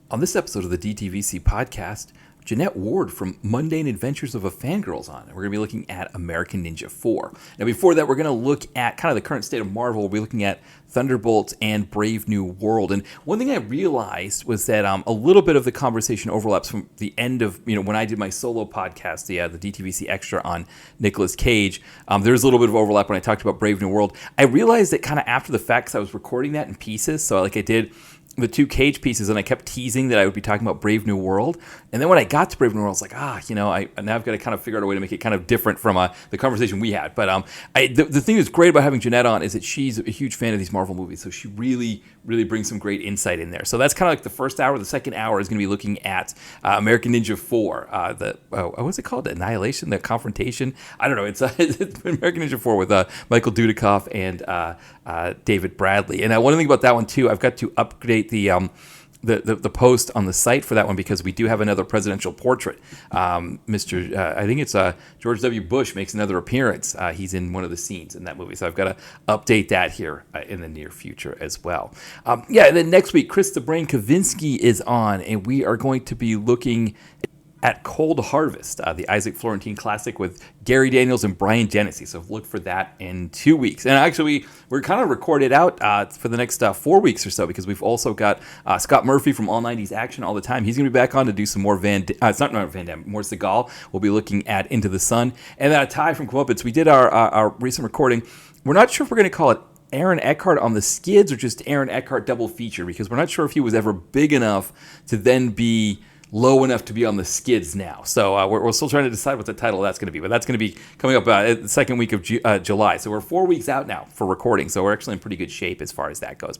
On this episode of the DTVC podcast, Jeanette Ward from Mundane Adventures of a Fangirl is on. And we're going to be looking at American Ninja 4. Now, before that, we're going to look at kind of the current state of Marvel. We'll be looking at Thunderbolts and Brave New World. And one thing I realized was that a little bit of the conversation overlaps from the end of, when I did my solo podcast, the DTVC Extra on Nicolas Cage. There's a little bit of overlap when I talked about Brave New World. I realized that kind of after the fact, 'cause I was recording that in pieces. So I did the two Cage pieces, and I kept teasing that I would be talking about Brave New World. And then when I got to Brave New World, I was like, now I've got to kind of figure out a way to make it kind of different from the conversation we had. But the thing that's great about having Jeanette on is that she's a huge fan of these Marvel movies, so she really, really brings some great insight in there. So that's kind of like the first hour. The second hour is going to be looking at American Ninja 4. What's it called? The Annihilation? The Confrontation? I don't know. It's American Ninja 4 with Michael Dudikoff and David Bradley. And one thing about that one, too, I've got to update the post on the site for that one because we do have another presidential portrait. I think it's George W. Bush makes another appearance. He's in one of the scenes in that movie, so I've got to update that here in the near future as well. And then next week, Chris the Brain Kavinsky is on, and we are going to be looking at Cold Harvest, the Isaac Florentine classic with Gary Daniels and Brian Genesee. So look for that in 2 weeks. And actually, we're kind of recorded out for the next 4 weeks or so because we've also got Scott Murphy from All 90s Action All the Time. He's going to be back on to do some more more Seagal. We'll be looking at Into the Sun. And then a Ty from Comeuppance. We did our recent recording. We're not sure if we're going to call it Aaron Eckhart on the Skids or just Aaron Eckhart double feature because we're not sure if he was ever big enough to then be low enough to be on the Skids now. So we're still trying to decide what the title of that's going to be. But that's going to be coming up the second week of July. So we're 4 weeks out now for recording. So we're actually in pretty good shape as far as that goes.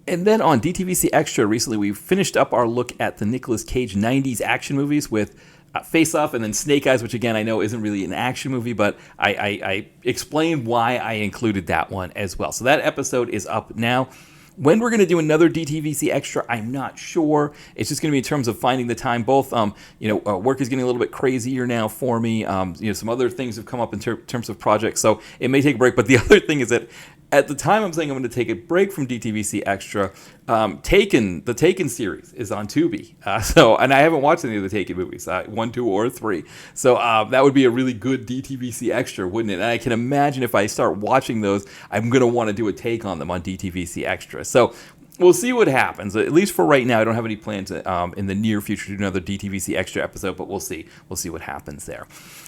And then on DTVC Extra, recently we finished up our look at the Nicolas Cage 90s action movies with Face Off and then Snake Eyes, which again I know isn't really an action movie, but I explained why I included that one as well. So that episode is up now. When we're going to do another DTVC Extra, I'm not sure. It's just going to be in terms of finding the time. Both, work is getting a little bit crazier now for me. Some other things have come up in terms of projects, so it may take a break. But the other thing is that at the time I'm saying I'm going to take a break from DTVC Extra, the Taken series is on Tubi. And I haven't watched any of the Taken movies, 1, 2, or 3. So that would be a really good DTVC Extra, wouldn't it? And I can imagine if I start watching those, I'm going to want to do a take on them on DTVC Extra. So we'll see what happens. At least for right now, I don't have any plans in the near future to do another DTVC Extra episode, but we'll see. We'll see what happens there.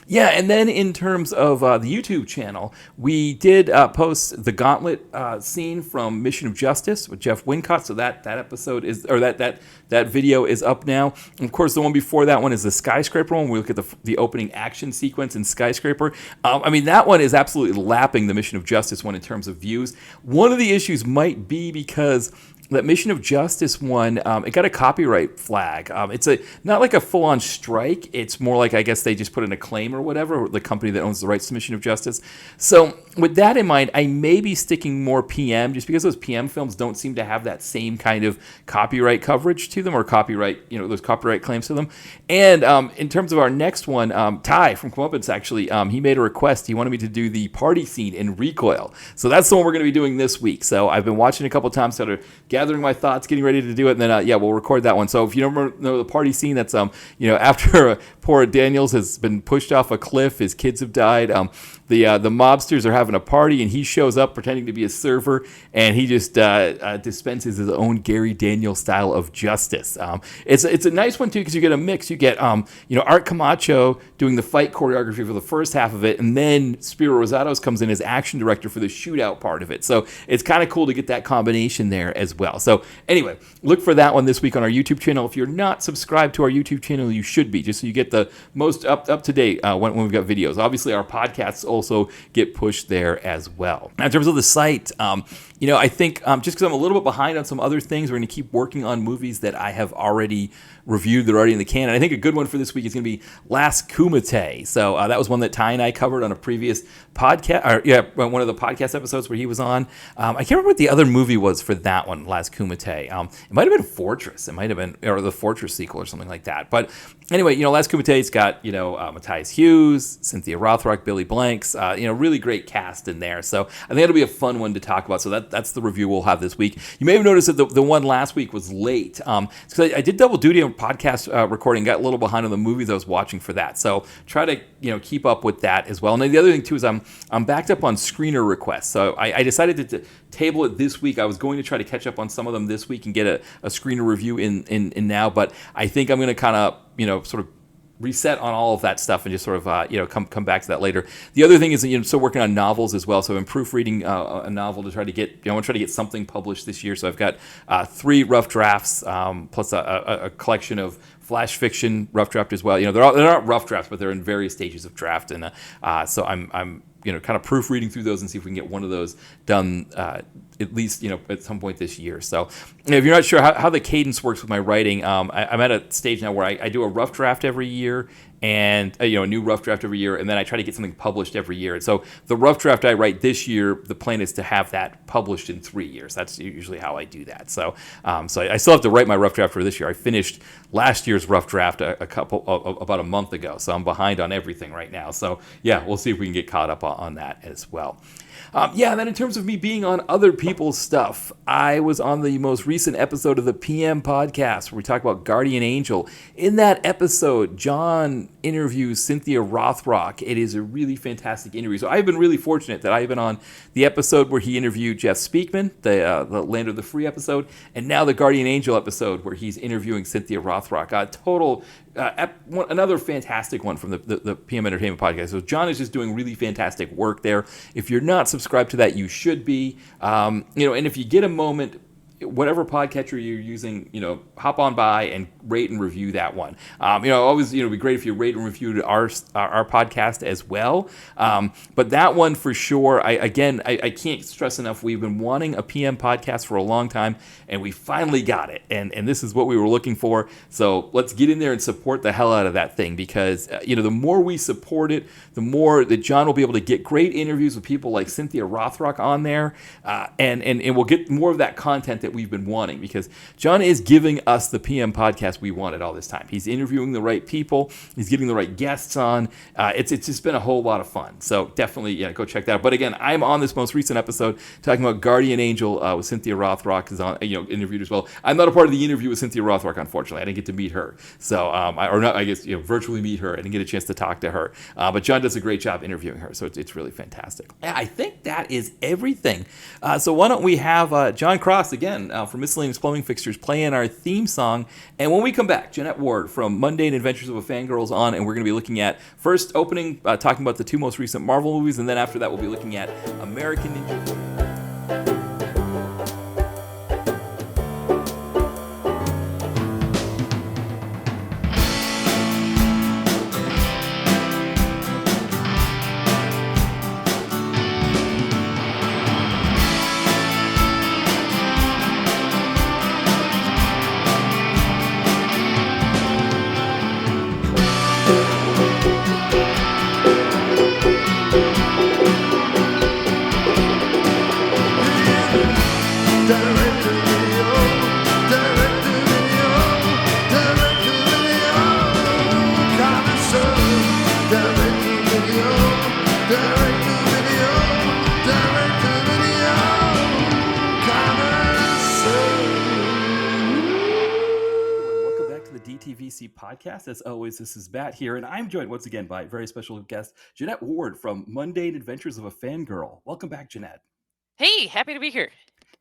Yeah, and then in terms of the YouTube channel, we did post the Gauntlet scene from Mission of Justice with Jeff Wincott. So that episode is, or that video is up now. And of course, the one before that one is the Skyscraper one. We look at the opening action sequence in Skyscraper. That one is absolutely lapping the Mission of Justice one in terms of views. One of the issues might be because that Mission of Justice one, it got a copyright flag. It's not like a full-on strike. It's more like, I guess they just put in a claim or whatever, the company that owns the rights to Mission of Justice. So with that in mind, I may be sticking more PM just because those PM films don't seem to have that same kind of copyright coverage to them or copyright, those copyright claims to them. And in terms of our next one, Ty from Comeuppance actually, he made a request. He wanted me to do the party scene in Recoil. So that's the one we're going to be doing this week. So I've been watching a couple times, sort of gathering my thoughts, getting ready to do it, and then we'll record that one. So if you don't know the party scene, that's after poor Daniels has been pushed off a cliff, his kids have died. The mobsters are having a party, and he shows up pretending to be a server, and he just dispenses his own Gary Daniels style of justice. It's a nice one too because you get a mix. You get Art Camacho doing the fight choreography for the first half of it, and then Spiro Rosatos comes in as action director for the shootout part of it. So it's kind of cool to get that combination there as well. So anyway, look for that one this week on our YouTube channel. If you're not subscribed to our YouTube channel, you should be, just so you get the most up to date when we've got videos. Obviously, our podcasts also get pushed there as well. Now, in terms of the site, I think just because I'm a little bit behind on some other things, we're going to keep working on movies that I have already reviewed that are already in the can. And I think a good one for this week is going to be Last Kumite. So that was one that Ty and I covered on a previous podcast, one of the podcast episodes where he was on. I can't remember what the other movie was for that one, Last Kumite. It might have been Fortress. It might have been, or the Fortress sequel or something like that. But Anyway, Les Kumate's got, Matthias Hughes, Cynthia Rothrock, Billy Blanks, really great cast in there. So I think it'll be a fun one to talk about. So that's the review we'll have this week. You may have noticed that the one last week was late. Because I did double duty on podcast recording, got a little behind on the movies I was watching for that. So try to, keep up with that as well. And then the other thing too is I'm backed up on screener requests. So I decided to table it this week. I was going to try to catch up on some of them this week and get a screener review in now, but I think I'm going to kind of sort of reset on all of that stuff and just sort of, come back to that later. The other thing is, still working on novels as well. So I'm proofreading a novel to try to get, I want to try to get something published this year. So I've got 3 rough drafts, plus a collection of flash fiction rough draft as well. They're not rough drafts, but they're in various stages of draft. And so I'm kind of proofreading through those and see if we can get one of those done at least, at some point this year. So if you're not sure how the cadence works with my writing, I'm at a stage now where I do a rough draft every year and, a new rough draft every year, and then I try to get something published every year. And so the rough draft I write this year, the plan is to have that published in 3 years. That's usually how I do that. So I still have to write my rough draft for this year. I finished last year's rough draft about a month ago, so I'm behind on everything right now. So yeah, we'll see if we can get caught up on that as well. And then in terms of me being on other people's stuff, I was on the most recent episode of the PM podcast where we talk about Guardian Angel. In that episode, John interviews Cynthia Rothrock. It is a really fantastic interview. So I've been really fortunate that I've been on the episode where he interviewed Jeff Speakman, the Land of the Free episode, and now the Guardian Angel episode where he's interviewing Cynthia Rothrock. Another fantastic one from the PM Entertainment podcast. So John is just doing really fantastic work there. If you're not subscribed to that, you should be. And if you get a moment, whatever podcatcher you're using, hop on by and rate and review that one. Always, it'd be great if you rate and reviewed our podcast as well. But that one for sure, I can't stress enough, we've been wanting a PM podcast for a long time, and we finally got it. And this is what we were looking for. So let's get in there and support the hell out of that thing, because, the more we support it, the more that John will be able to get great interviews with people like Cynthia Rothrock on there, and we'll get more of that content that we've been wanting, because John is giving us the PM podcast we wanted all this time. He's interviewing the right people. He's getting the right guests on. It's just been a whole lot of fun. So definitely, go check that out. But again, I'm on this most recent episode talking about Guardian Angel with Cynthia Rothrock, is on, interviewed as well. I'm not a part of the interview with Cynthia Rothrock, unfortunately. I didn't get to meet her. So, virtually meet her. I didn't get a chance to talk to her. But John does a great job interviewing her. So it's really fantastic. Yeah, I think that is everything. So why don't we have John Cross again from Miscellaneous Plumbing Fixtures playing our theme song. And when we come back, Jeanette Ward from Mundane Adventures of a Fangirl's on, and we're going to be looking at, first opening, talking about the 2 most recent Marvel movies, and then after that we'll be looking at American Ninja 4. DTVC podcast. As always, this is Matt here, and I'm joined once again by a very special guest, Jeanette Ward from Mundane Adventures of a Fangirl. Welcome back, Jeanette. Hey, happy to be here.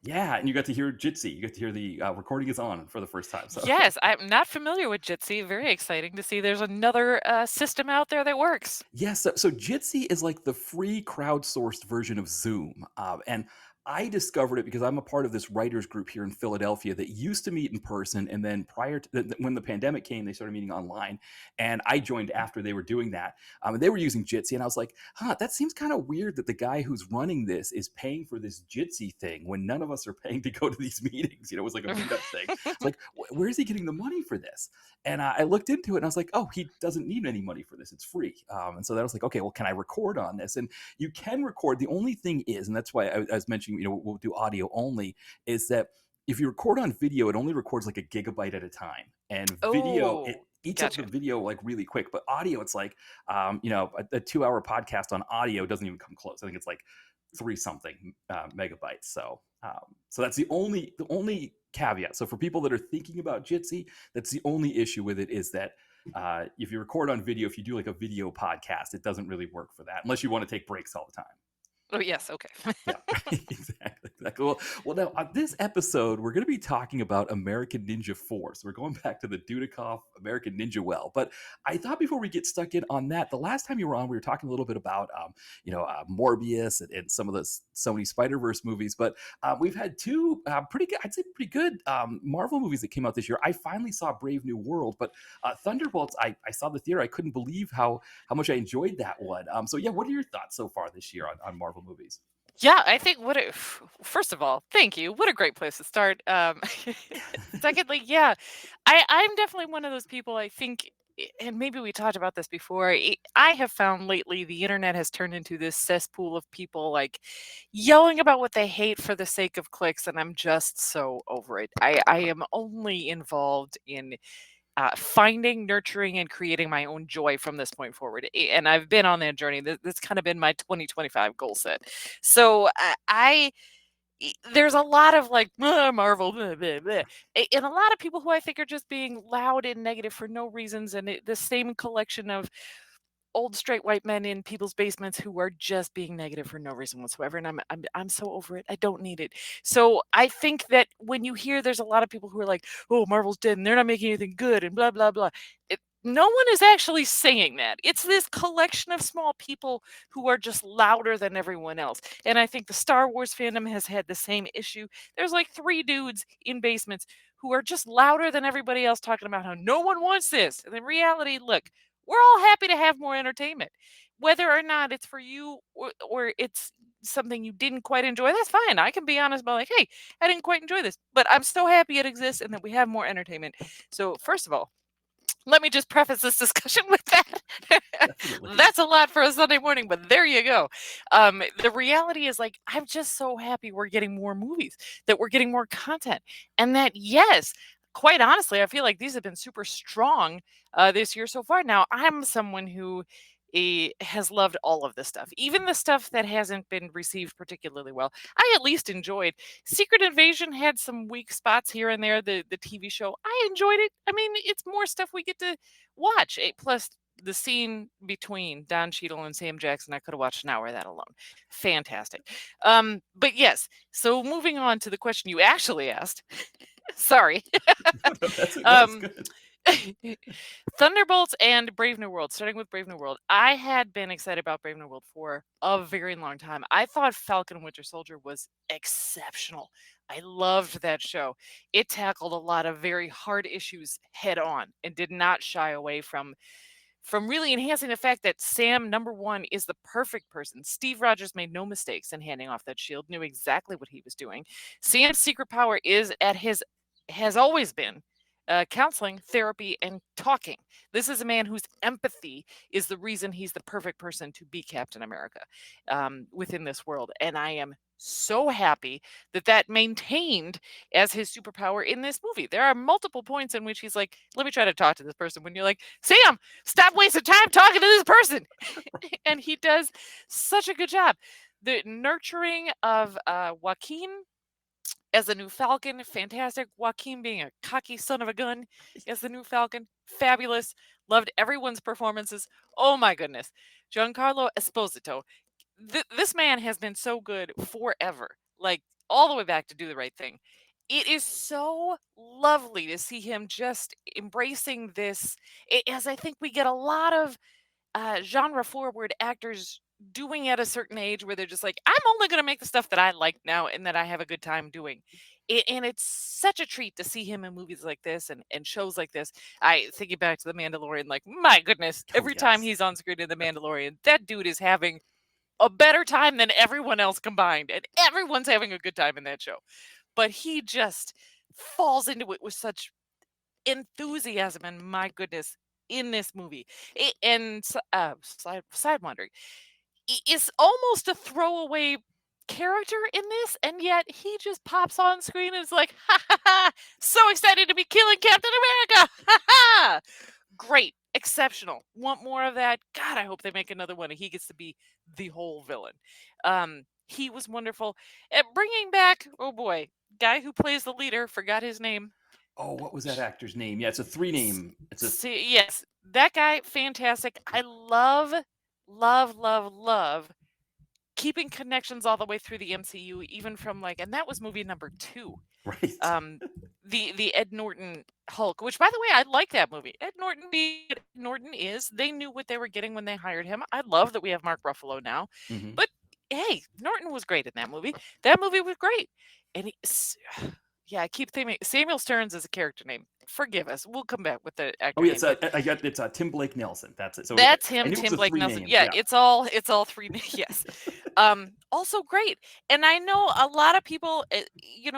Yeah, and you got to hear Jitsi. You got to hear the recording is on for the first time. So. Yes, I'm not familiar with Jitsi. Very exciting to see there's another system out there that works. Yes, so Jitsi is like the free crowdsourced version of Zoom. And I discovered it because I'm a part of this writers group here in Philadelphia that used to meet in person, and then prior to when the pandemic came, they started meeting online, and I joined after they were doing that. And they were using Jitsi, and I was like, that seems kind of weird that the guy who's running this is paying for this Jitsi thing when none of us are paying to go to these meetings. It was like a meetup thing. It's like, where is he getting the money for this? And I looked into it, and I was like, oh, he doesn't need any money for this. It's free. And so that was like, okay, well, can I record on this? And you can record. The only thing is, and that's why I was mentioning, we'll do audio only, is that if you record on video, it only records like a gigabyte at a time, and video it Oh, eats up the gotcha. video like really quick. But audio, it's like a 2 hour podcast on audio doesn't even come close. I think it's like three something megabytes. So that's the only caveat. So for people that are thinking about Jitsi, that's the only issue with it is that if you record on video, if you do like a video podcast, it doesn't really work for that unless you want to take breaks all the time. Oh, yes. Okay. Yeah, exactly. Exactly. Well, now on this episode, we're going to be talking about American Ninja 4. So we're going back to the Dudikoff American Ninja Well. But I thought before we get stuck in on that, the last time you were on, we were talking a little bit about, Morbius and some of the Sony Spider-Verse movies. But we've had two pretty good, I'd say pretty good Marvel movies that came out this year. I finally saw Brave New World, but Thunderbolts, I saw the theater. I couldn't believe how much I enjoyed that one. So yeah, what are your thoughts so far this year on Marvel movies? Yeah, I think first of all, thank you. What a great place to start. Secondly, yeah, I'm definitely one of those people. I think, and maybe we talked about this before. I have found lately the internet has turned into this cesspool of people like yelling about what they hate for the sake of clicks, and I'm just so over it. I am only involved in finding, nurturing, and creating my own joy from this point forward. And I've been on that journey. That's kind of been my 2025 goal set. So there's a lot of like Marvel, blah, blah, blah," and a lot of people who I think are just being loud and negative for no reasons, and the same collection of old straight white men in people's basements who are just being negative for no reason whatsoever, and I'm so over it. I don't need it. So I think that when you hear there's a lot of people who are like, "Oh, Marvel's dead and they're not making anything good," and blah blah blah. No one is actually saying that. It's this collection of small people who are just louder than everyone else. And I think the Star Wars fandom has had the same issue. There's like three dudes in basements who are just louder than everybody else talking about how no one wants this. And in reality, look, we're all happy to have more entertainment. Whether or not it's for you or it's something you didn't quite enjoy, that's fine. I can be honest about like, hey, I didn't quite enjoy this, but I'm so happy it exists and that we have more entertainment. So first of all, let me just preface this discussion with that. Definitely. That's a lot for a Sunday morning, but there you go. The reality is, like, I'm just so happy we're getting more movies, that we're getting more content, and that, yes, quite honestly, I feel like these have been super strong this year so far. Now, I'm someone who has loved all of this stuff, even the stuff that hasn't been received particularly well. I at least enjoyed. Secret Invasion had some weak spots here and there. The TV show, I enjoyed it. I mean, it's more stuff we get to watch. Plus, the scene between Don Cheadle and Sam Jackson, I could have watched an hour of that alone. Fantastic. But yes, so moving on to the question you actually asked. Sorry. That's um, good. Thunderbolts and Brave New World. Starting with Brave New World, I had been excited about Brave New World for a very long time. I thought Falcon and Winter Soldier was exceptional. I loved that show. It tackled a lot of very hard issues head on and did not shy away from really enhancing the fact that Sam, number one, is the perfect person. Steve Rogers made no mistakes in handing off that shield, knew exactly what he was doing. Sam's secret power has always been counseling, therapy, and talking. This is a man whose empathy is the reason he's the perfect person to be Captain America within this world. And I am so happy that maintained as his superpower in this movie. There are multiple points in which he's like, let me try to talk to this person, when you're like, Sam, stop wasting time talking to this person. And he does such a good job. The nurturing of Joaquin as the new Falcon, fantastic. Joaquin being a cocky son of a gun as the new Falcon, fabulous. Loved everyone's performances. Oh my goodness. Giancarlo Esposito. This man has been so good forever, like all the way back to Do the Right Thing. It is so lovely to see him just embracing this, as I think we get a lot of genre forward actors doing at a certain age where they're just like, I'm only going to make the stuff that I like now and that I have a good time doing. And it's such a treat to see him in movies like this and shows like this. I thinking back to The Mandalorian, like, my goodness, Oh every time yes. he's on screen in The Mandalorian, that dude is having a better time than everyone else combined. And everyone's having a good time in that show. But he just falls into it with such enthusiasm and my goodness in this movie. And side wandering, it's almost a throwaway character in this, and yet he just pops on screen and is like, ha ha ha, so excited to be killing Captain America, ha ha. Great, exceptional. Want more of that? God, I hope they make another one and he gets to be the whole villain. He was wonderful at bringing back, oh boy, guy who plays the leader, forgot his name. Oh, what was that actor's name? Yeah, it's a three name. It's a See, yes, that guy, fantastic. I love, love, love, love keeping connections all the way through the MCU, even from like, and that was movie number 2. right. The Ed Norton Hulk, which by the way, I like that movie. Ed Norton being Ed Norton is, they knew what they were getting when they hired him. I love that we have Mark Ruffalo now, Mhm. but hey, Norton was great in that movie. That movie was great, and yeah, I keep thinking Samuel Stearns is a character name. Forgive us. We'll come back with the actor Oh, yeah, name. But I got it's Tim Blake Nelson. That's it. So that's I him, knew it was Tim a Blake three Nelson. names. Yeah, it's all three. Yes. Also great. And I know a lot of people,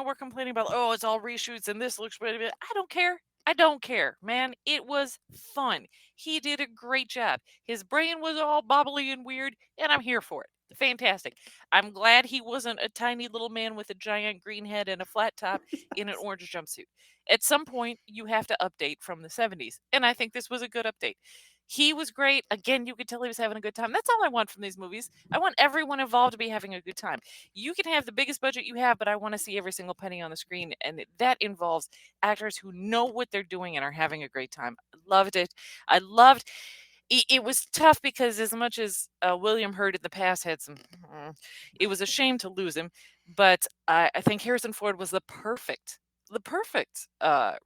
were complaining about, oh, it's all reshoots and this looks pretty. I don't care. I don't care, man. It was fun. He did a great job. His brain was all bobbly and weird, and I'm here for it. Fantastic. I'm glad he wasn't a tiny little man with a giant green head and a flat top in an orange jumpsuit. At some point, you have to update from the 70s, and I think this was a good update. He was great. Again, you could tell he was having a good time. That's all I want from these movies. I want everyone involved to be having a good time. You can have the biggest budget you have, but I want to see every single penny on the screen. And that involves actors who know what they're doing and are having a great time. I loved it. I loved it was tough because as much as William Hurt in the past had some, it was a shame to lose him. But I think Harrison Ford was the perfect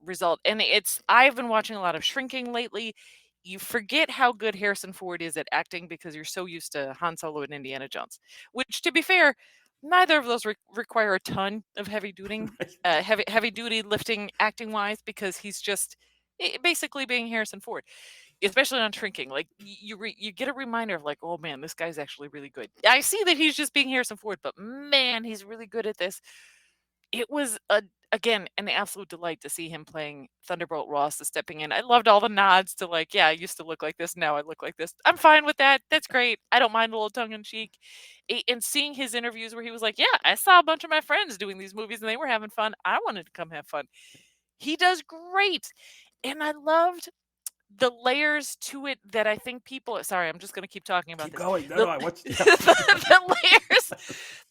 result. And I've been watching a lot of Shrinking lately. You forget how good Harrison Ford is at acting because you're so used to Han Solo and Indiana Jones, which, to be fair, neither of those require a ton of heavy duty, Right. heavy duty lifting acting wise, because he's just basically being Harrison Ford, especially on Shrinking. Like you get a reminder of like, oh man, this guy's actually really good. I see that he's just being Harrison Ford, but man, he's really good at this. It was again an absolute delight to see him playing Thunderbolt Ross, the stepping in. I loved all the nods to like, yeah, I used to look like this, now I look like this. I'm fine with that. That's great. I don't mind a little tongue in cheek. And seeing his interviews where he was like, yeah, I saw a bunch of my friends doing these movies and they were having fun. I wanted to come have fun. He does great. And I loved the layers to it that I think people, sorry, I'm just going to keep talking about Keep this. going. No, The, no, I watched. Yeah.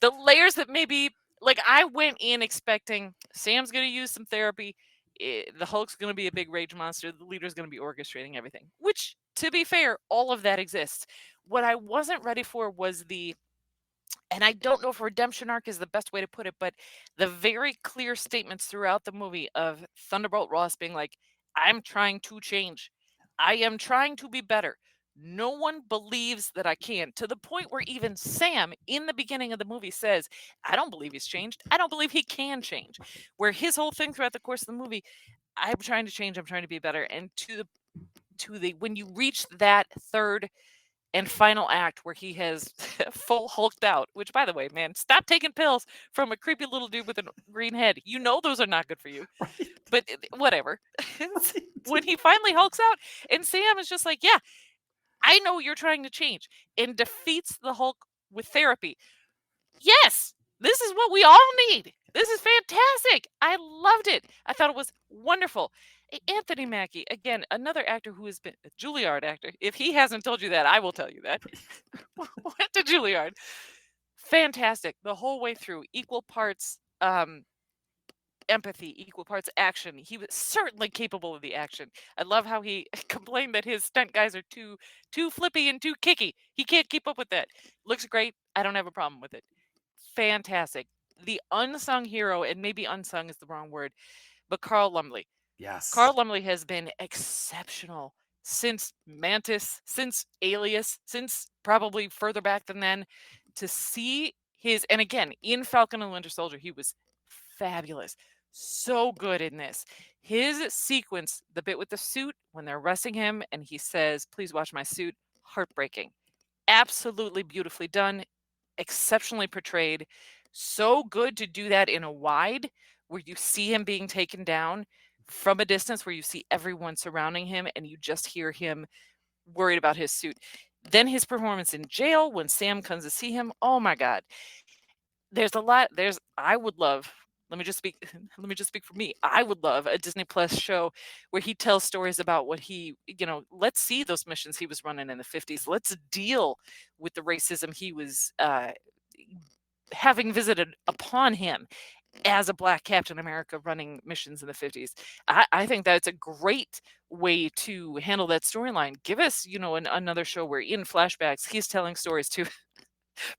the layers that maybe, like, I went in expecting Sam's going to use some therapy. The Hulk's going to be a big rage monster. The leader's going to be orchestrating everything, which, to be fair, all of that exists. What I wasn't ready for was and I don't know if redemption arc is the best way to put it, but the very clear statements throughout the movie of Thunderbolt Ross being like, I'm trying to change. I am trying to be better. No one believes that I can, to the point where even Sam in the beginning of the movie says, I don't believe he's changed. I don't believe he can change. Where his whole thing throughout the course of the movie, I'm trying to change, I'm trying to be better. And to the when you reach that third and final act where he has full hulked out, which, by the way, man, stop taking pills from a creepy little dude with a green head. You know those are not good for you. Right. But whatever. When he finally hulks out and Sam is just like, yeah, I know you're trying to change, and defeats the Hulk with therapy. Yes, this is what we all need. This is fantastic. I loved it. I thought it was wonderful. Anthony Mackie, again, another actor who has been a Juilliard actor. If he hasn't told you that, I will tell you that. Went to Juilliard. Fantastic. The whole way through. Equal parts empathy, equal parts action. He was certainly capable of the action. I love how he complained that his stunt guys are too flippy and too kicky. He can't keep up with that. Looks great. I don't have a problem with it. Fantastic. The unsung hero, and maybe unsung is the wrong word, but Carl Lumbly. Yes. Carl Lumbly has been exceptional since Mantis, since Alias, since probably further back than then. To see and again, in Falcon and Winter Soldier, he was fabulous. So good in this. His sequence, the bit with the suit, when they're arresting him and he says, please watch my suit, heartbreaking. Absolutely beautifully done, exceptionally portrayed. So good to do that in a wide where you see him being taken down from a distance, where you see everyone surrounding him and you just hear him worried about his suit. Then his performance in jail when Sam comes to see him. Oh my God. there's a lot. I would love. Let me just speak. Let me just speak for me. I would love a Disney Plus show where he tells stories about what let's see those missions he was running in the 50s. Let's deal with the racism he was having visited upon him as a Black Captain America running missions in the 50s. I think that's a great way to handle that storyline. Give us, another show where in flashbacks he's telling stories to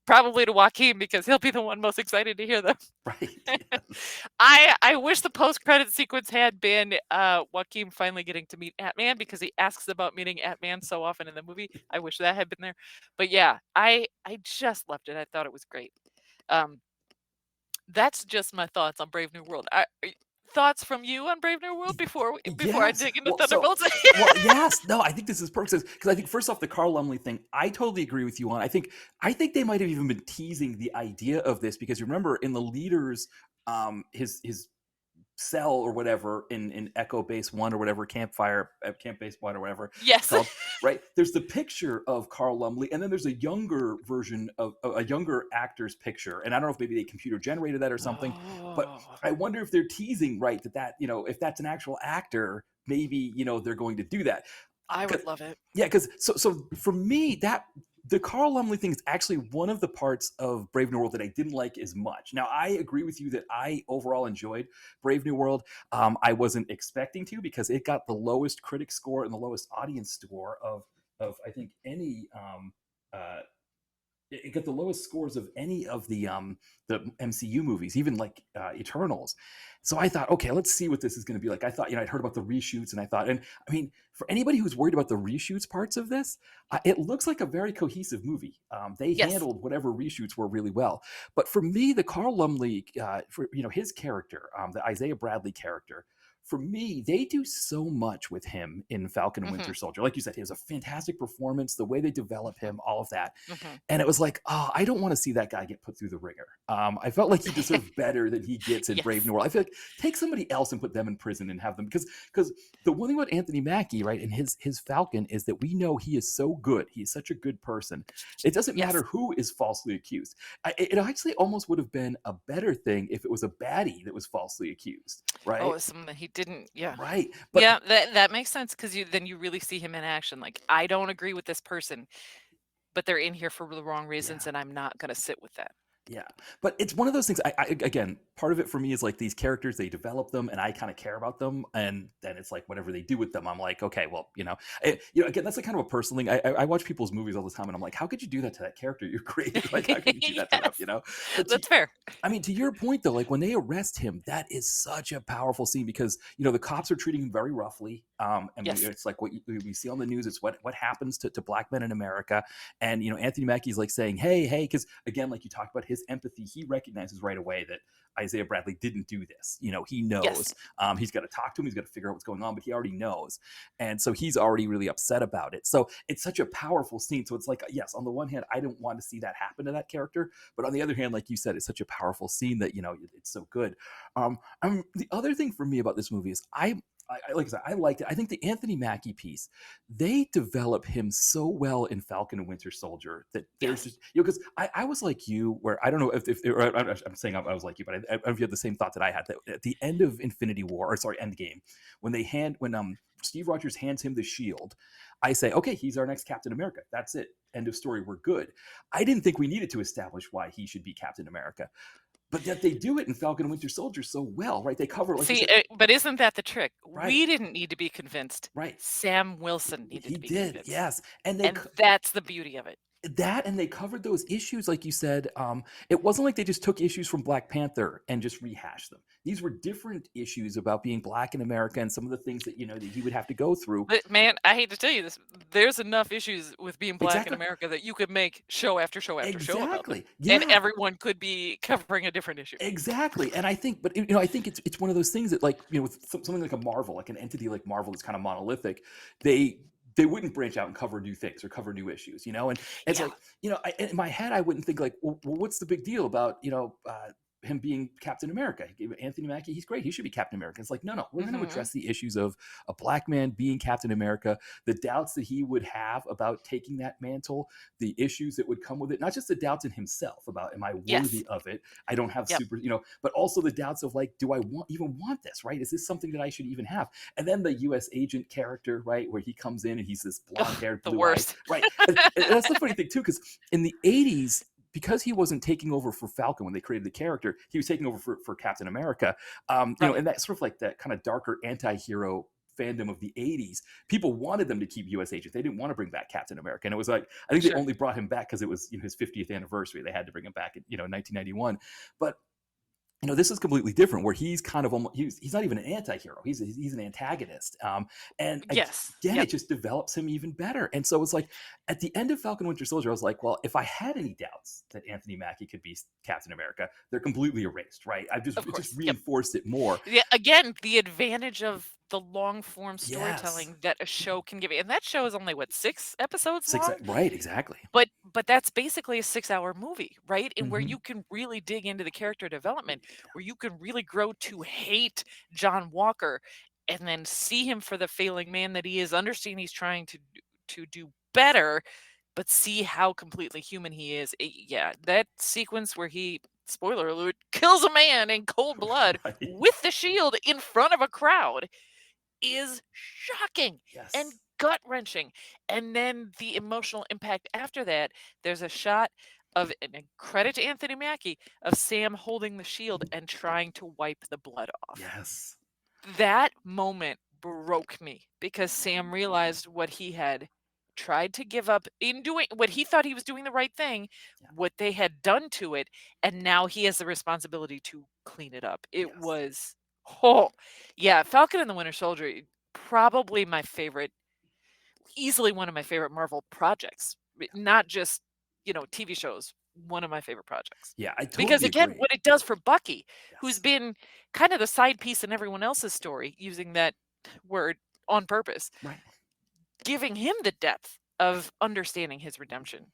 probably to Joaquin because he'll be the one most excited to hear them. Right. Yes. I wish the post-credit sequence had been Joaquin finally getting to meet Ant-Man because he asks about meeting Ant-Man so often in the movie. I wish that had been there. But yeah, I just loved it. I thought it was great. Um, that's just my thoughts on Brave New World. Thoughts from you on Brave New World before I Yes. dig into Well, so Thunderbolts? well, yes. No, I think this is perfect because I think first off, the Carl Lumley thing, I totally agree with you on. I think they might have even been teasing the idea of this because you remember in the leaders, his cell or whatever in Echo Base One or whatever Camp Base One or whatever it's Yes. called, right? There's the picture of Carl Lumley, and then there's a younger version of a younger actor's picture, and I don't know if maybe they computer generated that or something, but Oh, I wonder if they're teasing right that if that's an actual actor, maybe they're going to do that. I 'Cause- would love it. yeah, because so for me that the Carl Lumley thing is actually one of the parts of Brave New World that I didn't like as much. Now I agree with you that I overall enjoyed Brave New World. I wasn't expecting to because it got the lowest critic score and the lowest audience score of I think any uh, it got the lowest scores of any of the MCU movies, even like Eternals. So I thought, okay, let's see what this is going to be like. I thought, I'd heard about the reshoots, and I thought, and I mean, for anybody who's worried about the reshoots parts of this, it looks like a very cohesive movie. They Yes. handled whatever reshoots were really well. But for me, the Carl Lumley, for his character, the Isaiah Bradley character, for me, they do so much with him in Falcon and Hmm. Winter Soldier. Like you said, he has a fantastic performance, the way they develop him, all of that. Hmm. And it was like, oh, I don't want to see that guy get put through the ringer. I felt like he deserved better than he gets in Brave Yes. New World. I feel like take somebody else and put them in prison and have them because the one thing about Anthony Mackie, right, and his Falcon is that we know he is so good. He's such a good person. It doesn't Yes. matter who is falsely accused. It actually almost would have been a better thing if it was a baddie that was falsely accused, Oh, right? it's something that he didn't. Yeah. Right. But Yeah, that makes sense because you really see him in action. Like, I don't agree with this person, but they're in here for the wrong reasons, yeah. and I'm not gonna sit with that. Yeah, but it's one of those things. Again, part of it for me is like these characters, they develop them, and I kind of care about them, and then it's like whatever they do with them, I'm like, okay, well, again, that's like kind of a personal thing. I watch people's movies all the time, and I'm like, how could you do that to that character you created? Like, how could you do that to them? Yes, But that's fair. I mean, to your point though, like when they arrest him, that is such a powerful scene because the cops are treating him very roughly. And Yes. it's like what we see on the news. It's what happens to black men in America. And Anthony Mackie's like saying, hey, because again, like you talked about his empathy, he recognizes right away that Isaiah Bradley didn't do this. He Yes. knows. He's got to talk to him. He's got to figure out what's going on, but he already knows, and so he's already really upset about it. So it's such a powerful scene. So it's like, yes, on the one hand, I don't want to see that happen to that character, but on the other hand, like you said, it's such a powerful scene that it's so good. The other thing for me about this movie is like I said, I liked it. I think the Anthony Mackie piece, they develop him so well in Falcon and Winter Soldier that there's Yes. just because I was like you, where I don't know if or I'm saying I was like you, but I don't know if you had the same thought that I had. That at the end of Infinity War, or sorry, Endgame, when Steve Rogers hands him the shield, I say, okay, he's our next Captain America. That's it. End of story. We're good. I didn't think we needed to establish why he should be Captain America. But that they do it in Falcon and Winter Soldier so well, right? They cover, like you See, said, but isn't that the trick? right, We didn't need to be convinced. right. Sam Wilson needed He to be did, convinced. yes. And And that's the beauty of it. they covered those issues, like you said. It wasn't like they just took issues from Black Panther and just rehashed them. These were different issues about being black in America and some of the things that that he would have to go through. But man, I hate to tell you this, there's enough issues with being black in Exactly. America that you could make show after show after show about them. Exactly. And Yeah. everyone could be covering a different issue. Exactly, and I think, but I think it's one of those things that, like, with something like a Marvel, like an entity like Marvel that's kind of monolithic, they wouldn't branch out and cover new things or cover new issues, and it's Yeah. like, in my head, I wouldn't think like, well, what's the big deal about him being Captain America. Anthony Mackie, he's great. He should be Captain America. It's like, no, we're going to Mm-hmm. address the issues of a black man being Captain America, the doubts that he would have about taking that mantle, the issues that would come with it, not just the doubts in himself about, am I Yes. worthy of it? I don't have Yep. but also the doubts of like, do I even want this, right? Is this something that I should even have? And then the US agent character, right, where he comes in and he's this blonde haired, The blue eyed, worst. right? And that's the funny thing too, because in the 80s, because he wasn't taking over for Falcon when they created the character, he was taking over for Captain America. Right. And that sort of like that kind of darker anti-hero fandom of the 80s, people wanted them to keep US agent. They didn't want to bring back Captain America. And it was like, I think they Sure. only brought him back because it was his 50th anniversary. They had to bring him back in 1991. But this is completely different, where he's kind of almost, he's not even an anti-hero. He's an antagonist. And Yes. again, Yep. it just develops him even better. And so it's like, at the end of Falcon Winter Soldier, I was like, well, if I had any doubts that Anthony Mackie could be Captain America, they're completely erased, right? Of It course. just Yep. reinforced it more. Yeah, again, the advantage of the long form Yes. storytelling that a show can give you. And that show is only what, 6 episodes long? Right, exactly. But that's basically a 6-hour movie, right? And where Mhm. you can really dig into the character development, where you can really grow to hate John Walker and then see him for the failing man that he is, understand he's trying to do better, but see how completely human he is. Yeah, that sequence where he, spoiler alert, kills a man in cold blood Right. with the shield in front of a crowd is shocking and Yes. gut-wrenching. And then the emotional impact after that, there's a shot of, and a credit to Anthony Mackie, of Sam holding the shield and trying to wipe the blood off. Yes. That moment broke me because Sam realized what he had tried to give up in doing, what he thought he was doing the right thing, Yeah. what they had done to it, and now he has the responsibility to clean it up. It Yes. was, yeah, Falcon and the Winter Soldier, probably my favorite, easily one of my favorite Marvel projects. Not just, TV shows, one of my favorite projects. Yeah, I Because totally again, agree. what it does for Bucky, who's Yes. been kind of the side piece in everyone else's story, using that word on purpose, Right. giving him the depth of understanding his redemption.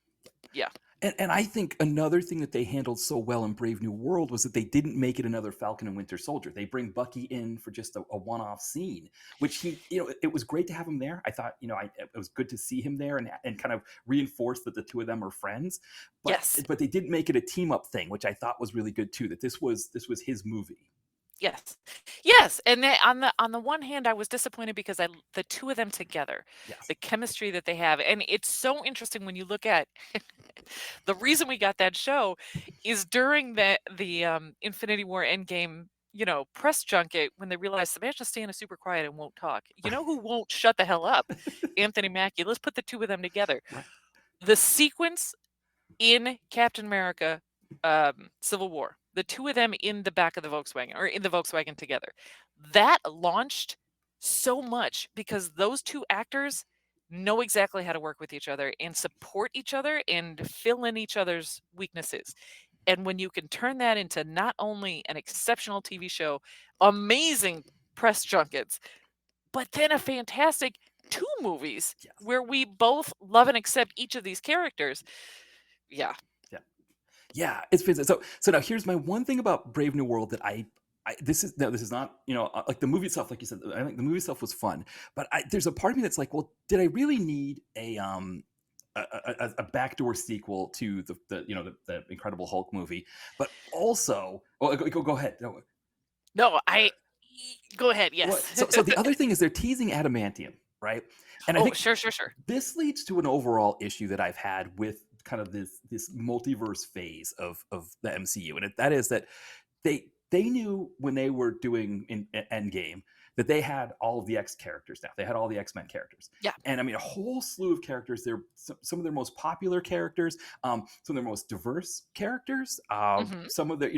Yeah. And I think another thing that they handled so well in Brave New World was that they didn't make it another Falcon and Winter Soldier. They bring Bucky in for just a one-off scene, which it was great to have him there. I thought, it was good to see him there and kind of reinforce that the two of them are friends. But, Yes. But they didn't make it a team-up thing, which I thought was really good too, that this was his movie. Yes, and on the one hand, I was disappointed because the two of them together, Yes. the chemistry that they have, and it's so interesting when you look at the reason we got that show is during the Infinity War Endgame, press junket, when they realized Sebastian Stan is super quiet and won't talk. You know who won't shut the hell up? Anthony Mackie. Let's put the two of them together. Right. The sequence in Captain America Civil War, the two of them in the back of the Volkswagen, or in the Volkswagen together, that launched so much because those two actors know exactly how to work with each other and support each other and fill in each other's weaknesses. And when you can turn that into not only an exceptional TV show, amazing press junkets, but then a fantastic 2 movies Yes. where we both love and accept each of these characters. Yeah, it's fantastic. So now here's my one thing about Brave New World that this is not, like the movie itself, like you said, I think the movie itself was fun, but there's a part of me that's like, well, did I really need a backdoor sequel to the Incredible Hulk movie? But also, go ahead. No, go ahead. Yes. So the other thing is they're teasing adamantium, right? And I think sure. this leads to an overall issue that I've had with kind of this multiverse phase of the MCU, and that is that they knew when they were doing in Endgame that they had all of the X characters now. They had all the X-Men characters. Yeah. And I mean, a whole slew of characters. They're some of their most popular characters, some of their most diverse characters. Some of their,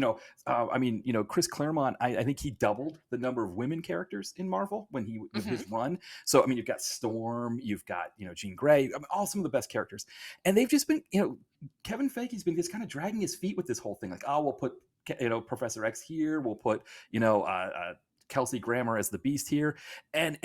Chris Claremont, I think he doubled the number of women characters in Marvel with his run. So, I mean, you've got Storm, you've got, Jean Grey, all some of the best characters. And they've just been, Kevin Feige's been just kind of dragging his feet with this whole thing. Like, we'll put, Professor X here. We'll put, Kelsey Grammer as the Beast here, and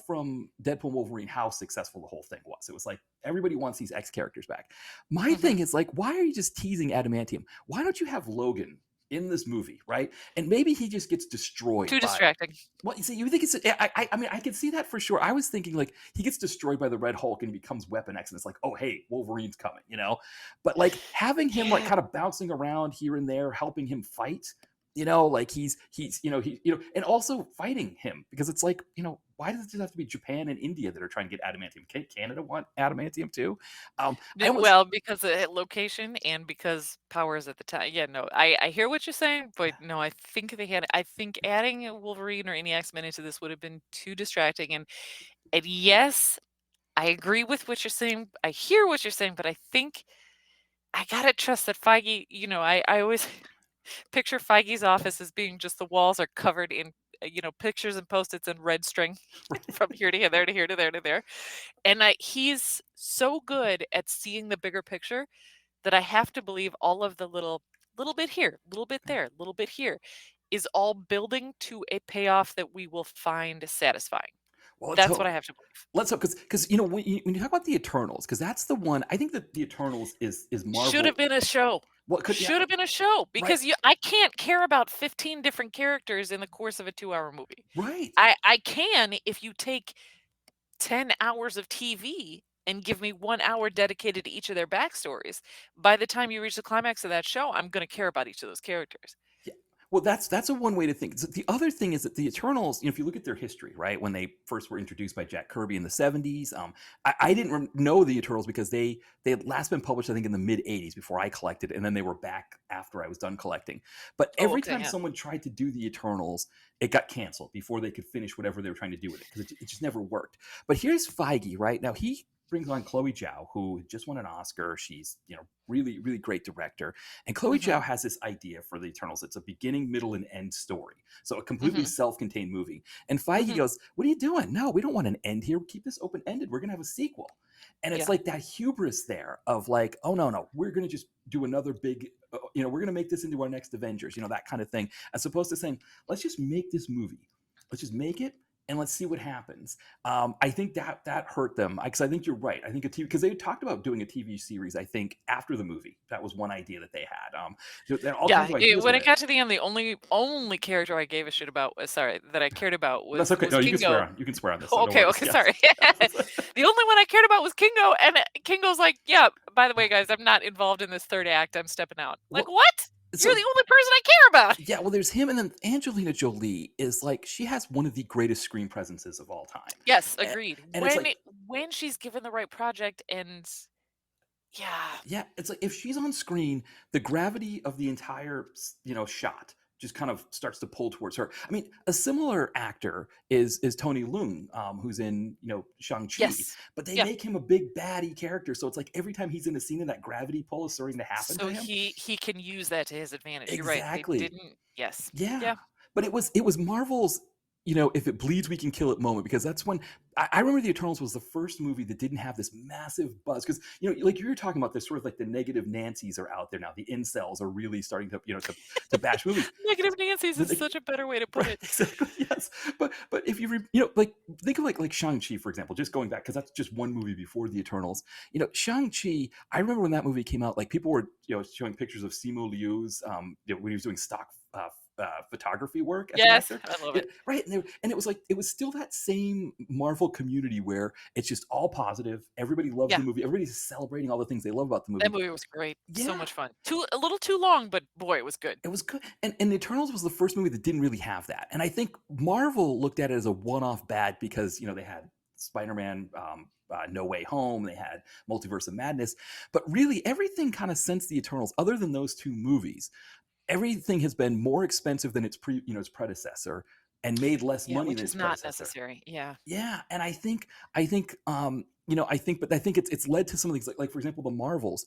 from Deadpool and Wolverine how successful the whole thing was. It was like everybody wants these X characters back. My thing is like, why are you just teasing adamantium? Why don't you have Logan in this movie, right? And maybe he just gets destroyed Too by. distracting. Well, you see, you think it's? I mean, I can see that for sure. I was thinking like he gets destroyed by the Red Hulk and becomes Weapon X, and it's like, oh hey, Wolverine's coming, you know. But like having him like Yeah. kind of bouncing around here and there, helping him fight, you know, like he's and also fighting him because it's like, you know, why does it just have to be Japan and India that are trying to get adamantium? Can't Canada want adamantium too? I almost Well, because of location and because powers at the time. Yeah, no, I hear what you're saying, but no, I think adding a Wolverine or any X-Men into this would have been too distracting. And yes, I agree with what you're saying. I hear what you're saying, but I think I gotta trust that Feige, I always picture Feige's office as being just the walls are covered in, pictures and post-its and red string from here to here, there to here to there to there. And he's so good at seeing the bigger picture that I have to believe all of the little bit here, little bit there, little bit here is all building to a payoff that we will find satisfying. well, That's what I have to believe. let's hope because you know when you talk about the Eternals, because that's the one I think that the Eternals is Marvel. Should have been a show. What could Should have been a show because I can't care about 15 different characters in the course of a 2-hour movie. right. I can if you take 10 hours of TV and give me 1 hour dedicated to each of their backstories. By the time you reach the climax of that show, I'm going to care about each of those characters. Well, that's a one way to think. So the other thing is that the Eternals, you know, if you look at their history, right, when they first were introduced by Jack Kirby in the 70s, I didn't know the Eternals because they had last been published, I think, in the mid 80s before I collected, and then they were back after I was done collecting. But every time someone tried to do the Eternals, it got canceled before they could finish whatever they were trying to do with it because it just never worked. But here's Feige, right? Now he brings on Chloe Zhao, who just won an Oscar. She's, you know, really, really great director. And Chloe Zhao has this idea for the Eternals. It's a beginning, middle, and end story. So a completely self-contained movie. And Feige goes, what are you doing? No, we don't want an end here. Keep this open-ended. We're going to have a sequel. And it's like that hubris there of like, oh, no, we're going to just do another big, you know, we're going to make this into our next Avengers, you know, that kind of thing. As opposed to saying, let's just make this movie. Let's just make it. And let's see what happens. I think that hurt them because I think you're right. I think because they talked about doing a TV series. I think after the movie, that was one idea that they had. When it got to the end, the only character I gave a shit about that I cared about was. That's okay. Was No, Kingo. you can swear on this. So okay, sorry. The only one I cared about was Kingo, and Kingo's like, yeah. By the way, guys, I'm not involved in this third act. I'm stepping out. Like what? You're the only person I care about. Yeah, well, there's him, and then Angelina Jolie is like, she has one of the greatest screen presences of all time. Yes, agreed. And when she's given the right project, and yeah, it's like if she's on screen, the gravity of the entire, you know, shot just kind of starts to pull towards her. I mean, a similar actor is Tony Leung, who's in, you know, Shang-Chi. Yes. But they make him a big baddie character, so it's like every time he's in a scene, that gravity pull is starting to happen to him. So he can use that to his advantage. Exactly. You're right. They didn't. Yes. Yeah. But it was Marvel's, you know, if it bleeds, we can kill it moment, because that's when I remember the Eternals was the first movie that didn't have this massive buzz. Because, you know, like you were talking about, this sort of like the negative Nancys are out there now. The incels are really starting to, you know, to bash movies. Negative Nancys is such a better way to put it. Exactly. Yes. But if you you know, like think of like Shang-Chi, for example, just going back, because that's just one movie before the Eternals. You know, Shang-Chi, I remember when that movie came out, like people were, you know, showing pictures of Simu Liu's, you know, when he was doing stock photography work as an actor. I love it. Right. And it was like, it was still that same Marvel community where it's just all positive. Everybody loves the movie. Everybody's celebrating all the things they love about the movie. That movie was great. So much fun. A little too long, but boy, it was good. It was good. And The Eternals was the first movie that didn't really have that. And I think Marvel looked at it as a one-off bad because, you know, they had Spider-Man, No Way Home, they had Multiverse of Madness. But really everything kind of since the Eternals, other than those two movies, everything has been more expensive than its predecessor and made less money than its predecessor. Which is not necessary. Yeah. And I think you know, I think it's led to some of these, like for example, the Marvels,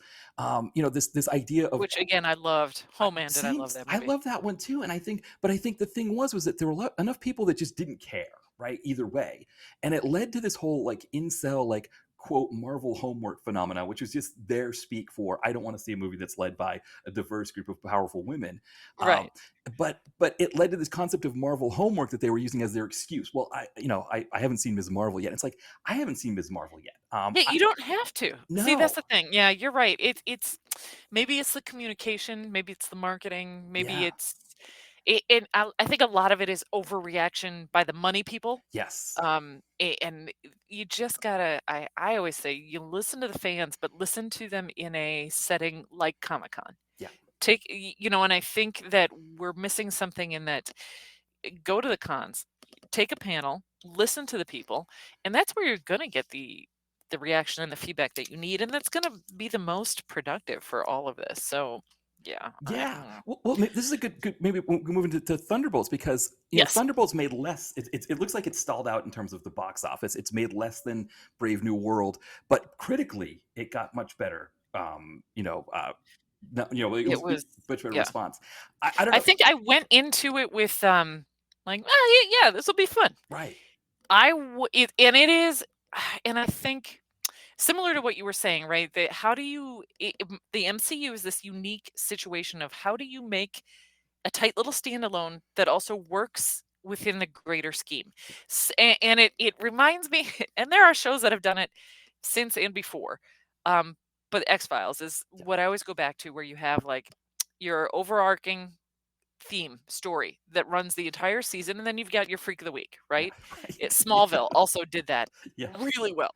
you know, this idea of, which again, I loved. Oh man, did I love that movie. I love that one too. And I think the thing was that there were enough people that just didn't care, right? Either way. And it led to this whole like incel, like quote Marvel homework phenomena, which is just their speak for I don't want to see a movie that's led by a diverse group of powerful women. Um, Right. but it led to this concept of Marvel homework that they were using as their excuse. Well, I haven't seen Ms. Marvel yet. It's like I haven't seen Ms. Marvel yet. Yeah, you don't have to. See, that's No, the thing. Yeah, you're right. It's maybe it's the communication, maybe it's the marketing, maybe yeah, it's and I think a lot of it is overreaction by the money people. yes, And you just gotta. I always say you listen to the fans, but listen to them in a setting like Comic Con. yeah, And I think that we're missing something in that. Go to the cons, take a panel, listen to the people, and that's where you're gonna get the reaction and the feedback that you need, and that's gonna be the most productive for all of this. So, yeah, yeah. Well, this is a good. Maybe we'll move into Thunderbolts because yes, Thunderbolts made less. It looks like it stalled out in terms of the box office. It's made less than Brave New World, but critically, it got much better. It it was was. much better Yeah, response. I don't I know. think I went into it with like, oh yeah, this will be fun. Right. And it is, and I think similar to what you were saying, right? That how do you the MCU is this unique situation of how do you make a tight little standalone that also works within the greater scheme. And it reminds me, and there are shows that have done it since and before. Um, but X-Files is Yeah. what I always go back to, where you have like your overarching theme story that runs the entire season, and then you've got your freak of the week, Yeah. right? Right. Smallville also did that Yeah. really well.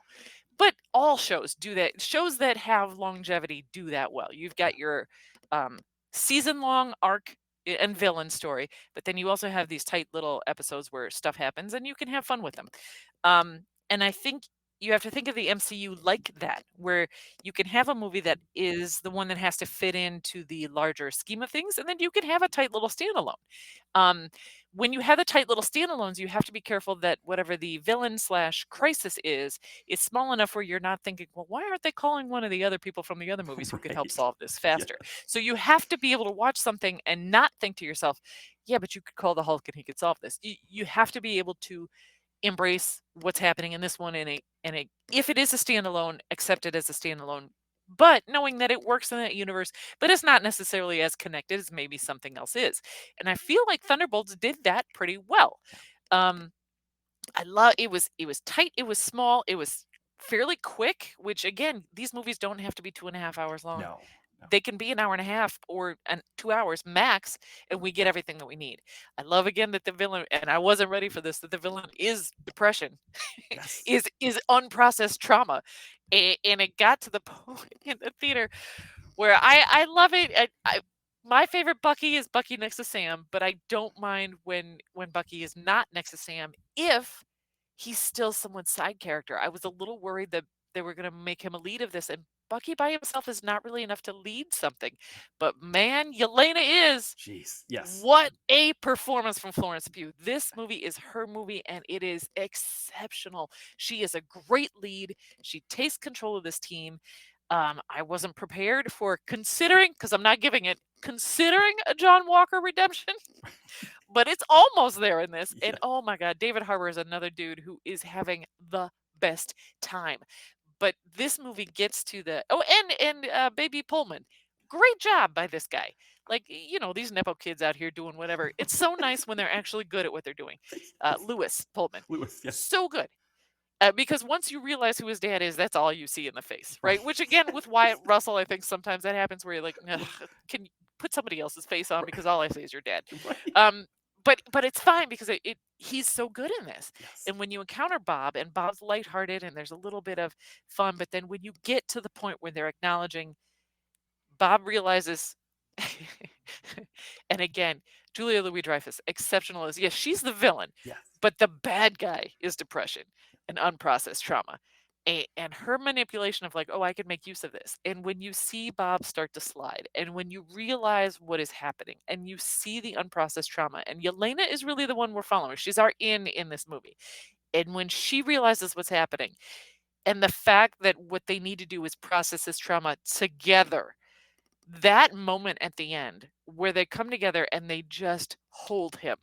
But all shows do that. Shows that have longevity do that well. You've Yeah. got your um, season-long arc and villain story, but then you also have these tight little episodes where stuff happens, and you can have fun with them. And I think you have to think of the MCU like that, where you can have a movie that is the one that has to fit into the larger scheme of things, and then you can have a tight little standalone. Um, when you have the tight little standalones, you have to be careful that whatever the villain slash crisis is small enough where you're not thinking, well, why aren't they calling one of the other people from the other movies who could help Right. solve this Yeah. faster? So you have to be able to watch something and not think to yourself, yeah, but you could call the Hulk and he could solve this. You have to be able to embrace what's happening in this one in a if it is a standalone, accept it as a standalone, but knowing that it works in that universe, but it's not necessarily as connected as maybe something else is. And I feel like Thunderbolts did that pretty well. Um, I love it was tight, it was small, it was fairly quick, which again, these movies don't have to be 2.5 hours long. No. No. They can be an hour and a half or 2 hours max, and we get everything that we need. I love again that the villain, and I wasn't ready for this, that the villain is depression, Yes. is unprocessed trauma. And it got to the point in the theater where I love it. My favorite Bucky is Bucky next to Sam, but I don't mind when Bucky is not next to Sam if he's still someone's side character. I was a little worried that they were going to make him a lead of this, and Bucky by himself is not really enough to lead something. But man, Yelena is. Jeez. Yes. What a performance from Florence Pugh. This movie is her movie, and it is exceptional. She is a great lead. She takes control of this team. I wasn't prepared for considering, because I'm not giving it, considering a John Walker redemption, but it's almost there in this. Yeah. And oh my God, David Harbour is another dude who is having the best time. But this movie gets to the Baby Pullman. Great job by this guy. Like, these Nepo kids out here doing whatever. It's so nice when they're actually good at what they're doing. Lewis Pullman. Lewis. Yes. So good. Because once you realize who his dad is, that's all you see in the face, right? Right. Which again, with Wyatt Russell, I think sometimes that happens where you're like, "Ugh, can you put somebody else's face on because all I see is your dad." Right. But it's fine because he's so good in this. Yes. And when you encounter Bob, and Bob's lighthearted and there's a little bit of fun, but then when you get to the point where they're acknowledging, Bob realizes, and again, Julia Louis-Dreyfus, exceptional as yes, she's the villain, Yes. but the bad guy is depression and unprocessed trauma. And her manipulation of like, oh, I could make use of this. And when you see Bob start to slide, and when you realize what is happening, and you see the unprocessed trauma, and Yelena is really the one we're following. She's our in this movie. And when she realizes what's happening, and the fact that what they need to do is process this trauma together, that moment at the end where they come together and they just hold him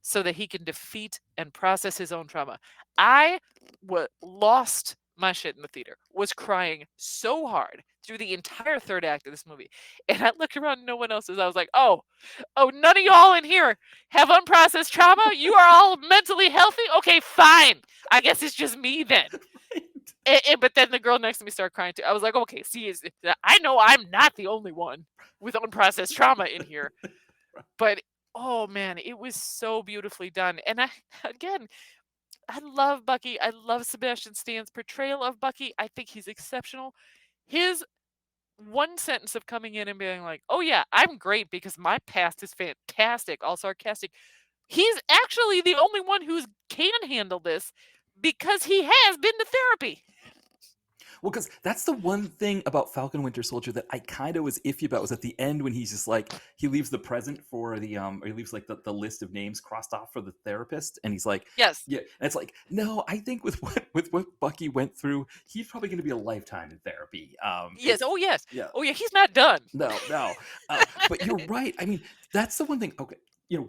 so that he can defeat and process his own trauma. I was lost my shit in the theater, was crying so hard through the entire third act of this movie. And I looked around, no one else is. I was like, oh, none of y'all in here have unprocessed trauma? You are all mentally healthy? Okay, fine. I guess it's just me then. But then the girl next to me started crying too. I was like, okay, see, I know I'm not the only one with unprocessed trauma in here. But, oh man, it was so beautifully done. And I love Bucky. I love Sebastian Stan's portrayal of Bucky. I think he's exceptional. His one sentence of coming in and being like, oh yeah, I'm great because my past is fantastic, all sarcastic. He's actually the only one who can handle this because he has been to therapy. Well, because that's the one thing about Falcon Winter Soldier that I kind of was iffy about, was at the end when he's just like, he leaves the present for the or he leaves like the list of names crossed off for the therapist, and he's like, yes, yeah, and it's like, no, I think with what Bucky went through, he's probably going to be a lifetime in therapy. Yes. Oh yes. Yeah. Oh yeah. He's not done. No. But you're right. I mean, that's the one thing. Okay,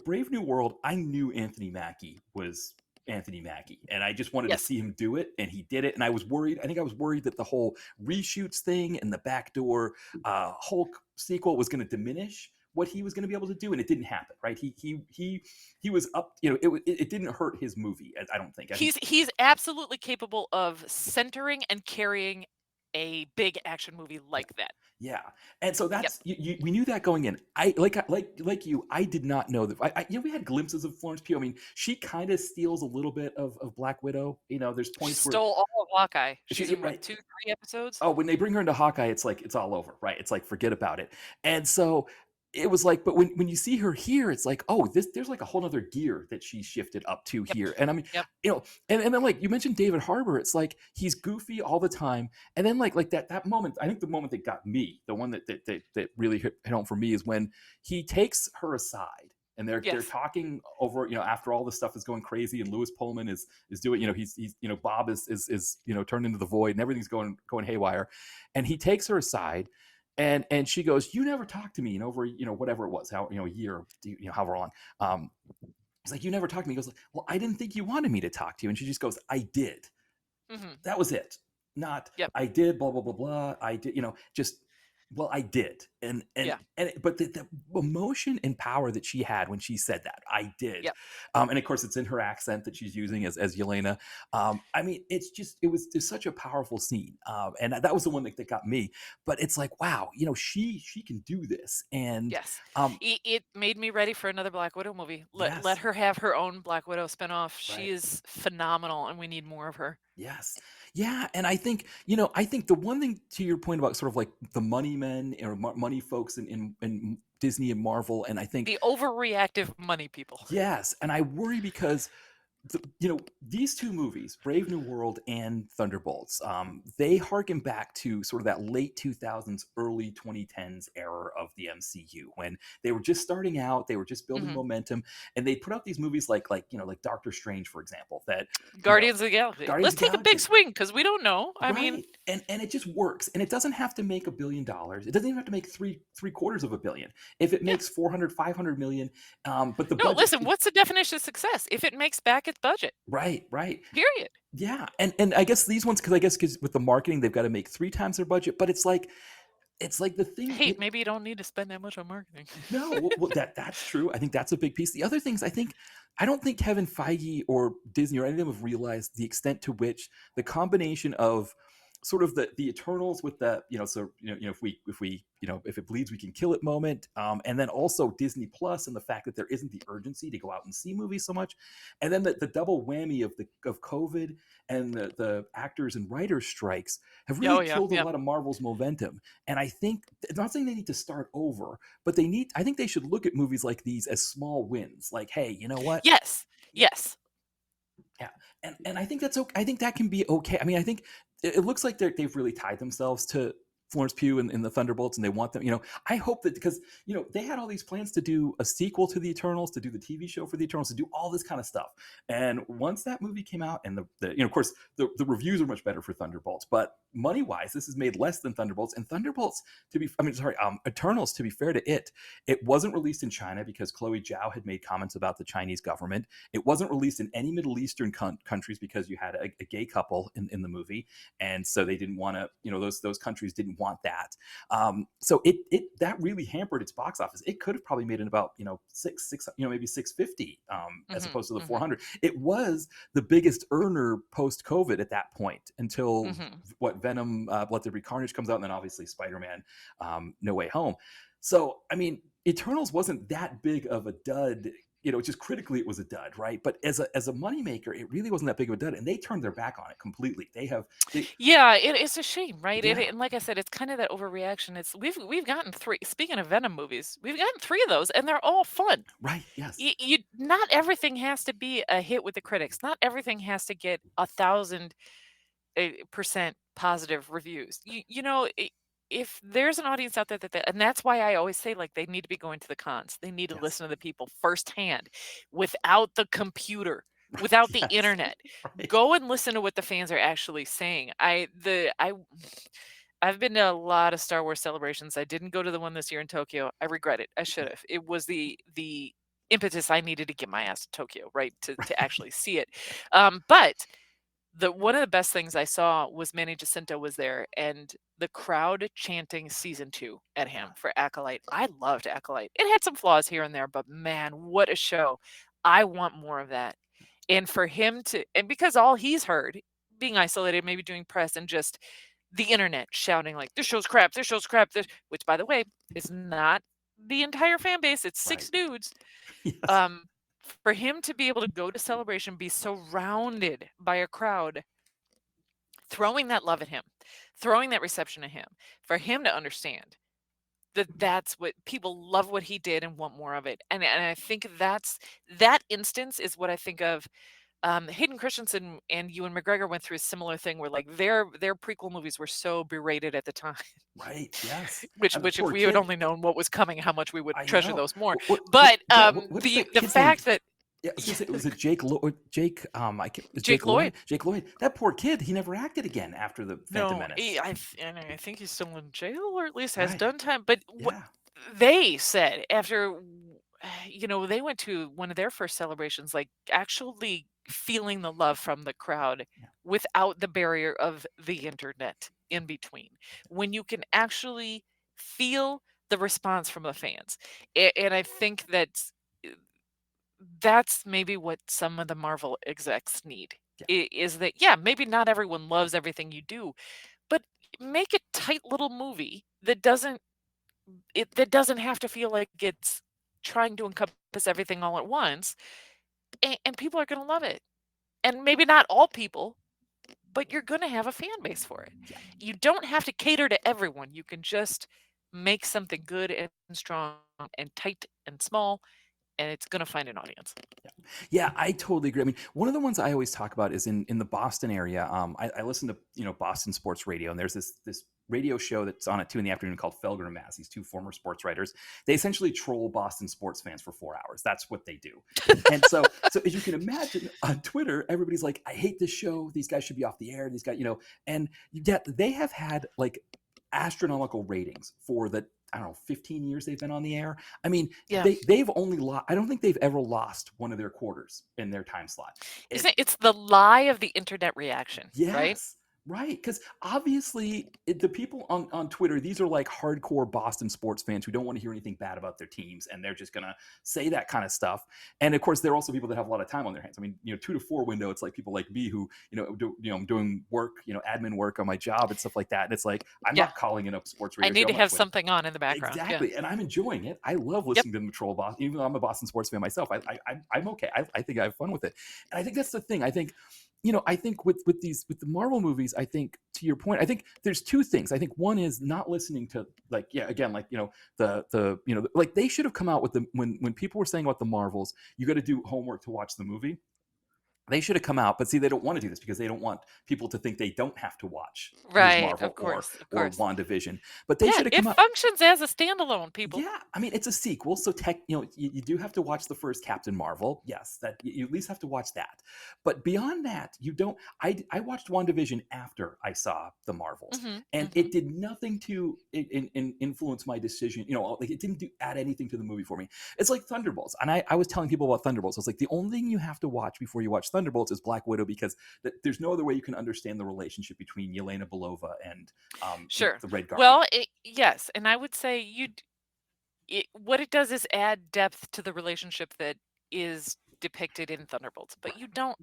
Brave New World. I knew Anthony Mackie was Anthony Mackie, and I just wanted to see him do it, and he did it. And I was worried. I think I was worried that the whole reshoots thing and the backdoor Hulk sequel was going to diminish what he was going to be able to do, and it didn't happen. Right? He was up. It didn't hurt his movie. I don't think. He's absolutely capable of centering and carrying a big action movie like that. Yeah, and so that's we knew that going in. I like you. I did not know that. We had glimpses of Florence Pugh. I mean, she kind of steals a little bit of Black Widow. There's points she stole all of Hawkeye. She's in right. 2-3 episodes. Oh, when they bring her into Hawkeye, it's like it's all over, right? It's like forget about it. And so it was like, but when you see her here, it's like, oh, there's like a whole other gear that she shifted up to here. And I mean, and then like you mentioned David Harbour, it's like he's goofy all the time. And then like that moment, I think the moment that got me, the one that really hit home for me, is when he takes her aside and they're talking over, after all this stuff is going crazy and Lewis Pullman is doing, he's Bob is turned into the void and everything's going haywire. And he takes her aside. And she goes, you never talked to me in over, whatever it was, how, a year, however long. He's like, you never talked to me. He goes, well, I didn't think you wanted me to talk to you. And she just goes, I did. Mm-hmm. That was it. Not, I did, blah, blah, blah, blah. I did, just, well, I did. But the emotion and power that she had when she said that, I did. Yep. And of course, it's in her accent that she's using as Yelena. I mean, it's such a powerful scene. And that was the one that got me. But it's like, wow, she can do this. And it made me ready for another Black Widow movie. Let her have her own Black Widow spinoff. Right. She is phenomenal, and we need more of her. Yes. Yeah. And I think the one thing, to your point about sort of like the money men or money folks in Disney and Marvel, and I think the overreactive money people. Yes. And I worry because these two movies, Brave New World and Thunderbolts, they harken back to sort of that late 2000s, early 2010s era of the MCU, when they were just starting out, they were just building momentum, and they put out these movies like Doctor Strange, for example, that Guardians of the Galaxy. Let's take a big swing because we don't know. I mean, and it just works, and it doesn't have to make $1 billion. It doesn't even have to make three-quarters of $1 billion. If it makes 400, 500 million, but listen, what's the definition of success? If it makes back its budget. Right. Period. Yeah, and I guess these ones, because with the marketing, they've got to make 3 times their budget. But it's like the thing. Hey, maybe you don't need to spend that much on marketing. No, well, that's true. I think that's a big piece. The other things, I don't think Kevin Feige or Disney or any of them have realized the extent to which the combination of sort of the Eternals with the if it bleeds we can kill it moment, and then also Disney Plus and the fact that there isn't the urgency to go out and see movies so much, and then the double whammy of COVID and the actors and writers strikes have really killed a lot of Marvel's momentum. And I think, I'm not saying they need to start over, but I think they should look at movies like these as small wins. Like, hey, you know what? Yes. Yeah, and I think that's okay. I think that can be okay. I mean, I think it looks like they've really tied themselves to Florence Pugh in the Thunderbolts, and they want them. I hope that, because they had all these plans to do a sequel to the Eternals, to do the TV show for the Eternals, to do all this kind of stuff. And once that movie came out, and of course the reviews are much better for Thunderbolts, but money wise, this has made less than Thunderbolts. And Eternals, to be fair to it wasn't released in China because Chloe Zhao had made comments about the Chinese government. It wasn't released in any Middle Eastern countries because you had a gay couple in the movie, and so they didn't want to. Those countries didn't want that. So that really hampered its box office. It could have probably made it about six maybe 650 as opposed to the 400. It was the biggest earner post COVID at that point until what Venom, Let There Be Carnage comes out, and then obviously Spider-Man, No Way Home. So I mean, Eternals wasn't that big of a dud. Just critically, it was a dud, right? But as a moneymaker, it really wasn't that big of a dud, and they turned their back on it completely. Yeah, it's a shame, right? Yeah. And like I said, it's kind of that overreaction. We've gotten 3. Speaking of Venom movies, we've gotten 3 of those, and they're all fun. Right. Yes. Not everything has to be a hit with the critics. Not everything has to get 1,000% positive reviews. If there's an audience out there and that's why I always say, like, they need to be going to the cons. They need to listen to the people firsthand, without the computer, without the internet. Right. Go and listen to what the fans are actually saying. I've been to a lot of Star Wars celebrations. I didn't go to the one this year in Tokyo. I regret it. I should have. It was the impetus I needed to get my ass to Tokyo, right, to actually see it. But one of the best things I saw was Manny Jacinto was there, and the crowd chanting season 2 at him for Acolyte. I loved Acolyte. It had some flaws here and there, but man, what a show. I want more of that. And for him and because all he's heard, being isolated, maybe doing press, and just the internet shouting like, this show's crap, which, by the way, is not the entire fan base. It's 6 dudes. Yes. For him to be able to go to Celebration, be surrounded by a crowd throwing that love at him, throwing that reception at him, for him to understand that's what people love, what he did, and want more of it. And I think that instance is what I think of. Hayden Christensen and Ewan McGregor went through a similar thing where, like, their prequel movies were so berated at the time. Right. Yes. Which if we had only known what was coming, how much we would treasure those more. What, but what's the kid's fact name? that Yeah, was it Jake Lloyd? Jake Lloyd. Jake Lloyd. That poor kid. He never acted again after the Phantom Menace. I think he's still in jail, or at least has Right. done time. But what they said after, they went to one of their first celebrations, like, actually feeling the love from the crowd without the barrier of the internet in between, when you can actually feel the response from the fans. And I think that's maybe what some of the Marvel execs need. Is that, maybe not everyone loves everything you do, but make a tight little movie that doesn't have to feel like it's trying to encompass everything all at once, and people are going to love it. And maybe not all people, but you're going to have a fan base for it. You don't have to cater to everyone. You can just make something good and strong and tight and small, and it's going to find an audience. Yeah, I totally agree. I mean, one of the ones I always talk about is in the Boston area. I listen to Boston sports radio, and there's this radio show that's on at 2 p.m. called Felger and Mazz. These 2 former sports writers. They essentially troll Boston sports fans for 4 hours. That's what they do. And so as you can imagine, on Twitter, everybody's like, I hate this show. These guys should be off the air. These guys, and yet they have had, like, astronomical ratings for the, I don't know, 15 years they've been on the air. I mean, they've only lost. I don't think they've ever lost one of their quarters in their time slot. It's the lie of the internet reaction, right? Right, because obviously the people on Twitter, these are like hardcore Boston sports fans who don't want to hear anything bad about their teams, and they're just gonna say that kind of stuff. And of course, they're also people that have a lot of time on their hands. I mean, 2 to 4 window, it's like people like me who I'm doing work, admin work on my job and stuff like that. And it's like I'm not calling it up sports radio. I need to have something on in the background. Exactly, and I'm enjoying it. I love listening to them troll Boston, even though I'm a Boston sports fan myself. I'm okay. I think I have fun with it, and I think that's the thing. I think. I think with the Marvel movies, I think, to your point, I think there's 2 things. I think one is not listening to, like, like, they should have come out with when people were saying about the Marvels, you got to do homework to watch the movie. They should have come out, but see, they don't want to do this because they don't want people to think they don't have to watch Ms. Right, Marvel of or course. WandaVision. But they Yeah, should have it come out. functions as a standalone, people. Yeah, I mean it's a sequel, so you do have to watch the first Captain Marvel. Yes, that you at least have to watch that. But beyond that, you don't. I watched WandaVision after I saw the Marvels, Mhm, and mhm. it did nothing to influence my decision. Like it didn't add anything to the movie for me. It's like Thunderbolts, and I was telling people about Thunderbolts. I was like, the only thing you have to watch before you watch Thunderbolts is Black Widow because there's no other way you can understand the relationship between Yelena Belova and Sure. the Red Guardian. Well, yes, and I would say what it does is add depth to the relationship that is depicted in Thunderbolts, but Right, you don't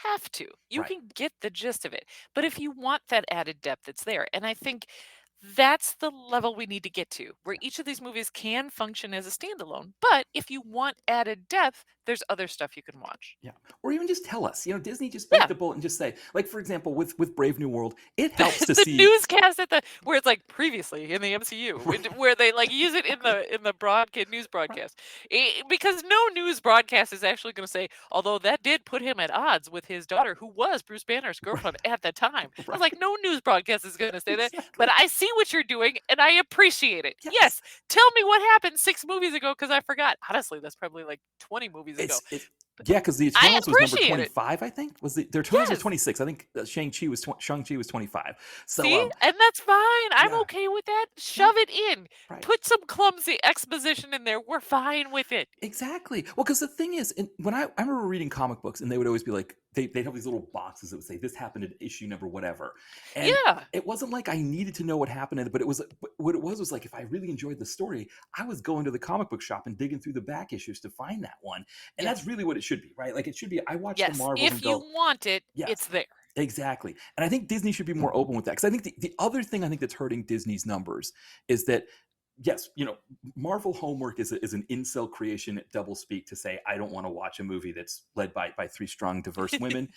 have to. You right. can get the gist of it. But if you want that added depth, it's there. And I think that's the level we need to get to, where Yeah. each of these movies can function as a standalone. But if you want added depth, there's other stuff you can watch. Yeah. Or even just tell us. Disney just bite Yeah. the bullet and just say, like, for example, with Brave New World, it helps to The see. newscast where it's like previously in the MCU, Right. where they like use it in the broadcast news Right. broadcast, because no news broadcast is actually going to say, although that did put him at odds with his daughter, who was Bruce Banner's girlfriend Right. at the time. I was Right. like, no news broadcast is going to say that, but Exactly. I see what you're doing and I appreciate it. Yes. Yes, tell me what happened 6 movies ago because I forgot. Honestly, that's probably like 20 movies ago. It's yeah, because the I Eternals was number appreciate it. 25, I think. The Eternals was Yes. 26. I think Shang-Chi was 25. So See? And that's fine. I'm yeah. okay with that. Yeah. Shove it in. Right. Put some clumsy exposition in there. We're fine with it. Exactly. Well, because the thing is, when I remember reading comic books, and they would always be like, they'd have these little boxes that would say, this happened in issue number whatever. And Yeah. it wasn't like I needed to know what happened in it, but what it was like, if I really enjoyed the story, I was going to the comic book shop and digging through the back issues to find that one. And Yeah. that's really what it should be, right? Like, it should be, I watch the Yes. Marvels and If you go, want it, yes, it's there. exactly. And I think Disney should be more open with that. Because I think the other thing I think that's hurting Disney's numbers is that, yes, Marvel homework is an incel creation at doublespeak to say, I don't want to watch a movie that's led by three strong, diverse women.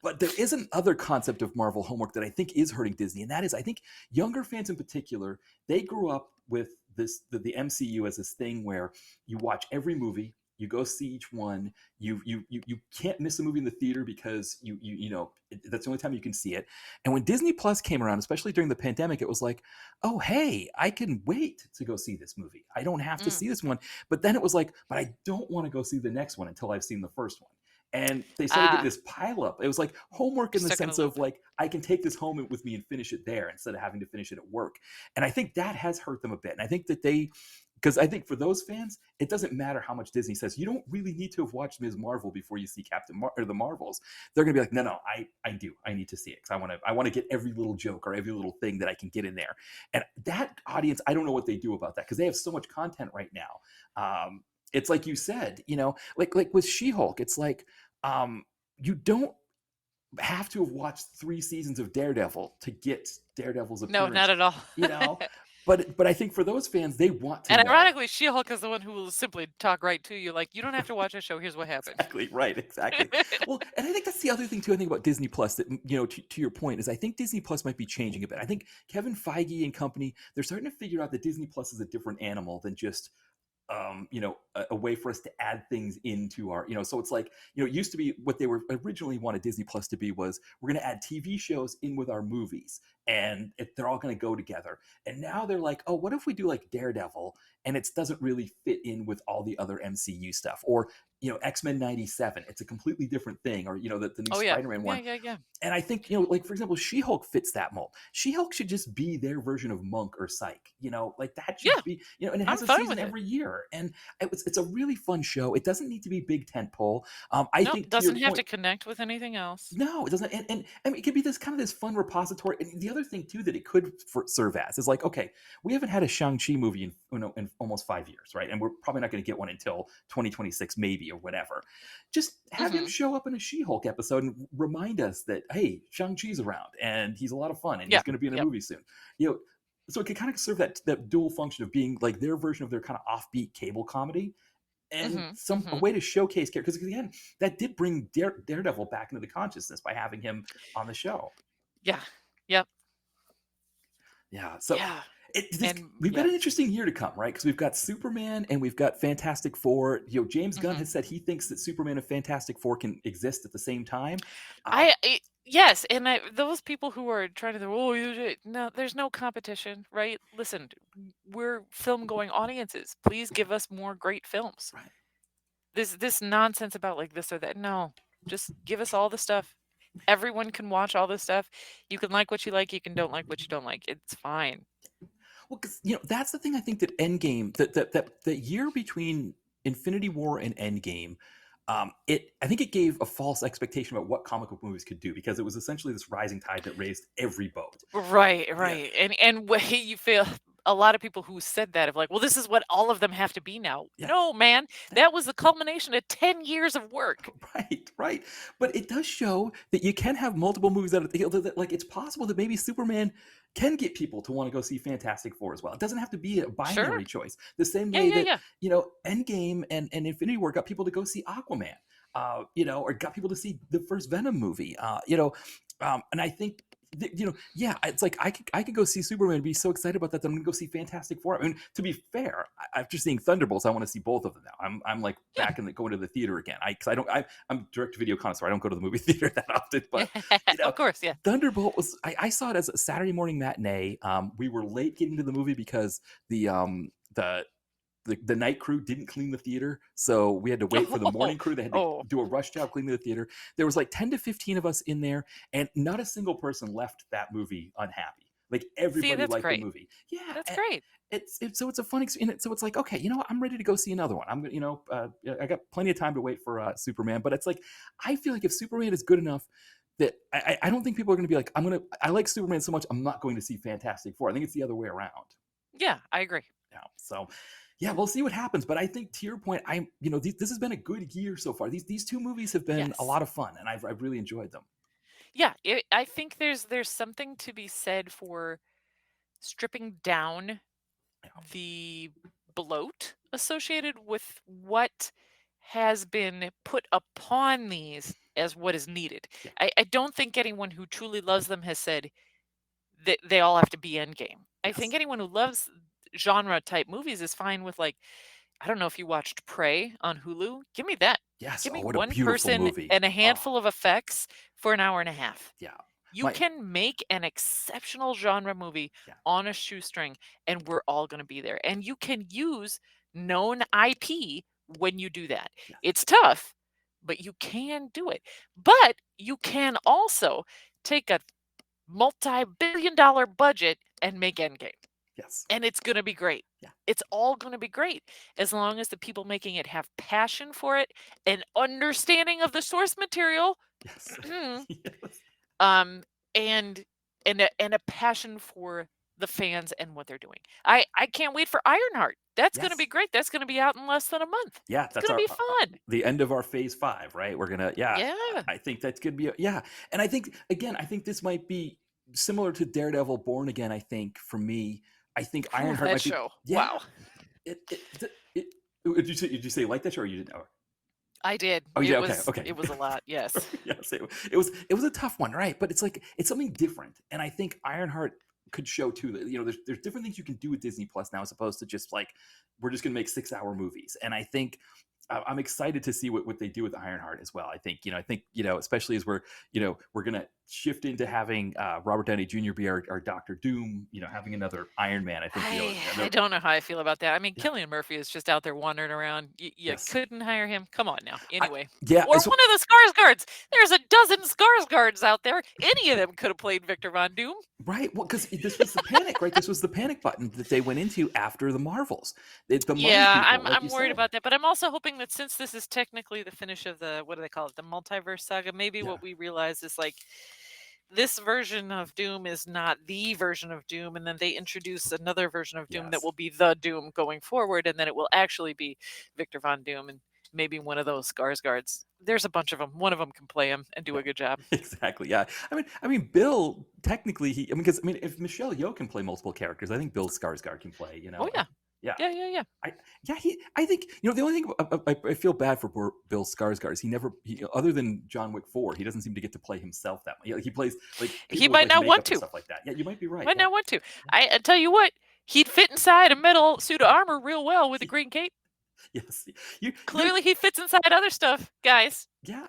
But there is another concept of Marvel homework that I think is hurting Disney. And that is, I think younger fans in particular, they grew up with the MCU as this thing where you watch every movie, you go see each one. You can't miss a movie in the theater because that's the only time you can see it. And when Disney Plus came around, especially during the pandemic, it was like, oh hey, I can wait to go see this movie. I don't have to see this one. But then it was like, but I don't want to go see the next one until I've seen the first one. And they started getting this pile up. It was like homework in the Stuck in a sense of loop. like, I can take this home with me and finish it there instead of having to finish it at work. And I think that has hurt them a bit. And I think that because I think for those fans, it doesn't matter how much Disney says. You don't really need to have watched Ms. Marvel before you see or the Marvels. They're gonna be like, no, I do. I need to see it because I want to get every little joke or every little thing that I can get in there. And that audience, I don't know what they do about that because they have so much content right now. It's like you said, like with She-Hulk, it's like you don't have to have watched 3 seasons of Daredevil to get Daredevil's No, appearance. not at all. But I think for those fans, they want to And know. ironically, She-Hulk is the one who will simply talk right to you, like, you don't have to watch a show. Here's what happened. Exactly right, exactly. Well, and I think that's the other thing too. I think about Disney Plus that to your point is I think Disney Plus might be changing a bit. I think Kevin Feige and company, they're starting to figure out that Disney Plus is a different animal than just a way for us to add things into our, so it's like, it used to be what they were originally wanted Disney Plus to be was we're going to add TV shows in with our movies and they're all going to go together. And now they're like, oh, what if we do like Daredevil and it doesn't really fit in with all the other MCU stuff, or X-Men 97, it's a completely different thing, or the new Spider-Man one. Yeah. And I think, like, for example, She-Hulk fits that mold. She-Hulk should just be their version of Monk or Psych, like that should be, and it has a season every year. And it's a really fun show. It doesn't need to be big tent pole. I think it doesn't have to connect with anything else. No, it doesn't. And I mean, it could be this kind of this fun repository. And the other thing too that it could serve as is like, okay, we haven't had a Shang-Chi movie in almost 5 years, right? And we're probably not going to get one until 2026, maybe, or whatever. Just have him show up in a She-Hulk episode and remind us that, hey, Shang-Chi's around and he's a lot of fun and he's going to be in a movie soon. So it could kind of serve that dual function of being like their version of their kind of offbeat cable comedy and a way to showcase characters. Because again, that did bring Daredevil back into the consciousness by having him on the show. Yeah. Yep. Yeah. So We've got yeah. an interesting year to come, right? Because we've got Superman and we've got Fantastic Four. James Gunn Mhm. has said he thinks that Superman and Fantastic Four can exist at the same time. Yes, and those people who are trying to, oh, no, there's no competition, right? Listen, we're film-going audiences. Please give us more great films. Right. This nonsense about like this or that, no, just give us all the stuff. Everyone can watch all this stuff. You can like what you like. You can don't like what you don't like. It's fine. Well, because that's the thing. I think that Endgame, that year between Infinity War and Endgame, I think it gave a false expectation about what comic book movies could do because it was essentially this rising tide that raised every boat. Right, Yeah. right. And what you feel a lot of people who said that of like, well, this is what all of them have to be now. Yeah. No, man, that was the culmination of 10 years of work. Right. But it does show that you can have multiple movies that like it's possible that maybe Superman can get people to want to go see Fantastic Four as well. It doesn't have to be a binary choice. The same way that Endgame and Infinity War got people to go see Aquaman, or got people to see the first Venom movie, and I think it's like I could go see Superman and be so excited about that I'm gonna go see Fantastic Four. I mean, to be fair, after seeing Thunderbolts, I want to see both of them now. I'm like back in going to the theater again. I'm direct to video connoisseur. I don't go to the movie theater that often, but of course, yeah. Thunderbolt was I saw it as a Saturday morning matinee. We were late getting to the movie because the night crew didn't clean the theater, so we had to wait for the morning crew. They had to do a rush job cleaning the theater. There was like 10 to 15 of us in there, and not a single person left that movie unhappy. Like everybody liked the movie. Yeah, that's great. So it's a fun experience. So it's like, okay, I'm ready to go see another one. I'm I got plenty of time to wait for Superman, but it's like I feel like if Superman is good enough that I don't think people are going to be like, I like Superman so much I'm not going to see Fantastic Four. I think it's the other way around. Yeah, I agree. Yeah, so. Yeah, we'll see what happens. But I think to your point, this has been a good year so far. These two movies have been a lot of fun, and I've really enjoyed them. Yeah, I think there's something to be said for stripping down the bloat associated with what has been put upon these as what is needed. Yeah. I don't think anyone who truly loves them has said that they all have to be Endgame. I think anyone who loves genre type movies is fine with, like, I don't know if you watched Prey on Hulu. Give me that. Yes. Give me what one a beautiful person movie. and a handful of effects for an hour and a half. Yeah. You can make an exceptional genre movie on a shoestring, and we're all going to be there. And you can use known IP when you do that. Yeah. It's tough, but you can do it. But you can also take a multi-billion-dollar budget and make Endgame. Yes. And it's going to be great. Yeah. It's all going to be great as long as the people making it have passion for it and understanding of the source material. Yes. And a passion for the fans and what they're doing. I can't wait for Ironheart. That's going to be great. That's going to be out in less than a month. Yeah, that's going to be fun. The end of our phase 5, right? We're gonna I think that's gonna be and I think this might be similar to Daredevil Born Again. I think for me, I think Ironheart might be show. Wow. Did you say you like that show or you didn't know? I did. Oh yeah, okay. It was a lot, yes. Yes, it was a tough one, right? But it's like it's something different, and I think Ironheart could show too that there's different things you can do with Disney Plus now as opposed to just like we're just gonna make 6-hour movies. And I think I'm excited to see what they do with Ironheart as well. I think especially as we're gonna shift into having Robert Downey Jr. be our Dr. Doom, having another Iron Man. I think I don't know how I feel about that. I mean, Cillian Murphy is just out there wandering around. You couldn't hire him. Come on now. Anyway, or one of the Skarsgårds. There's a dozen Skarsgårds out there. Any of them could have played Victor Von Doom. Right. Well, because this was the panic, right? This was the panic button that they went into after the Marvels. I'm worried about that, but I'm also hoping that since this is technically the finish of the, what do they call it, the multiverse saga, maybe what we realize is like this version of Doom is not the version of Doom, and then they introduce another version of Doom that will be the Doom going forward, and then it will actually be Victor Von Doom and maybe one of those Skarsgårds. There's a bunch of them. One of them can play him and do a good job. Exactly. Yeah. I mean, Bill technically if Michelle Yeoh can play multiple characters, I think Bill Skarsgård can play. Oh yeah. Yeah. I think the only thing I feel bad for Bill Skarsgård is he other than John Wick 4, he doesn't seem to get to play himself that way. He plays like he might not want to stuff like that. Yeah, you might be right. Might not want to. I tell you what, He'd fit inside a metal suit of armor real well with a green cape. Yes, you Clearly, he fits inside other stuff, guys. yeah,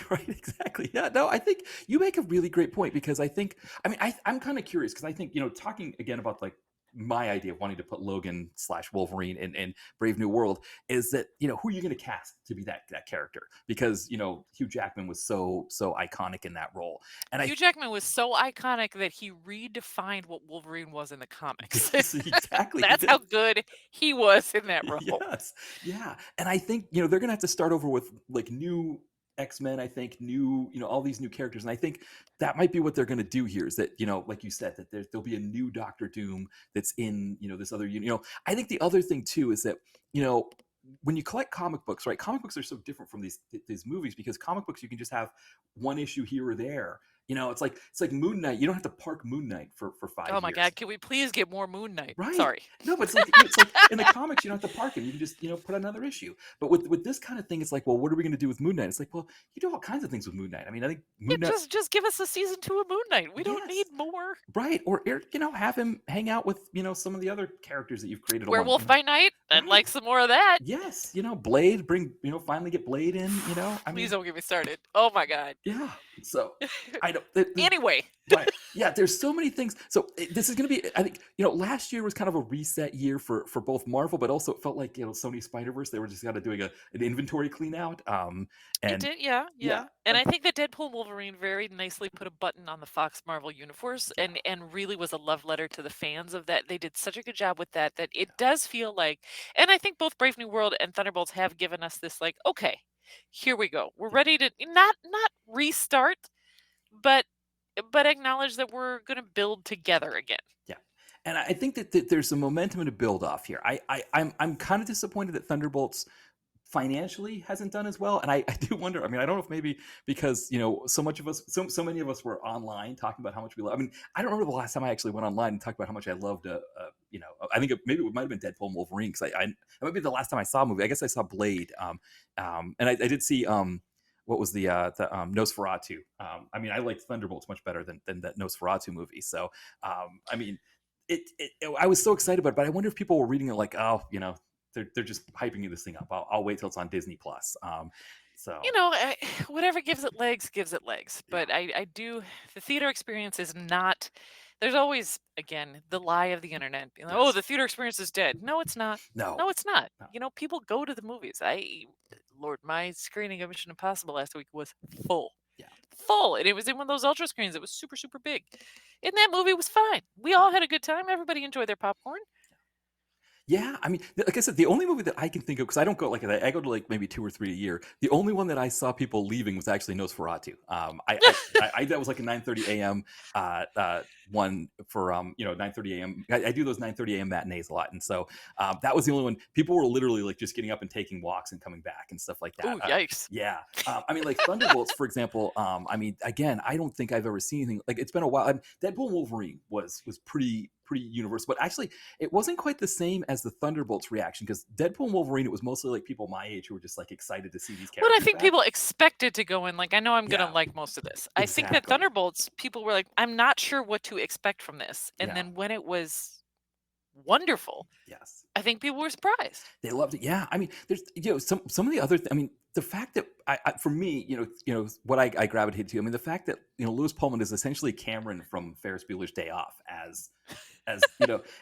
right, exactly. Yeah, no, I think you make a really great point because I mean, I'm kind of curious because I think, talking again about like my idea of wanting to put Logan/Wolverine in Brave New World is that, who are you going to cast to be that character? Because, Hugh Jackman was so iconic in that role. And Hugh Jackman was so iconic that he redefined what Wolverine was in the comics. yes, exactly, he That's did. how good he was in that role. Yes, yeah, and I think they're gonna have to start over with like new X-Men. I think new, all these new characters, and I think that might be what they're gonna do here. Is that like you said, that there'll be a new Doctor Doom that's in this other I think the other thing too is that when you collect comic books, right? Comic books are so different from these movies because comic books you can just have one issue here or there. It's like Moon Knight. You don't have to park Moon Knight for 5 years. Oh my God! Can we please get more Moon Knight? Right. Sorry. No, but it's like in the comics, you don't have to park him. You can just put another issue. But with this kind of thing, it's like, well, what are we going to do with Moon Knight? It's like, well, you do all kinds of things with Moon Knight. I mean, I think Moon Knight. Just give us a season 2 of Moon Knight. We don't need more. Right, or have him hang out with some of the other characters that you've created. Werewolf by Night. I'd like some more of that. Yes, Blade. Bring finally get Blade in. Please don't get me started. Oh my God. Yeah. So I don't. Anyway. Right. Yeah. There's so many things. So this is going to be. I think last year was kind of a reset year for both Marvel, but also it felt like Sony Spider-Verse. They were just kind of doing an inventory clean out. And it did, yeah. And I think that Deadpool and Wolverine very nicely put a button on the Fox Marvel universe, and really was a love letter to the fans of that. They did such a good job with that it does feel like, and I think both Brave New World and Thunderbolts have given us this like, okay, here we go. We're ready to not restart, but acknowledge that we're going to build together again. Yeah. And I think that there's some momentum to build off here. I'm kind of disappointed that Thunderbolts financially hasn't done as well, and I do wonder. I mean, I don't know if maybe because so many of us were online talking about how much we love. I mean, I don't remember the last time I actually went online and talked about how much I loved I think maybe it might have been Deadpool and Wolverine, because that might be the last time I saw a movie. I guess I saw Blade, and I did see what was the Nosferatu. I mean, I liked Thunderbolts much better than that Nosferatu movie. So I mean, I was so excited about it, but I wonder if people were reading it like, oh, they're just hyping this thing up. I'll wait till it's on Disney Plus. So whatever gives it legs gives it legs. But I do, the theater experience is not. There's always, again, the lie of the internet. Being like, oh, the theater experience is dead. No, it's not. No, it's not. No. People go to the movies. Lord, my screening of Mission Impossible last week was full. Yeah. Full. And it was in one of those ultra screens. It was super, super big. And that movie was fine. We all had a good time. Everybody enjoyed their popcorn. Yeah, I mean, like I said, the only movie that I can think of, because I don't go like that, I go to like maybe 2 or 3 a year. The only one that I saw people leaving was actually Nosferatu. I that was like a 9:30 a.m. One for 9:30 a.m. I do those 9:30 a.m. matinees a lot, and so that was the only one. People were literally like just getting up and taking walks and coming back and stuff like that. Oh, yikes! Yeah, I mean, like Thunderbolts, for example. I mean, again, I don't think I've ever seen anything like. It's been a while. Deadpool and Wolverine was pretty universal, but actually it wasn't quite the same as the Thunderbolts reaction, because Deadpool and Wolverine, it was mostly like people my age who were just like excited to see these characters. But I think people expected to go in like, I know I'm gonna like most of this. I think that Thunderbolts, people were like, I'm not sure what to expect from this, and then when it was wonderful, yes, I think people were surprised. They loved it. Yeah, I mean, there's some of the other. I mean, the fact that for me, what I gravitated to. I mean, the fact that Lewis Pullman is essentially Cameron from Ferris Bueller's Day Off, as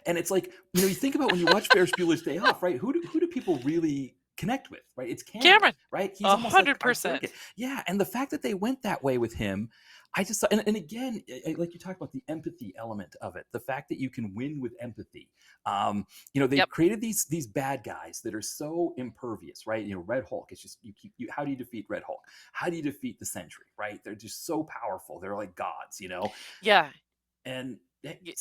and it's like you think about when you watch Ferris Bueller's Day Off, right? Who do people really connect with, right? It's Cameron, right? He's 100%. Yeah, and the fact that they went that way with him, I just and again, like you talked about the empathy element of it, the fact that you can win with empathy. They've created these bad guys that are so impervious, right? Red Hulk. It's just how do you defeat Red Hulk? How do you defeat the Sentry? Right? They're just so powerful. They're like gods, Yeah. And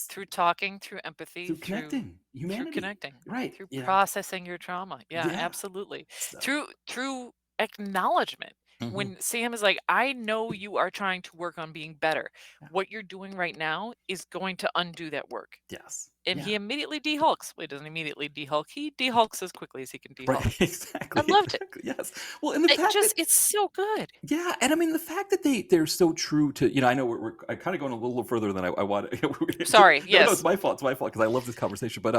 through talking, through empathy, through connecting, humanity, through connecting, right? Through processing your trauma. Yeah, absolutely. So. Through acknowledgement. Hmm. when Sam is like, I know you are trying to work on being better. Yeah. What you're doing right now is going to undo that work. Yes. And Yeah. he immediately dehulks. Well, he doesn't immediately dehulk. He dehulks as quickly as he can Right. dehulk. I Exactly. loved it. Exactly. Yes. Well, and the It fact that just, it's so good. yeah, and I mean the fact that they're so true to I know we're I kind of going a little further than I want. Sorry. No, no, it's Yes. my fault. It's my fault because I love this conversation. But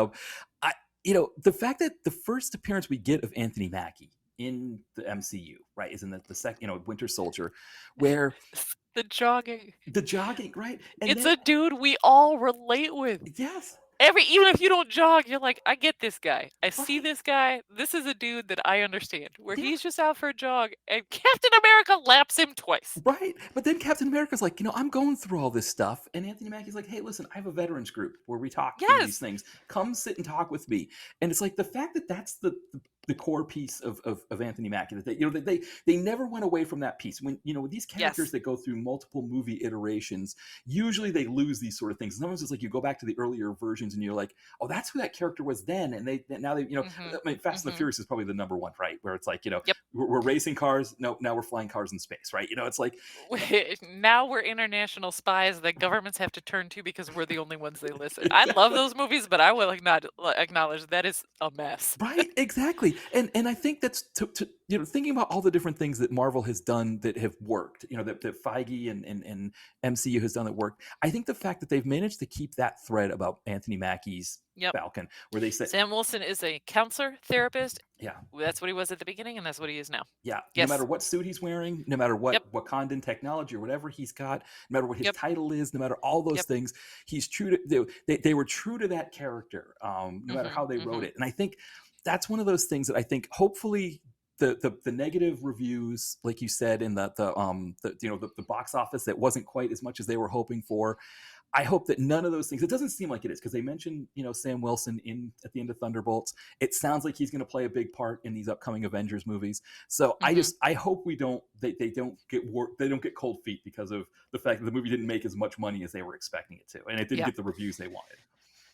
I the fact that the first appearance we get of Anthony Mackie in the MCU, right, is in the second Winter Soldier, where The jogging. the jogging, right, and It's then a dude we all relate with. yes, Even if you don't jog, you're like, I get this guy. I see right, this guy. This is a dude that I understand. Where yeah. he's just out for a jog and Captain America laps him twice. Right. But then Captain America's like, I'm going through all this stuff. And Anthony Mackie's like, hey, listen, I have a veterans group where we talk through these Yes. things. Come sit and talk with me. And it's like the fact that that's the core piece of Anthony Mackie, that they never went away from that piece. When, with these characters Yes. that go through multiple movie iterations, usually they lose these sort of things. Sometimes it's like you go back to the earlier versions and you're like, oh, that's who that character was then. And now they, Mm-hmm. I mean, Fast and the Mm-hmm. Furious is probably the number one, right? Where it's like, Yep. we're racing cars. No, now we're flying cars in space, right? It's like, Now we're international spies that governments have to turn to because we're the only ones they listen. I love exactly. those movies, but I will not acknowledge that is a mess. Right, exactly, and I think that's thinking about all the different things that Marvel has done that have worked, that Feige and MCU has done that worked. I think the fact that they've managed to keep that thread about Anthony Mackie's Yep. Falcon, where they said, Sam Wilson is a counselor, therapist. yeah, That's what he was at the beginning, and that's what he is now. yeah, no matter Yes. what suit he's wearing, no matter Yep. what Wakandan technology or whatever he's got, no matter what his Yep. title is, no matter all those Yep. things, he's true to they were true to that character, no matter how they Mm-hmm. wrote it, and I think that's one of those things that I think hopefully the negative reviews, like you said, in the box office that wasn't quite as much as they were hoping for. I hope that none of those things. It doesn't seem like it is because they mentioned Sam Wilson in at the end of Thunderbolts. It sounds like he's going to play a big part in these upcoming Avengers movies. So Mm-hmm. I hope we don't they don't get cold feet because of the fact that the movie didn't make as much money as they were expecting it to, and it didn't Yeah. get the reviews they wanted.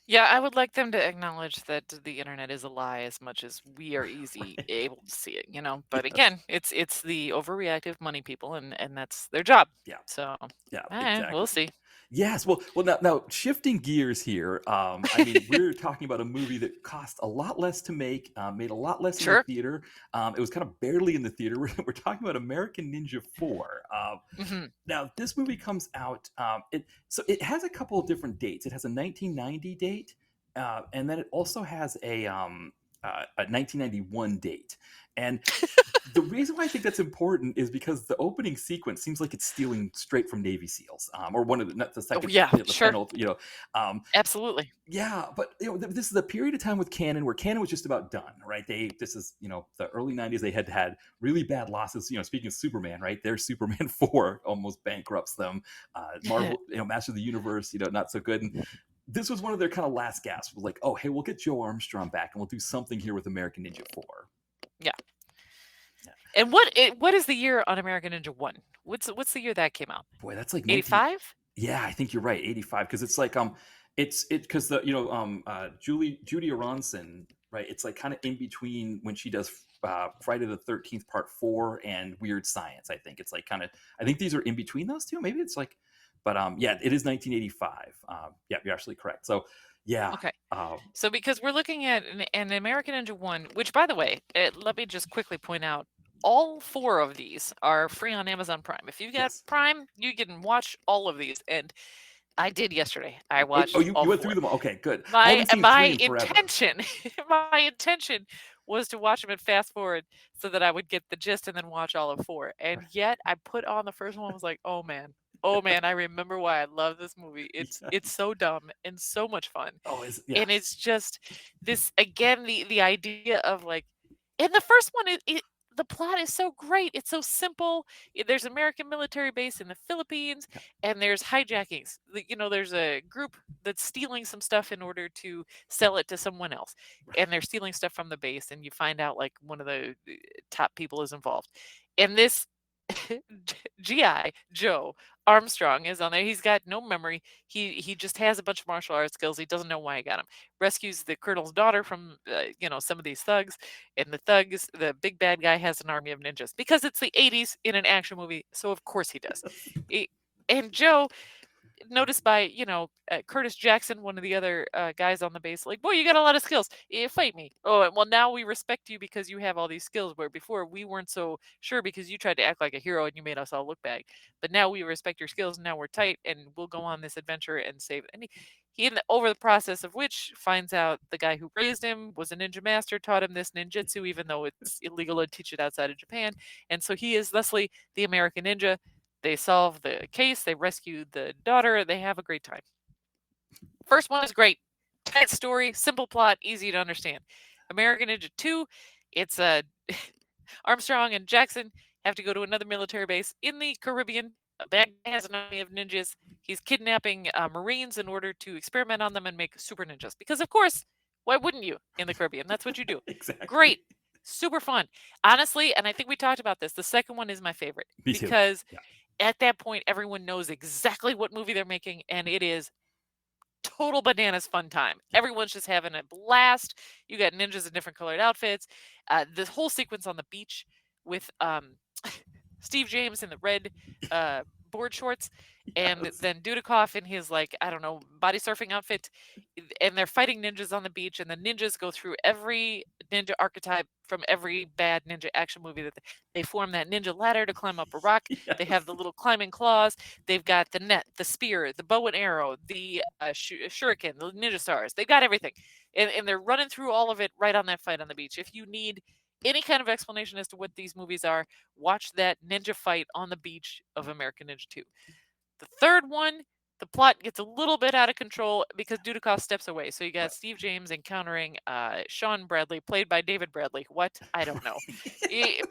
Yeah, I would like them to acknowledge that the internet is a lie as much as we are easy Right. able to see it, But Yes. again, it's the overreactive money people, and that's their job. Yeah. So, Yeah. we'll Exactly. see. Yes. Well. Now shifting gears here. I mean, we're talking about a movie that cost a lot less to make, made a lot less in the Sure. theater. It was kind of barely in the theater. We're talking about American Ninja 4. Hmm. Now this movie comes out. It has a couple of different dates. It has a 1990 date, and then it also has a 1991 date. And the reason why I think that's important is because the opening sequence seems like it's stealing straight from Navy SEAls, or one of not the second, Yeah, the sure. final, Absolutely. yeah. But this is a period of time with Canon where Canon was just about done, right? This is the early '90s. They had really bad losses. Speaking of Superman, right? Their Superman 4 almost bankrupts them. Marvel, Master of the Universe, not so good. And this was one of their kind of last gasps. Was like, oh, hey, we'll get Joe Armstrong back and we'll do something here with American Ninja 4. Yeah. And what is the year on American Ninja 1? What's the year that came out? Boy, that's like 85? Yeah, I think you're right, 85, because it's like it's because the Judy Aronson, right? It's like kind of in between when she does Friday the 13th Part 4 and Weird Science. I think it's like kind of I think these are in between those two. Maybe it's like, but yeah, it is 1985. Yeah, you're absolutely correct. So yeah. Okay. So because we're looking at an American Ninja 1, which by the way, let me just quickly point out, all 4 of these are free on Amazon Prime. If you got Yes. Prime, you can watch all of these. And I did yesterday. I watched you all went 4. through them all. Okay, good. I haven't seen My 3 in forever. intention, my intention was to watch them and fast forward so that I would get the gist and then watch all of 4. And yet I put on the first one and was like, oh man, I remember why I love this movie. It's so dumb and so much fun. Oh, And it's just this again, the idea of like, in the first one, the plot is so great. It's so simple. There's an American military base in the Philippines, and there's hijackings. There's a group that's stealing some stuff in order to sell it to someone else, and they're stealing stuff from the base. And you find out like one of the top people is involved. And this GI Joe Armstrong is on there. He's got no memory. He just has a bunch of martial arts skills. He doesn't know why he got them. Rescues the colonel's daughter from some of these thugs, and the big bad guy has an army of ninjas because it's the 80s in an action movie. So of course he does. And Joe, noticed by Curtis Jackson, one of the other guys on the base, like, boy, you got a lot of skills. Fight me. Oh, well, now we respect you because you have all these skills. Where before we weren't so sure because you tried to act like a hero and you made us all look bad. But now we respect your skills. And now we're tight and we'll go on this adventure and save. And over the process of which finds out the guy who raised him was a ninja master, taught him this ninjutsu, even though it's illegal to teach it outside of Japan. And so he is thusly the American ninja. They solve the case, they rescue the daughter, they have a great time. First one is great. Tight story, simple plot, easy to understand. American Ninja 2, it's Armstrong and Jackson have to go to another military base in the Caribbean. A bad guy has an army of ninjas. He's kidnapping Marines in order to experiment on them and make super ninjas. Because, of course, why wouldn't you in the Caribbean? That's what you do. Exactly. Great. Super fun. Honestly, and I think we talked about this, the second one is my favorite. Me too. Because Yeah. at that point, everyone knows exactly what movie they're making, and it is total bananas fun time. Everyone's just having a blast. You got ninjas in different colored outfits. This whole sequence on the beach with Steve James in the red board shorts, and then Dudikoff in his, like, I don't know, body surfing outfit, and they're fighting ninjas on the beach, and the ninjas go through every ninja archetype from every bad ninja action movie. That they form that ninja ladder to climb up a rock. Yes. They have the little climbing claws. They've got the net, the spear, the bow and arrow, the shuriken, the ninja stars. They've got everything, and they're running through all of it right on that fight on the beach. If you need any kind of explanation as to what these movies are, watch that ninja fight on the beach of American Ninja 2. The third one, the plot gets a little bit out of control because Dudikoff steps away. So you got Steve James encountering Sean Bradley, played by David Bradley. What? I don't know.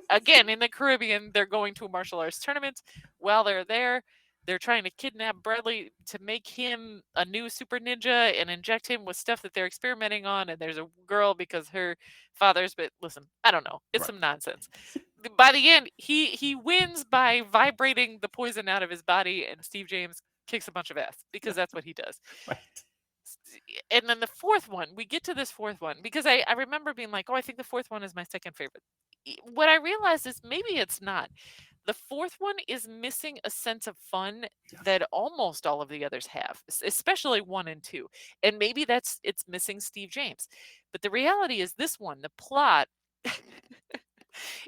Again, in the Caribbean, they're going to a martial arts tournament. While they're there, they're trying to kidnap Bradley to make him a new super ninja and inject him with stuff that they're experimenting on. And there's a girl because her father's, but listen, I don't know. It's some nonsense. By the end, he wins by vibrating the poison out of his body, and Steve James kicks a bunch of ass because that's what he does. Right. And then the fourth one, we get to this fourth one because I remember being like, oh, I think the fourth one is my second favorite. What I realized is maybe it's not. The fourth one is missing a sense of fun that almost all of the others have, especially 1 and 2. And maybe it's missing Steve James. But the reality is this one, the plot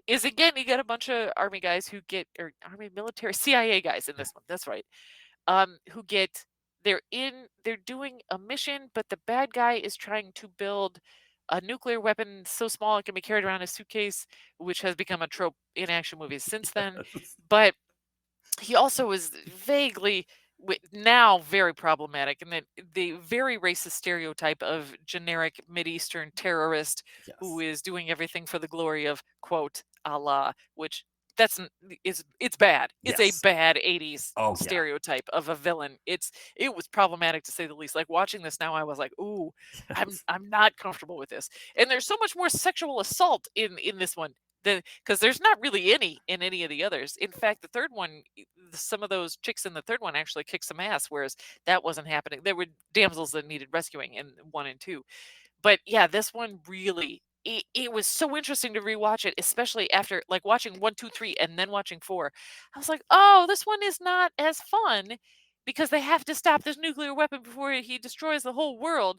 is, again, you got a bunch of army guys or army military CIA guys in this one. That's right. They're doing a mission, but the bad guy is trying to build a nuclear weapon so small it can be carried around in a suitcase, which has become a trope in action movies since then. But he also is vaguely now very problematic, and that the very racist stereotype of generic Mideastern terrorist who is doing everything for the glory of, quote, Allah, which it's bad. It's a bad 80s stereotype of a villain. It was problematic to say the least. Like, watching this now, I was like, ooh, I'm not comfortable with this. And there's so much more sexual assault in this one because there's not really any in any of the others. In fact, the third one, some of those chicks in the third one actually kicked some ass, whereas that wasn't happening. There were damsels that needed rescuing in 1 and 2. But yeah, this one really, it was so interesting to rewatch it, especially after, like, watching 1, 2, 3 and then watching 4. I was like, oh, this one is not as fun because they have to stop this nuclear weapon before he destroys the whole world.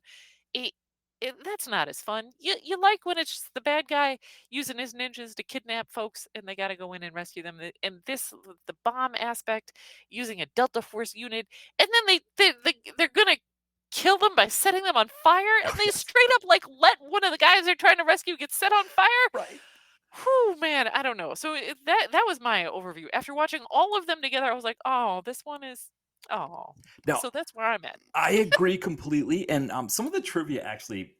That's not as fun. You like when it's just the bad guy using his ninjas to kidnap folks and they got to go in and rescue them. And the bomb aspect, using a Delta Force unit, and then they're gonna kill them by setting them on fire, and they straight up, like, let one of the guys they're trying to rescue get set on fire. Right. Whew, man, I don't know. So that was my overview. After watching all of them together, I was like, oh, this one is. Oh, now, so that's where I'm at. I agree completely, and some of the trivia actually,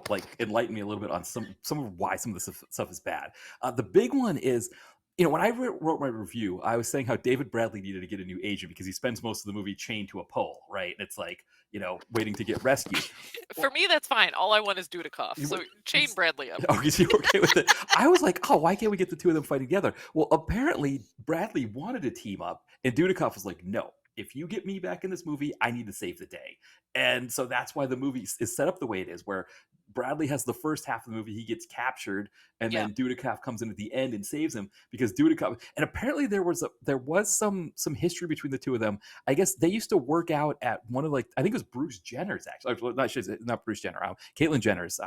like, enlightened me a little bit on some of why some of this stuff is bad. The big one is, when I wrote my review, I was saying how David Bradley needed to get a new agent because he spends most of the movie chained to a pole, right? And it's like, waiting to get rescued. For me, that's fine. All I want is Dudikoff. So chain Bradley up. Oh, you're okay with it? I was like, oh, why can't we get the two of them fighting together? Well, apparently Bradley wanted to team up, and Dudikoff was like, no. If you get me back in this movie, I need to save the day. And so that's why the movie is set up the way it is, where Bradley has the first half of the movie, he gets captured, and then Dudikoff comes in at the end and saves him because Dudikoff. And apparently there was some history between the two of them. I guess they used to work out at one of, like, I think it was Bruce Jenner's, actually. Not Bruce Jenner, Caitlyn Jenner's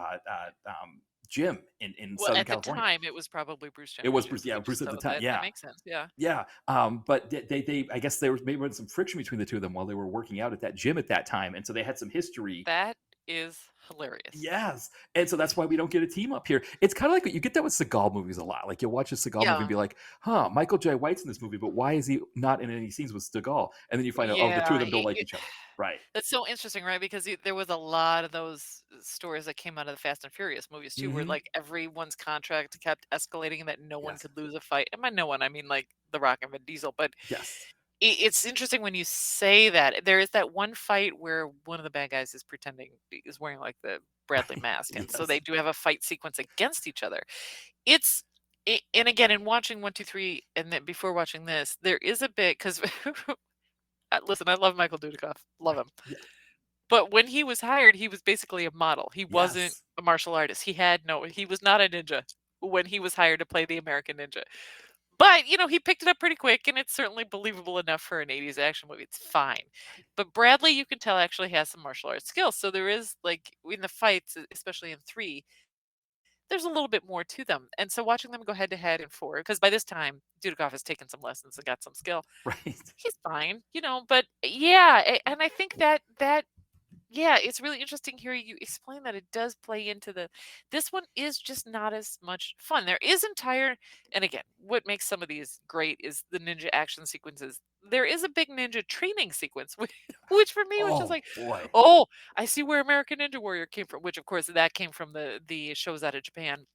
gym in Southern California. At the time, it was probably Bruce Jenner. It was Bruce, Bruce at the time. That makes sense. Yeah. But they I guess there was maybe some friction between the two of them while they were working out at that gym at that time, and so they had some history. That is hilarious. Yes, and so that's why we don't get a team up here. It's kind of like you get that with Seagal movies a lot. Like you'll watch a Seagal movie and be like, "Huh, Michael J. White's in this movie, but why is he not in any scenes with Seagal?" And then you find out, oh, the two of them don't like each other. Right. That's so interesting, right? Because there was a lot of those stories that came out of the Fast and Furious movies too, where like everyone's contract kept escalating and that no one could lose a fight. And by no one, I mean like The Rock and Vin Diesel. But it's interesting when you say that. There is that one fight where one of the bad guys is wearing like the Bradley mask, and so they do have a fight sequence against each other. And again, in watching 1, 2, 3, and then before watching this, there is a bit because. Listen, I love Michael Dudikoff. Love him. Yeah. But when he was hired, he was basically a model. He wasn't a martial artist. He was not a ninja when he was hired to play the American Ninja. But, he picked it up pretty quick, and it's certainly believable enough for an 80s action movie. It's fine. But Bradley, you can tell, actually has some martial arts skills. So there is, like, in the fights, especially in 3, there's a little bit more to them. And so watching them go head to head in 4, because by this time, Dudikoff has taken some lessons and got some skill. Right. He's fine, but yeah. And I think that it's really interesting hearing you explain that it does play into this one is just not as much fun. There is and again, what makes some of these great is the ninja action sequences. There is a big ninja training sequence, which for me was just like, boy. Oh, I see where American Ninja Warrior came from, which of course that came from the shows out of Japan.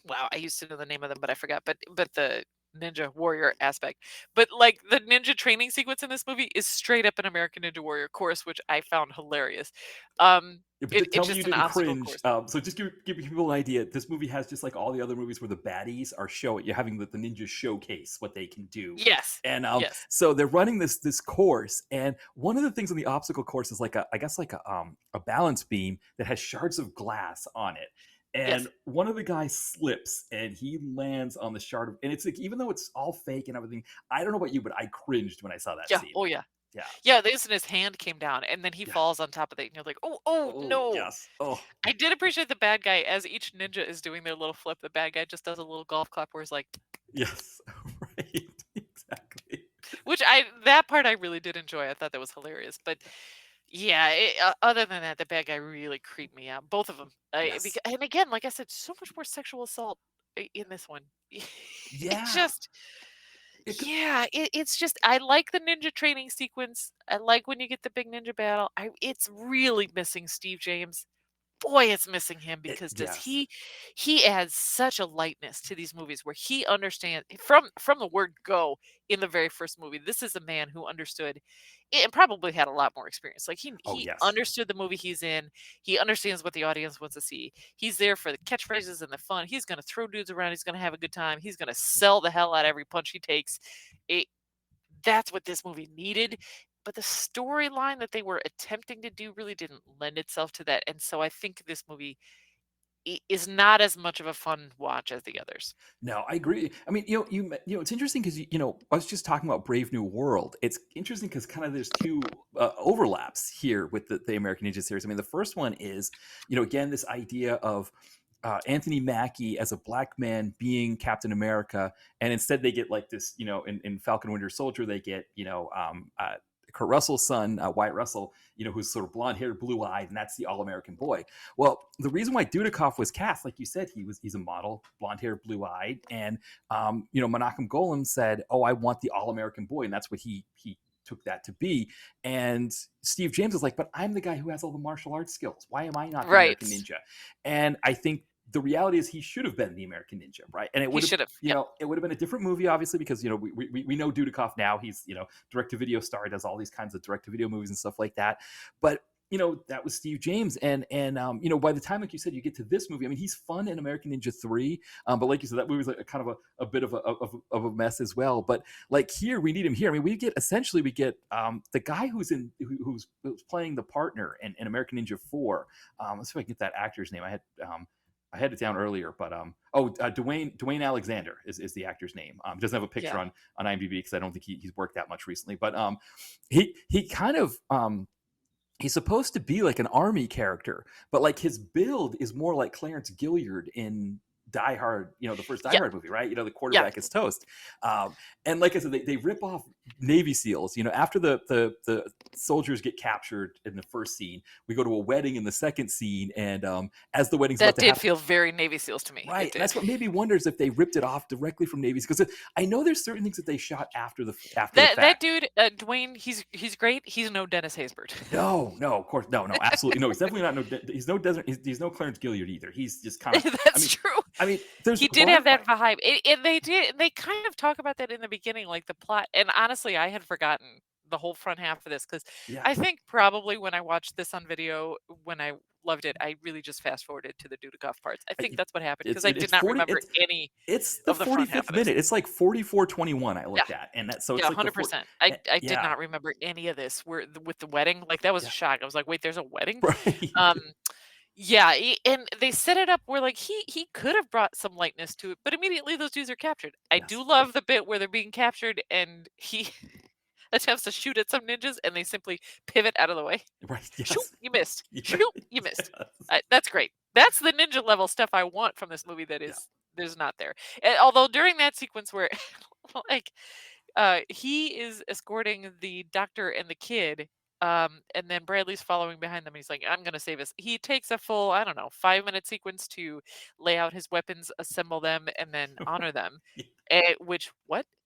Wow, I used to know the name of them, but I forgot. But the Ninja Warrior aspect. But like the ninja training sequence in this movie is straight up an American Ninja Warrior course, which I found hilarious. Tell me you didn't cringe. So just give people an idea. This movie has just like all the other movies where the baddies are you're having the ninjas showcase what they can do. Yes. And so they're running this course, and one of the things on the obstacle course is like a balance beam that has shards of glass on it. And one of the guys slips and he lands on the shard and it's like, even though it's all fake and everything, I don't know about you, but I cringed when I saw that scene. Oh yeah. Yeah, the instant his hand came down and then he falls on top of it and you're like, oh no. Yes. Oh. I did appreciate the bad guy as each ninja is doing their little flip. The bad guy just does a little golf clap where he's like, yes, right, exactly. Which that part I really did enjoy. I thought that was hilarious. But yeah, other than that, the bad guy really creeped me out. Both of them. And again, like I said, so much more sexual assault in this one. Yeah. It's just, I like the ninja training sequence. I like when you get the big ninja battle. It's really missing Steve James. Boy, it's missing him because he adds such a lightness to these movies where he understands from the word go in the very first movie. This is a man who understood and probably had a lot more experience. Like he understood the movie he's in. He understands what the audience wants to see. He's there for the catchphrases and the fun. He's going to throw dudes around. He's going to have a good time. He's going to sell the hell out of every punch he takes. That's what this movie needed. But the storyline that they were attempting to do really didn't lend itself to that. And so I think this movie is not as much of a fun watch as the others. No, I agree. I mean, it's interesting because, I was just talking about Brave New World. It's interesting because kind of there's two overlaps here with the American Ninja series. I mean, the first one is, again, this idea of Anthony Mackie as a black man being Captain America. And instead they get like this, in Falcon Winter Soldier, they get, Kurt Russell's son, Wyatt Russell, who's sort of blonde-haired, blue-eyed, and that's the all-American boy. Well, the reason why Dudikoff was cast, like you said, he's a model, blonde-haired, blue-eyed, and Menachem Golem said, "Oh, I want the all-American boy," and that's what he took that to be. And Steve James was like, "But I'm the guy who has all the martial arts skills. Why am I not the American Ninja?" And I think the reality is he should have been the American Ninja, right? And it He would have, should have. you Yep. know, it would have been a different movie, obviously, because we know Dudikoff now. He's direct to video star, does all these kinds of direct to video movies and stuff like that. But that was Steve James, and by the time, like you said, you get to this movie, I mean, he's fun in American Ninja 3, but like you said, that movie's like a kind of a bit of a mess as well. But like here, we need him here. I mean, we get the guy who's playing the partner in American Ninja 4. Let's see if I can get that actor's name. I had it down earlier, but Dwayne Alexander is the actor's name. Doesn't have a picture on IMDb because I don't think he's worked that much recently. But he kind of he's supposed to be like an army character, but like his build is more like Clarence Gilliard in Die Hard, the first Die Hard movie, right? The quarterback is toast. And like I said, they rip off Navy SEALs. After the soldiers get captured in the first scene, we go to a wedding in the second scene, and as the wedding's about to happen, that did feel very Navy SEAls to me. Right, and that's what made me wonder is if they ripped it off directly from Navy, because I know there's certain things that they shot after the fact. That dude, Dwayne, he's great. He's no Dennis Haysbert. No, of course, no, absolutely no. He's definitely not. He's no Clarence Gilliard either. He's just kind of. That's true. I mean, he did have that vibe, and they kind of talk about that in the beginning, like the plot. And honestly, I had forgotten the whole front half of this because I think probably when I watched this on video, when I loved it, I really just fast forwarded to the Dudikoff parts. I think that's what happened because I did not remember any. It's the 45th minute. It's like 44:21. I looked at, and that's so it's 100%. I did not remember any of this. With the wedding, like that was a shock. I was like, wait, there's a wedding. Right. Yeah, and they set it up where like he could have brought some lightness to it, but immediately those dudes are captured. I do love the bit where they're being captured and he attempts to shoot at some ninjas and they simply pivot out of the way. Right. Yes. Shoot, you missed. Shoot, you missed. Yes. That's great. That's the ninja level stuff I want from this movie that there's not there. And although during that sequence where like he is escorting the doctor and the kid, and then Bradley's following behind them. And he's like, I'm going to save us. He takes a full, 5-minute sequence to lay out his weapons, assemble them, and then honor them.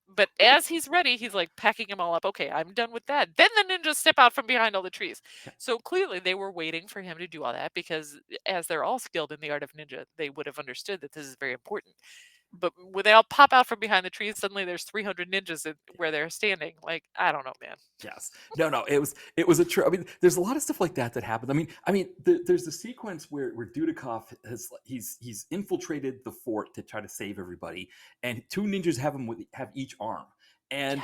But as he's ready, he's like packing them all up. Okay, I'm done with that. Then the ninjas step out from behind all the trees. So clearly they were waiting for him to do all that because as they're all skilled in the art of ninja, they would have understood that this is very important. But when they all pop out from behind the trees, suddenly there's 300 ninjas where they're standing. Like, I don't know, man. Yes. No. It was a true. I mean, there's a lot of stuff like that happens. I mean, there's the sequence where Dudikoff he's infiltrated the fort to try to save everybody, and two ninjas have each arm, and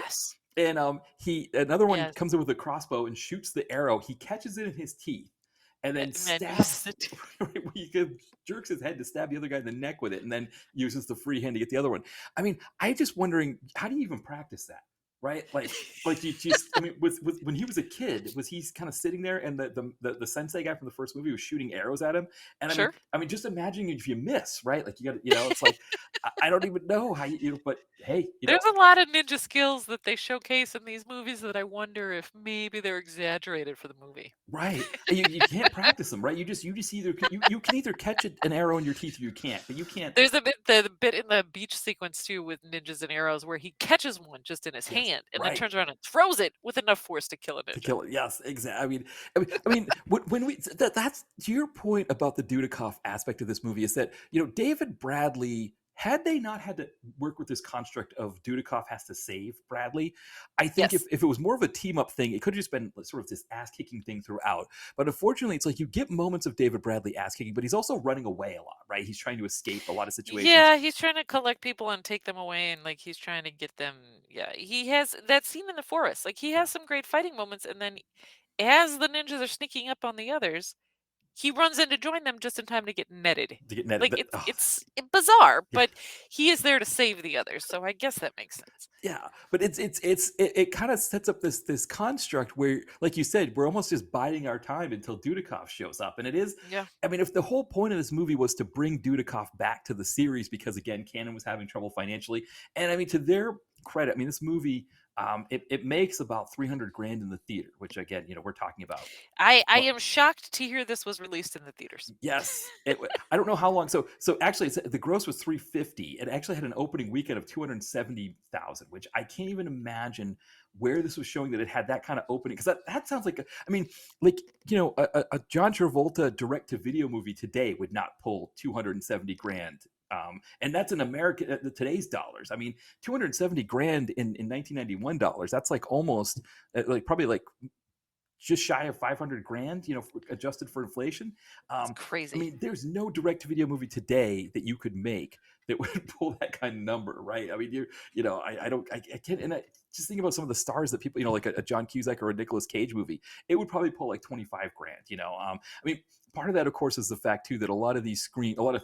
another one comes in with a crossbow and shoots the arrow. He catches it in his teeth. And then stabs it. He jerks his head to stab the other guy in the neck with it, and then uses the free hand to get the other one. I mean, I'm just wondering, how do you even practice that? Right? Like you just. I mean, when he was a kid, was he kind of sitting there, and the sensei guy from the first movie was shooting arrows at him? And I mean, just imagining if you miss, right? Like you got, it's like I don't even know how but hey, there's a lot of ninja skills that they showcase in these movies that I wonder if maybe they're exaggerated for the movie. Right. You can't practice them, right? You just either you can either catch an arrow in your teeth or you can't, but you can't. There's the bit in the beach sequence too with ninjas and arrows where he catches one just in his hand and then turns around and throws it with enough force to kill a ninja. To kill it, yes, exactly. I mean, when we that's to your point about the Dudikoff aspect of this movie is that David Bradley. Had they not had to work with this construct of Dudikoff has to save Bradley, I think if it was more of a team-up thing, it could have just been sort of this ass-kicking thing throughout. But unfortunately, it's like you get moments of David Bradley ass-kicking, but he's also running away a lot, right? He's trying to escape a lot of situations. Yeah, he's trying to collect people and take them away, and like he's trying to get them. Yeah, he has that scene in the forest. Like he has some great fighting moments, and then as the ninjas are sneaking up on the others, he runs in to join them just in time to get netted. Like it's bizarre, but he is there to save the others, so I guess that makes sense. Yeah, but it kind of sets up this construct where, like you said, we're almost just biding our time until Dudikoff shows up, and it is. Yeah. I mean, if the whole point of this movie was to bring Dudikoff back to the series because again, Canon was having trouble financially, and I mean, to their credit, I mean, this movie. It makes about $300,000 in the theater, which again, we're talking about. I am shocked to hear this was released in the theaters. Yes, I don't know how long. So actually, the gross was $350,000. It actually had an opening weekend of $270,000, which I can't even imagine where this was showing that it had that kind of opening, because that sounds like I mean, like, a John Travolta direct to video movie today would not pull 270 grand. And that's in America, today's dollars. I mean, 270 grand in 1991 dollars. That's like almost like probably like just shy of 500 grand, adjusted for inflation. It's I crazy. mean, there's no direct to video movie today that you could make that would pull that kind of number, right? I mean, I can't, and I just think about some of the stars that people, like a John Cusack or a Nicolas Cage movie, it would probably pull like 25 grand, I mean, part of that, of course, is the fact too that a lot of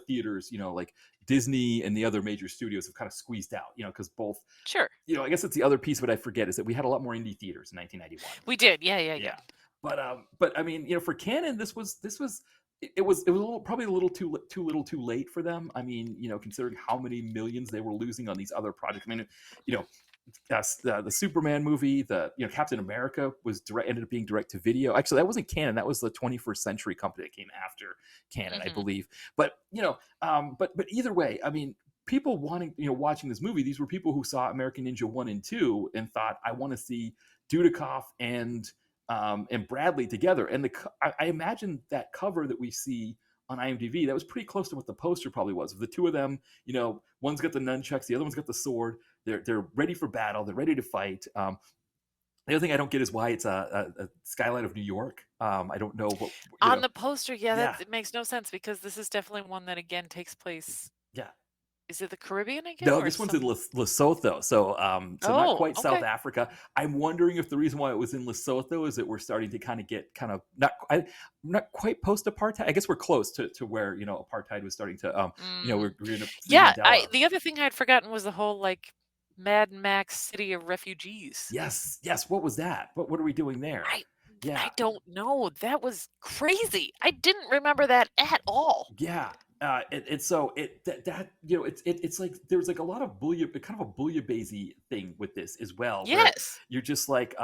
theaters, like Disney and the other major studios have kind of squeezed out, because both, Sure. I guess that's the other piece of it I forget, is that we had a lot more indie theaters in 1991. We did. Yeah. But I mean, for Canon, this was it was probably a little too late for them. I mean, considering how many millions they were losing on these other projects. I mean, the Superman movie, Captain America ended up being direct to video. Actually, that wasn't Canon. That was the 21st Century Company that came after Canon, I believe. But but either way, I mean, people watching this movie, these were people who saw American Ninja 1 and 2 and thought, I want to see Dudikoff and Bradley together. And I imagine that cover that we see on IMDb, that was pretty close to what the poster probably was. Of the two of them, one's got the nunchucks, the other one's got the sword. They're ready for battle. They're ready to fight. The other thing I don't get is why it's a skyline of New York. I don't know what on the poster. Yeah, it makes no sense, because this is definitely one that again takes place. Yeah. Is it the Caribbean again? No, this one's in Lesotho, so not quite South Africa. I'm wondering if the reason why it was in Lesotho is that we're starting to kind of get not quite post-apartheid. I guess we're close to where apartheid was starting to we're in a the other thing I had forgotten was the whole like Mad Max City of Refugees. Yes. What was that? What are we doing there? I don't know. That was crazy. I didn't remember that at all. Yeah. It's like there's like a lot of kind of a bouillabaisse thing with this as well. Yes. You're just like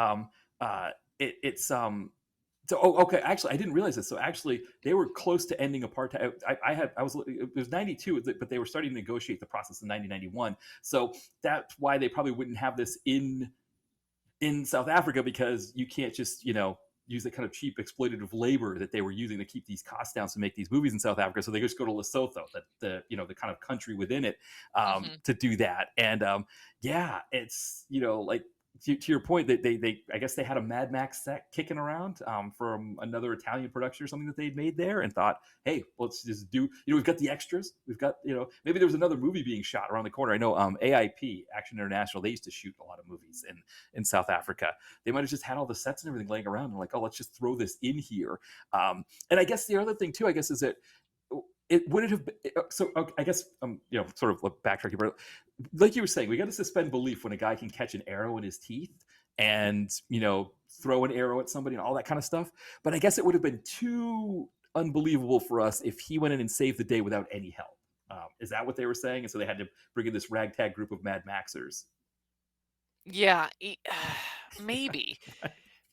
okay. Actually, I didn't realize this. So actually, they were close to ending apartheid. It was 92, but they were starting to negotiate the process in 1991. So that's why they probably wouldn't have this in South Africa, because you can't just use the kind of cheap exploitative labor that they were using to keep these costs down to make these movies in South Africa. So they just go to Lesotho, the kind of country within it, to do that. And it's like to your point, that they I guess they had a Mad Max set kicking around from another Italian production or something that they'd made there, and thought, hey, let's just do, we've got the extras, we've got, maybe there was another movie being shot around the corner. I know AIP, Action International, they used to shoot a lot of movies in South Africa. They might have just had all the sets and everything laying around and like, oh, let's just throw this in here. And I guess the other thing too, I guess, is that would it have been, so I guess sort of backtracking, but like you were saying, we got to suspend belief when a guy can catch an arrow in his teeth and throw an arrow at somebody and all that kind of stuff. But I guess it would have been too unbelievable for us if he went in and saved the day without any help. Is that what they were saying? And so they had to bring in this ragtag group of Mad Maxers. Yeah, maybe.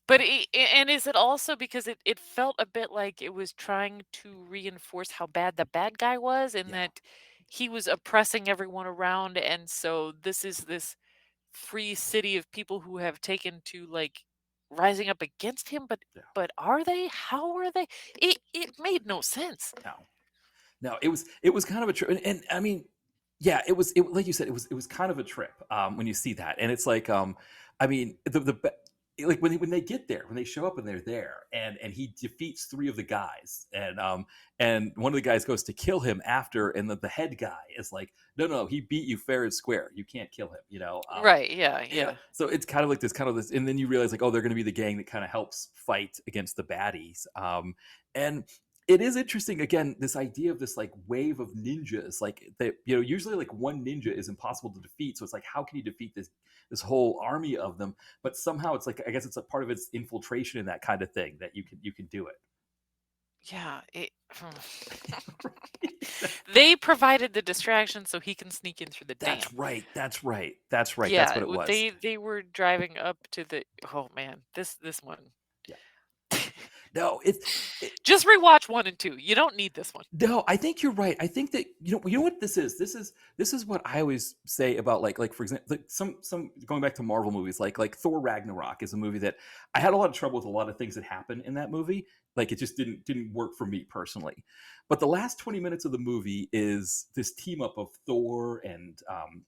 But and is it also because it felt a bit like it was trying to reinforce how bad the bad guy was, and that he was oppressing everyone around, and so this is this free city of people who have taken to like rising up against him, but are they? How are they? It made no sense. No, it was kind of a trip, and I mean, yeah, it was like you said, it was kind of a trip when you see that, and it's like I mean like when they get there, when they show up and they're there, and he defeats 3 of the guys, and one of the guys goes to kill him after, and the head guy is like, no, he beat you fair and square, you can't kill him, right? Yeah. So it's kind of like this, and then you realize like, oh, they're going to be the gang that kind of helps fight against the baddies, and it is interesting, again, this idea of this like wave of ninjas, like that, usually like one ninja is impossible to defeat. So it's like, how can you defeat this whole army of them? But somehow it's like, I guess it's a part of its infiltration and that kind of thing that you can do it. Yeah. They provided the distraction so he can sneak in through the dam. That's right. Yeah, that's what it was. They were driving up to the, oh man, this one. Yeah. No, Just rewatch 1 and 2. You don't need this one. no, I think you're right. I think that you know what this is. This is what I always say about like for example, like some going back to Marvel movies, like Thor Ragnarok is a movie that I had a lot of trouble with a lot of things that happen in that movie. Like it just didn't work for me personally. But the last 20 minutes of the movie is this team up of Thor and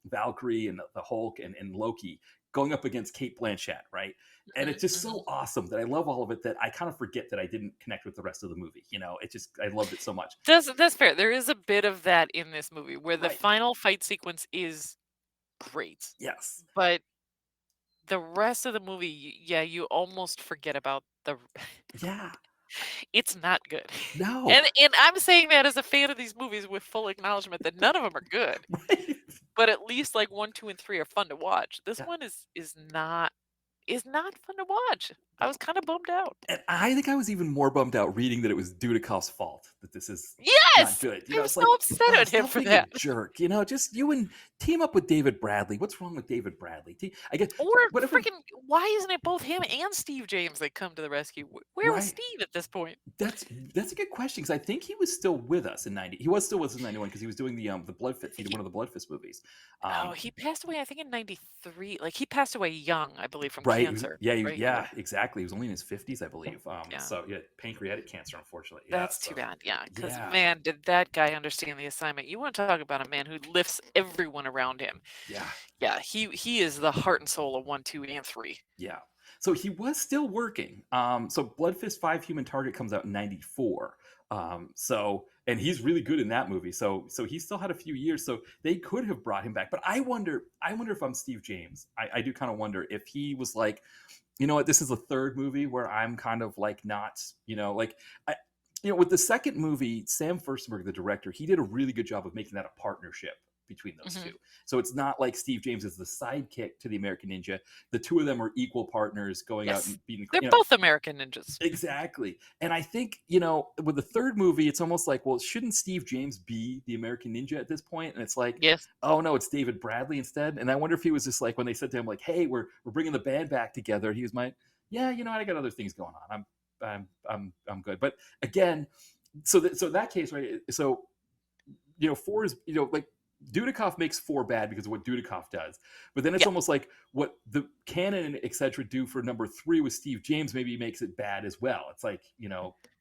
Valkyrie and the Hulk and Loki going up against Kate Blanchett, right? And Mhm, it's just mhm. so awesome that I love all of it that I kind of forget that I didn't connect with the rest of the movie. It just I loved it so much. That's fair. There is a bit of that in this movie where the Right. final fight sequence is great, Yes. but the rest of the movie, yeah, you almost forget about the Yeah. it's not good. No. And I'm saying that as a fan of these movies with full acknowledgement that none of them are good, Right. but at least like 1, 2, and 3 are fun to watch. This Yeah. one is not fun to watch. I was kinda bummed out. And I think I was even more bummed out reading that it was Dudikoff's fault that this is not Yes! good. I'm It's like, so upset at him stop for being a that. jerk. Just you and team up with David Bradley. What's wrong with David Bradley? I guess Or whatever. freaking why isn't it both him and Steve James that come to the rescue? Where was Right. Steve at this point? That's a good question because I think he was still with us in '90. He was still with us in '91 because he was doing the Blood Fist. He did He one of the Blood Fist movies. Oh, Um, he passed away, I think, in '93. Like, he passed away young, I believe, from right? cancer, right? Yeah, exactly. He was only in his 50s, I believe. Yeah. So yeah, pancreatic cancer, unfortunately. Yeah. That's too So bad, yeah, because yeah, man, did that guy understand the assignment. You wanna talk about a man who lifts everyone around him. yeah. Yeah, he is the heart and soul of 1, 2, and 3. Yeah. So he was still working. So Blood Fist 5 Human Target comes out in '94. And he's really good in that movie. So he still had a few years. So they could have brought him back. But I wonder if I'm Steve James. I do kind of wonder if he was like, you know what, this is the third movie where I'm kind of like not, like I with the second movie, Sam Furstenberg, the director, he did a really good job of making that a partnership between those Mhm. two. So it's not like Steve James is the sidekick to the American Ninja. The two of them are equal partners going out Yes. and beating, They're both American ninjas. exactly. And I think, with the third movie, it's almost like, well, shouldn't Steve James be the American Ninja at this point? And it's like, Yes. oh no, it's David Bradley instead. And I wonder if he was just like, when they said to him, like, hey, we're bringing the band back together, he was like, yeah, I got other things going on. I'm good. But again, so that case, right? So four is like Dudikoff makes four bad because of what Dudikoff does, but then it's Yeah. almost like what the canon and etc. do for number three with Steve James maybe makes it bad as well. It's like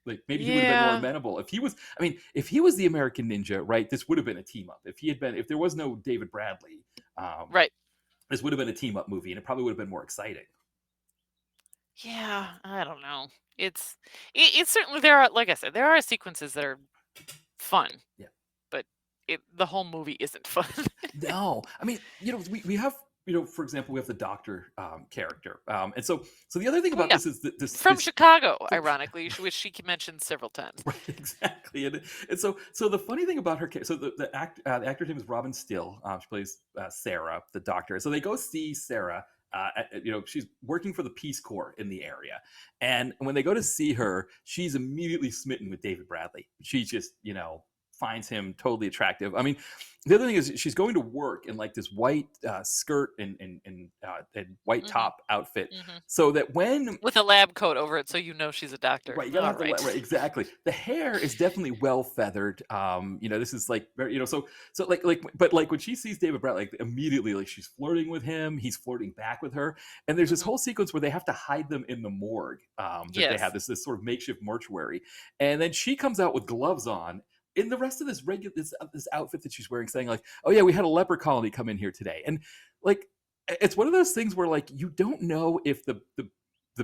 like maybe he would have been more Yeah. amenable if he was. I mean, if he was the American Ninja, right? This would have been a team up. If there was no David Bradley, Right. this would have been a team up movie, and it probably would have been more exciting. Yeah, I don't know. It's certainly there are like I said, there are sequences that are fun, Yeah. but the whole movie isn't fun. No, I mean, we have, for example, we have the doctor character, and so the other thing Oh, about yeah. this is that From this Chicago, ironically, which she mentioned several times. right, exactly, and so the funny thing about her, so the actor's name is Robin Still. She plays Sarah, the doctor. So they go see Sarah. She's working for the Peace Corps in the area, and when they go to see her, she's immediately smitten with David Bradley. She just, finds him totally attractive. I mean, the other thing is she's going to work in like this white skirt and white Hmm. top outfit, Hmm. so that when With a lab coat over it, so you know she's a doctor. right, you gotta All have the right. right, exactly. The hair is definitely well feathered. This is like very, so but like when she sees David Brett, like immediately, like she's flirting with him, he's flirting back with her, and there's this Hmm. whole sequence where they have to hide them in the morgue. That they have Yes. this sort of makeshift mortuary, and then she comes out with gloves on. In the rest of this outfit that she's wearing, saying like, "Oh yeah, we had a leper colony come in here today," and like it's one of those things where like you don't know if the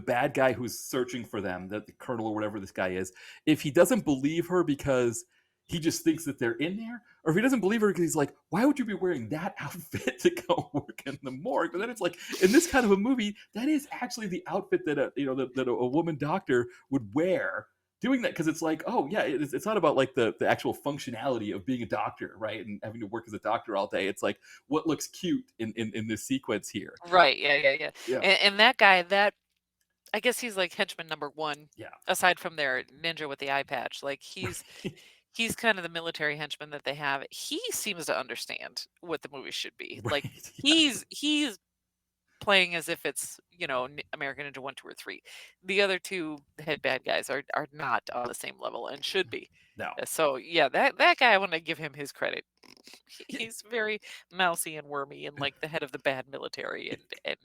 bad guy who's searching for them, the colonel or whatever this guy is, if he doesn't believe her because he just thinks that they're in there, or if he doesn't believe her because he's like, why would you be wearing that outfit to go work in the morgue? But then it's like, in this kind of a movie, that is actually the outfit that a woman doctor would wear doing that, because it's like, oh yeah, it's not about like the actual functionality of being a doctor, right, and having to work as a doctor all day. It's like what looks cute in this sequence here. Right. Yeah. Yeah. Yeah. Yeah. And that guy, I guess he's like henchman number one, Yeah. aside from their ninja with the eye patch. Like Right. he's kind of the military henchman that they have. He seems to understand what the movie should be. Like Right. Yeah. he's playing as if it's, American Ninja 1, 2, or 3. The other two head bad guys are not on the same level and should be. No. So yeah, that guy, I want to give him his credit. Yeah. He's very mousy and wormy and like the head of the bad military, and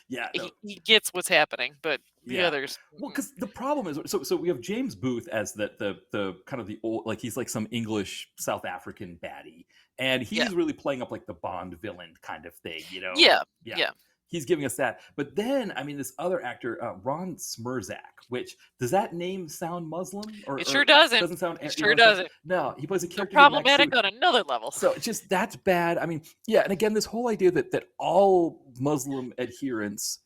Yeah, no. he gets what's happening, but the Yeah. others. Well, because the problem is, so we have James Booth as the kind of the old, like he's like some English South African baddie, and Yeah. he's really playing up like the Bond villain kind of thing, Yeah. Yeah. Yeah. He's giving us that. But then, I mean, this other actor, Ron Smirzak, which does that name sound Muslim? It sure doesn't. Doesn't sound. It sure doesn't. No, he plays a So character problematic on another level. So just that's bad. I mean, yeah, and again, this whole idea that all Muslim adherents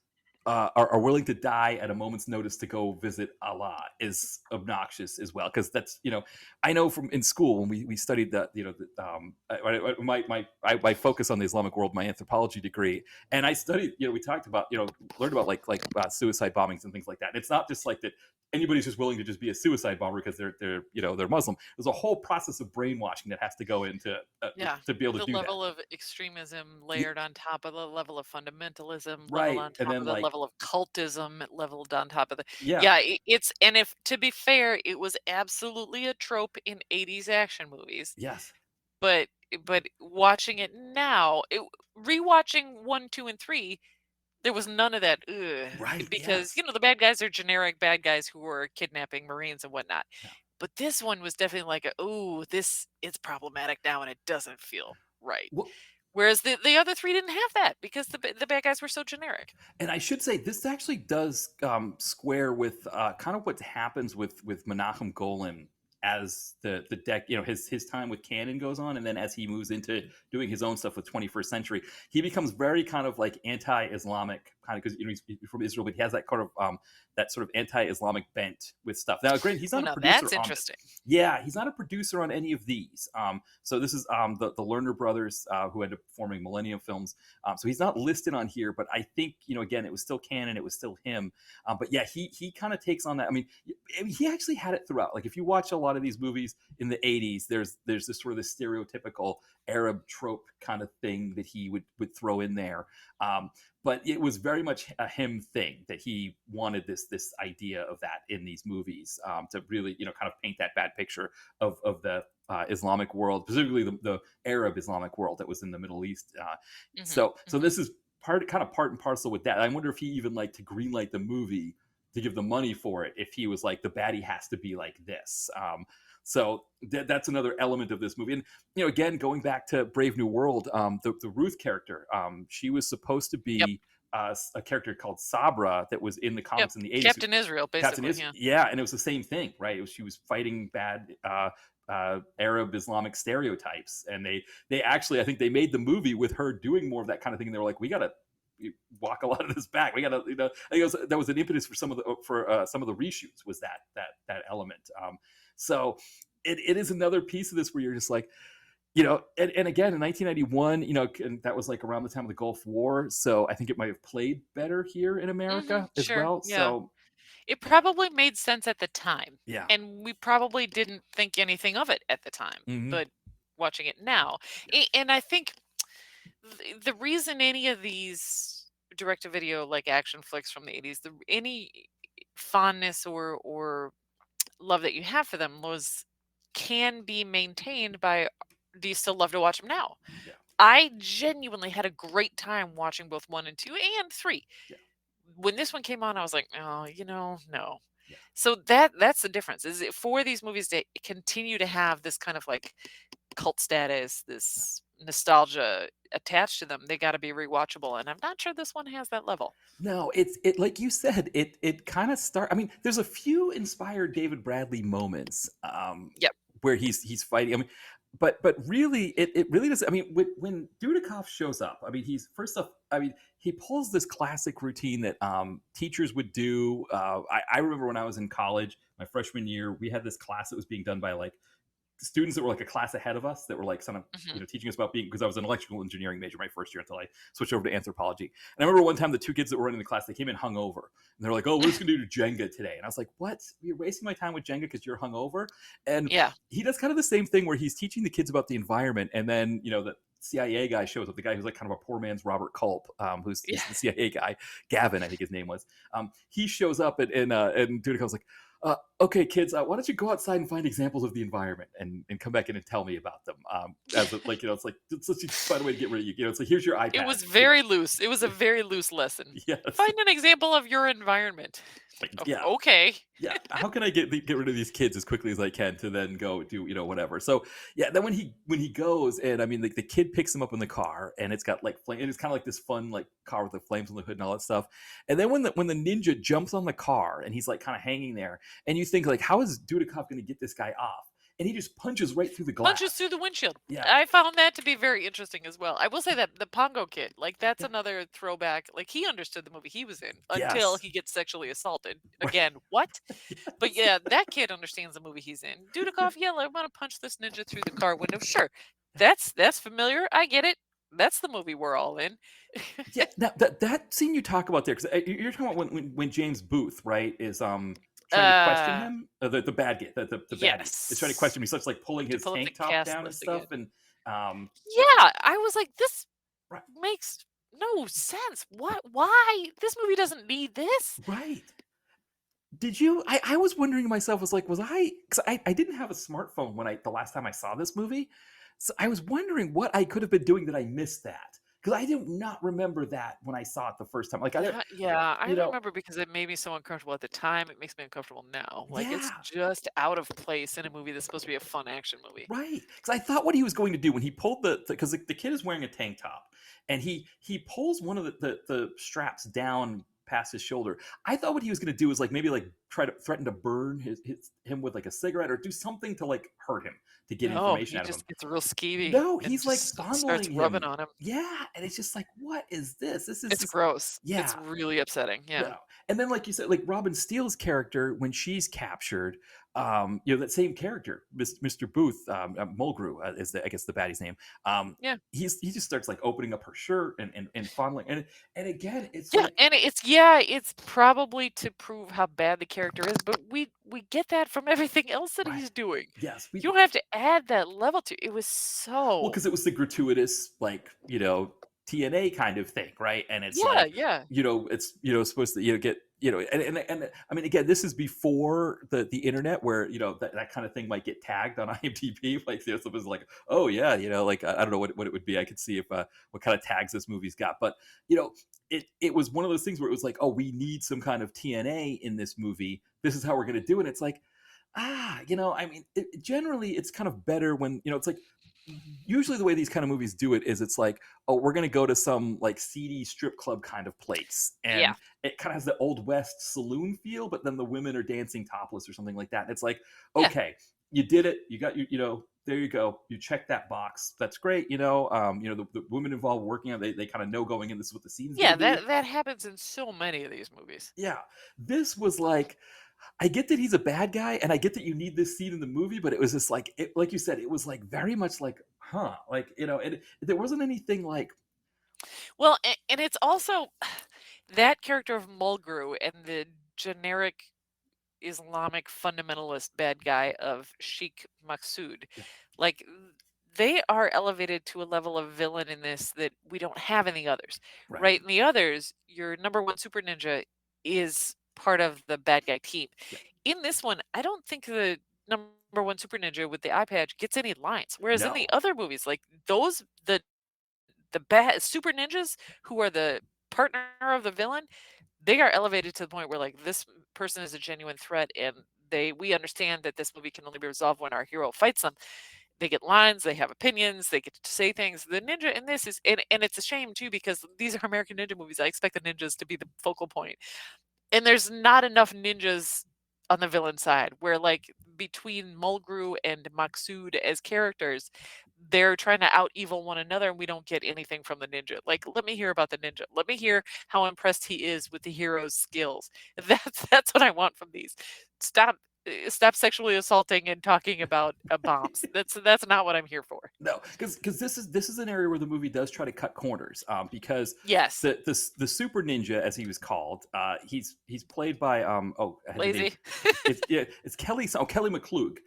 are willing to die at a moment's notice to go visit Allah is obnoxious as well. Because that's, I know from in school when we studied that, I focus on the Islamic world, my anthropology degree, and I studied, we talked about, learned about like suicide bombings and things like that. And it's not just like that anybody's just willing to just be a suicide bomber because they're Muslim. There's a whole process of brainwashing that has to go into to be able to do that. The level of extremism layered on top of the level of fundamentalism, right, level on top and then of the level of cultism, leveled on top of the it's, and if to be fair, it was absolutely a trope in 80s action movies. Yes, but watching it now, rewatching 1, 2, and 3. There was none of that, right? Because yes. the bad guys are generic bad guys who were kidnapping Marines and whatnot. Yeah. But this one was definitely like, this is problematic now, and it doesn't feel right. Well, whereas the other 3 didn't have that because the bad guys were so generic. And I should say this actually does square with kind of what happens with Menachem Golan as the deck, his time with Canon goes on, and then as he moves into doing his own stuff with 21st Century, he becomes very kind of like anti-Islamic, kind of, because he's from Israel, but he has that kind of that sort of anti-Islamic bent with stuff. Now, granted, he's not a producer. That's interesting. Yeah, he's not a producer on any of these. So this is the Lerner brothers who ended up forming Millennium Films. So he's not listed on here, but I think, again, it was still Canon, it was still him. But yeah, he kind of takes on that. I mean, he actually had it throughout. Like if you watch a lot of these movies in the 80s, there's this sort of this stereotypical Arab trope kind of thing that he would throw in there. But it was very much a him thing that he wanted this idea of that in these movies to really, kind of paint that bad picture of the Islamic world, specifically the Arab Islamic world that was in the Middle East. So this is part and parcel with that. I wonder if he even liked to greenlight the movie to give the money for it, if he was like, the baddie has to be like this. So that's another element of this movie. And, again, going back to Brave New World, the Ruth character, she was supposed to be a character called Sabra that was in the comics in the 80s. Captain Israel, basically. Yeah, and it was the same thing, right? She was fighting bad Arab Islamic stereotypes. And they actually, I think they made the movie with her doing more of that kind of thing. And they were like, we got to walk a lot of this back. We got to, I think that was an impetus for some of the reshoots, was that element. So it is another piece of this where you're just like, and again, in 1991, and that was like around the time of the Gulf War. So I think it might have played better here in America as well. Yeah. So it probably made sense at the time. Yeah. And we probably didn't think anything of it at the time, but watching it now. And I think the reason any of these direct-to-video like action flicks from the 80s, any fondness or love that you have for them can be maintained by, do you still love to watch them now? Yeah. I genuinely had a great time watching both 1 and 2 and 3. Yeah. When this one came on, I was like, no. Yeah. So that's the difference. Is it for these movies to continue to have this kind of like cult status, this nostalgia attached to them, they got to be rewatchable, and I'm not sure this one has that level. No, it like you said, it kind of I mean, there's a few inspired David Bradley moments where he's fighting. I mean, but really it really does. I mean, when Dudikoff shows up, I mean, he pulls this classic routine that teachers would do. I remember when I was in college, my freshman year, we had this class that was being done by like students that were like a class ahead of us that were like kind of teaching us about because I was an electrical engineering major my first year until I switched over to anthropology. And I remember one time the 2 kids that were running the class, they came in hungover, and they're like, "Oh, we're just gonna do Jenga today." And I was like, "What? You're wasting my time with Jenga because you're hungover?" And he does kind of the same thing where he's teaching the kids about the environment, and then CIA guy shows up, the guy who's like kind of a poor man's Robert Culp, who's Yeah. the CIA guy, Gavin, I think his name was. He shows up and Dudikoff's like, okay, kids, why don't you go outside and find examples of the environment and come back in and tell me about them? As a, like, it's like, let's just find a way to get rid of you. It's like, here's your iPad. It was very loose. It was a very loose lesson. Yes. Find an example of your environment. Yeah. Okay. Yeah. How can I get rid of these kids as quickly as I can to then go do whatever? So yeah, then when he goes, and I mean, like, the kid picks him up in the car, and it's got like flame, and it's kind of like this fun like car with the flames on the hood and all that stuff. And then when the ninja jumps on the car and he's like kind of hanging there, and you think like, how is Dudikoff going to get this guy off? And he just punches right through the glass. Punches through the windshield. Yeah. I found that to be very interesting as well. I will say that the Pongo kid, like, that's another throwback. Like, he understood the movie he was in until he gets sexually assaulted. Again, what? Yes. But yeah, that kid understands the movie he's in. Dudikoff, I want to punch this ninja through the car window. Sure. That's familiar. I get it. That's the movie we're all in. Yeah. Now that scene you talk about there, because you're talking about when James Booth, right, is trying to question him, the bad guy, the bad guy is trying to question him. He starts like pulling his tank top down and stuff, and yeah, I was like, this makes no sense. What? Why? This movie doesn't need this. Right. Did you? I was wondering to myself, because I didn't have a smartphone when the last time I saw this movie, so I was wondering what I could have been doing that I missed that. Because I did not remember that when I saw it the first time. Like, I don't remember, because it made me so uncomfortable at the time. It makes me uncomfortable now. Like, it's just out of place in a movie that's supposed to be a fun action movie. Right. Because I thought what he was going to do when he pulled because the kid is wearing a tank top, and he pulls one of the straps down past his shoulder. I thought what he was going to do was like maybe like try to threaten to burn him with like a cigarette, or do something to like hurt him to get information out of him. It's real skeevy. No, he's like fondling starts him, rubbing on him. Yeah, and it's just like, what is this? It's gross. Yeah, it's really upsetting. Yeah. No. And then, like you said, like Robin Steele's character, when she's captured, that same character, Mr. Booth, Mulgrew is I guess the baddie's name. He just starts like opening up her shirt and fondling, and again, it's it's probably to prove how bad the character is, but we get that from everything else that he's doing. Yes, you don't have to add that level to it. Was so well, because it was the gratuitous, like, TNA kind of thing, right? And it's it's supposed to get and I mean, again, this is before the internet, where that kind of thing might get tagged on IMDb, like someone's like, oh yeah, like I don't know what it would be. I could see if what kind of tags this movie's got, but it was one of those things where it was like, oh, we need some kind of TNA in this movie. This is how we're going to do it. It's like, I mean, generally it's kind of better when it's like, usually the way these kind of movies do it is it's like, oh, we're going to go to some like seedy strip club kind of place, and it kind of has the old west saloon feel, but then the women are dancing topless or something like that, and it's like, okay, you did it, you got there you go, you check that box, that's great. The women involved working on, they kind of know going in, this is what the scene's gonna be. That happens in so many of these movies. This was like, I get that he's a bad guy, and I get that you need this scene in the movie, but it was just like, like you said, it was like very much like, like, and there wasn't anything like. Well, and it's also that character of Mulgrew and the generic Islamic fundamentalist bad guy of Sheikh Maksud, like, they are elevated to a level of villain in this that we don't have in the others, right? In the others, your number one super ninja is part of the bad guy team. In this one, I don't think the number one super ninja with the eye patch gets any lines, whereas in the other movies, like those, the bad super ninjas who are the partner of the villain, they are elevated to the point where, like, this person is a genuine threat, and we understand that this movie can only be resolved when our hero fights them. They get lines, they have opinions, they get to say things. The ninja in this is, and it's a shame too, because these are American ninja movies. I expect the ninjas to be the focal point. And there's not enough ninjas on the villain side, where, like, between Mulgrew and Maksud as characters, they're trying to out evil one another, and we don't get anything from the ninja. Like, let me hear about the ninja. Let me hear how impressed he is with the hero's skills. That's what I want from these. Stop sexually assaulting and talking about bombs. That's not what I'm here for. No, because this is an area where the movie does try to cut corners. Because the super ninja, as he was called, he's played by Lazy. It's Kelly McClug,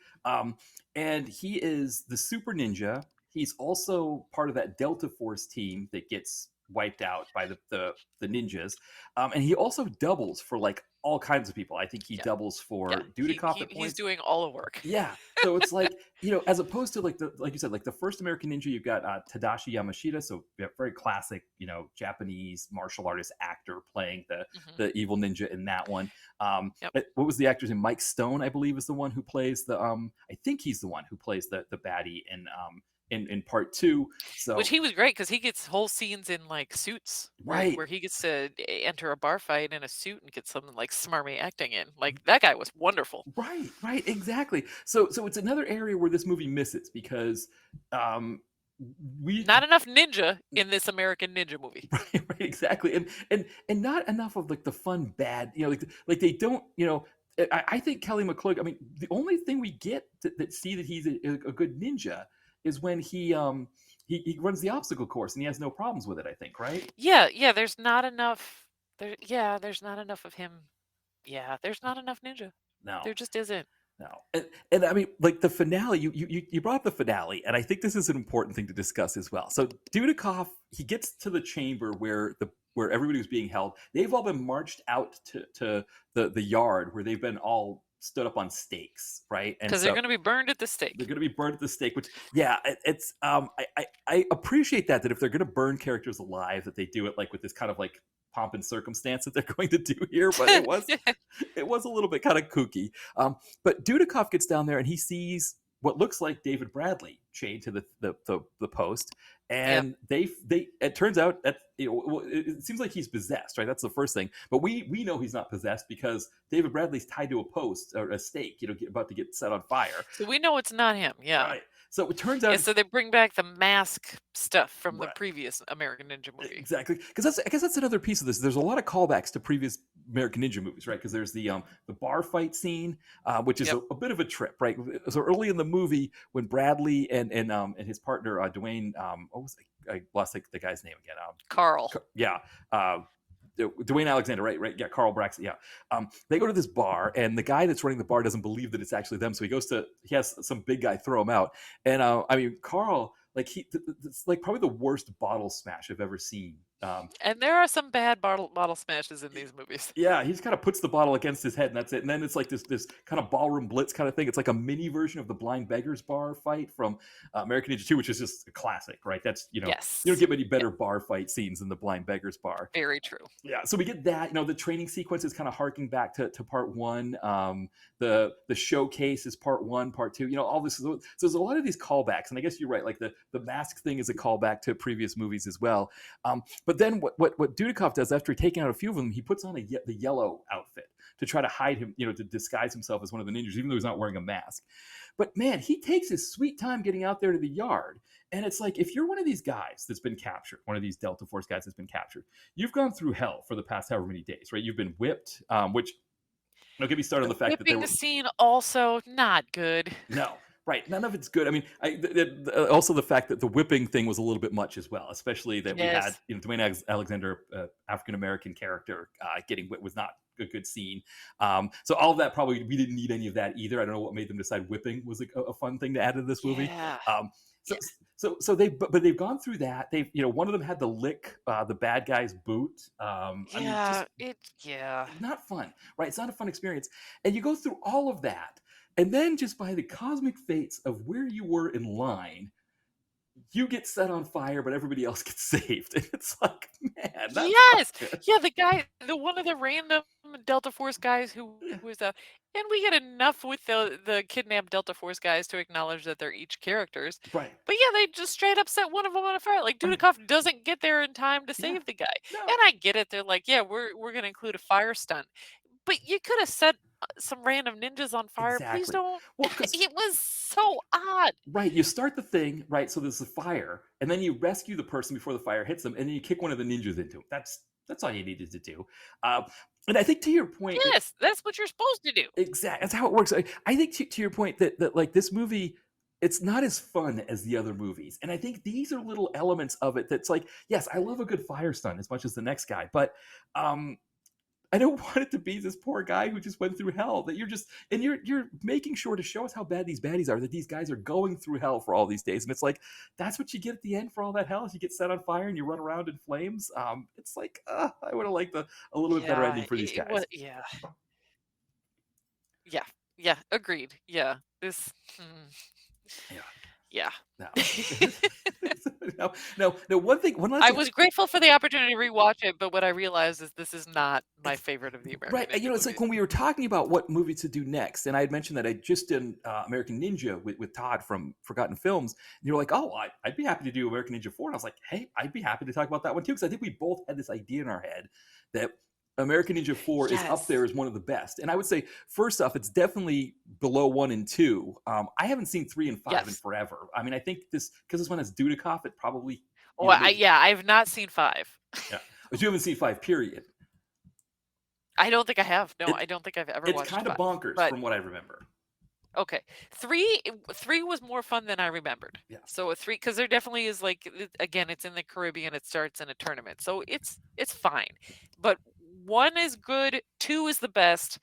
and he is the super ninja he's also part of that Delta Force team that gets wiped out by the ninjas, and he also doubles for like all kinds of people. I think he Yeah. doubles Yeah. for Dudikoff at He's points. doing all the work. Yeah. So it's like, as opposed to like you said, like the first American Ninja, you've got Tadashi Yamashita. So very classic, Japanese martial artist actor playing Mhm. the evil ninja in that one. Yep. What was the actor's name? Mike Stone, I believe, is the one who plays I think he's the one who plays the baddie in part two. Which So, he was great because he gets whole scenes in like suits right. where he gets to enter a bar fight in a suit and get some like smarmy acting in. Like that guy was wonderful. Right, exactly. So it's another area where this movie misses because um, we Not enough ninja in this American Ninja movie. right, exactly, and not enough of like the fun bad, like they don't, I think Kelly McClure. I mean, the only thing we get that see that he's a good ninja is when he runs the obstacle course and he has no problems with it. I think, right? Yeah, there's not enough there's not enough of him. Yeah, there's not enough ninja. No, There just isn't. no, and I mean, like the finale, you brought up the finale, and I think this is an important thing to discuss as well. So Dudikoff, he gets to the chamber where everybody was being held. They've all been marched out to the yard where they've been all stood up on stakes, right? And Because they're so going to be burned at the they're stake. going to be burned at the stake. Which, yeah, it's I appreciate that if they're going to burn characters alive, that they do it like with this kind of like pomp and circumstance that they're going to do here. But it was a little bit kind of kooky. But Dudikoff gets down there and he sees what looks like David Bradley chained to the post, Yep. and they it turns out that it seems like he's possessed, right? That's the first thing. But we know he's not possessed because David Bradley's tied to a post or a stake, about to get set on fire. So we know it's not him. Yeah. Right. So it turns out Yeah, so they bring back the mask stuff from the right. previous American Ninja movie. Exactly, because I guess that's another piece of this. There's a lot of callbacks to previous American Ninja movies, right? Because there's the bar fight scene, which is Yep. a bit of a trip, right? So early in the movie, when Bradley and his partner Dwayne, what was I lost the guy's name again? Carl. Yeah. Dwayne Alexander, right? Yeah, Carl Braxton. Yeah. They go to this bar, and the guy that's running the bar doesn't believe that it's actually them, so he has some big guy throw him out. And I mean, Carl, like it's like probably the worst bottle smash I've ever seen. And there are some bad bottle smashes in these movies. Yeah, he just kind of puts the bottle against his head, and that's it. And then it's like this kind of ballroom blitz kind of thing. It's like a mini version of the Blind Beggars bar fight from American Ninja 2, which is just a classic, right? That's Yes. you don't get many better bar fight scenes than the Blind Beggars bar. Very true. Yeah, so we get that. The training sequence is kind of harking back to part one. The showcase is part one, part two. All this. So there's a lot of these callbacks, and I guess you're right. Like the mask thing is a callback to previous movies as well. But then what Dudikoff does after taking out a few of them, he puts on the yellow outfit to try to hide him, to disguise himself as one of the ninjas, even though he's not wearing a mask. But man, he takes his sweet time getting out there to the yard. And it's like, if you're one of these guys that's been captured, one of these Delta Force guys that's been captured, you've gone through hell for the past however many days, right? You've been whipped, which don't get me started on the fact that Whipping the scene also not good. No, right. None of it's good. I mean, also the fact that the whipping thing was a little bit much as well, especially that Yes. we had, Dwayne Alexander, African American character, getting whipped was not a good scene. So all of that probably we didn't need any of that either. I don't know what made them decide whipping was a fun thing to add to this movie. Yeah. So they've gone through that. They've one of them had to lick the bad guy's boot. Not fun, right? It's not a fun experience. And you go through all of that, and then just by the cosmic fates of where you were in line, you get set on fire, but everybody else gets saved. And it's like, man, that's Yes. Yeah, the one of the random Delta Force guys who was and we get enough with the kidnapped Delta Force guys to acknowledge that they're each characters. right. But yeah, they just straight up set one of them on fire. Like Dudikoff doesn't get there in time to save the guy. No. And I get it. They're like, yeah, we're going to include a fire stunt. But you could have set some random ninjas on fire. Please Exactly. don't. Well, It was so odd. right, you start the thing, right? So there's the fire, and then you rescue the person before the fire hits them, and then you kick one of the ninjas into him. That's all you needed to do. And I think to your point, Yes, that's what you're supposed to do. exactly, that's how it works. I think to your point that like this movie, it's not as fun as the other movies, and I think these are little elements of it that's like, yes, I love a good fire stunt as much as the next guy, but I don't want it to be this poor guy who just went through hell. That you're making sure to show us how bad these baddies are. That these guys are going through hell for all these days, and it's like that's what you get at the end for all that hell. Is you get set on fire and you run around in flames. It's like I would have liked a little bit better Yeah, ending for these it guys. was. Yeah, yeah, yeah. Agreed. Yeah, this. Yeah. Yeah. No. No. One last I thing. was grateful for the opportunity to rewatch it, but what I realized is this is not my favorite of the American Right. Ninja It's like movies. when we were talking about what movie to do next, and I had mentioned that I just did American Ninja with Todd from Forgotten Films, and you were like, "Oh, I'd be happy to do American Ninja 4." And I was like, "Hey, I'd be happy to talk about that one too," because I think we both had this idea in our head that American Ninja 4 is up there Yes. as one of the best. And I would say, first off, it's definitely below 1 and 2. I haven't seen 3 and 5 in Yes. forever. I mean, I think because this one has Dudikoff, it probably, Oh, yeah, I've not seen 5. yeah. But you haven't seen 5, period. I don't think I have. No, It, I don't think I've ever it's watched kind of 5. bonkers But from what I remember. okay, 3 was more fun than I remembered. Yeah. So 3, because there definitely is like again, it's in the Caribbean. It starts in a tournament, so it's fine. But 1 is good. 2 is the best.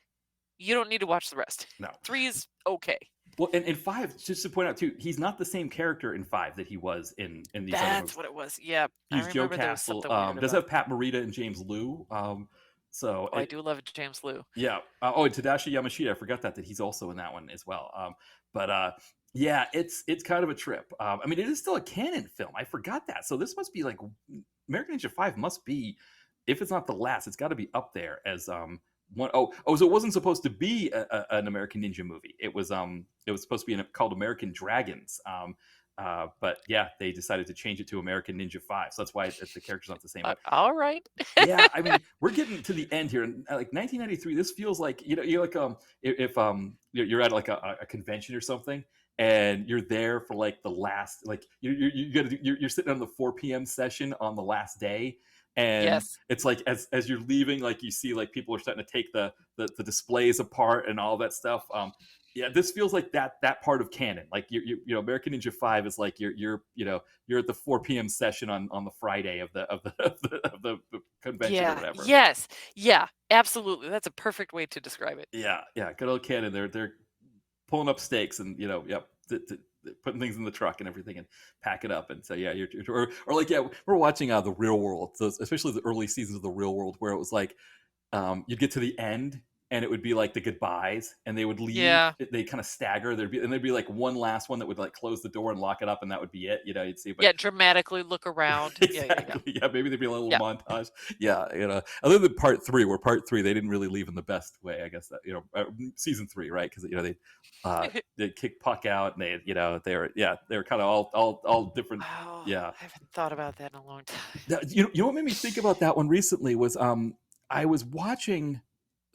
You don't need to watch the rest. No. 3 is okay. Well, and 5, just to point out too, he's not the same character in 5 that he was in these other movies. That's what it was. Yeah, He's I Joe remember there was Castle. something weird Does about. have Pat Morita and James Liu. So Oh, I do love James Liu. Yeah. And Tadashi Yamashita. I forgot that he's also in that one as well. Yeah, it's kind of a trip. I mean, it is still a canon film. I forgot that. So this must be like American Ninja 5 must be, if it's not the last, it's got to be up there as one. So it wasn't supposed to be an American Ninja movie. It was supposed to be called American Dragons. But yeah, they decided to change it to American Ninja 5. So that's why the character's not the same. All right. Yeah, I mean, we're getting to the end here, and like 1993, this feels like you're like if you're at like a convention or something, and you're there for like the last like you're sitting on the 4 p.m. session on the last day, and Yes. it's like as you're leaving, like you see like people are starting to take the displays apart and all that stuff. Yeah, this feels like that part of canon. Like you American Ninja 5 is like you're at the 4 p.m. session on the Friday of the convention or whatever. Yes. Yeah. Absolutely. That's a perfect way to describe it. Yeah. Good old canon. They're pulling up stakes and putting things in the truck and everything and pack it up. And so yeah, or like we're watching The Real World, so especially the early seasons of The Real World, where it was like you'd get to the end and it would be like the goodbyes and they would leave. Yeah. They kind of stagger. There'd be like one last one that would like close the door and lock it up, and that would be it. You'd see. But dramatically look around. Exactly. Yeah, maybe there'd be a little montage. Yeah, other than part 3, where part 3 they didn't really leave in the best way. I guess that season 3, right? Because they kick Puck out and they were kind of all different. Oh, Yeah, I haven't thought about that in a long time. Now, you know what made me think about that one recently was I was watching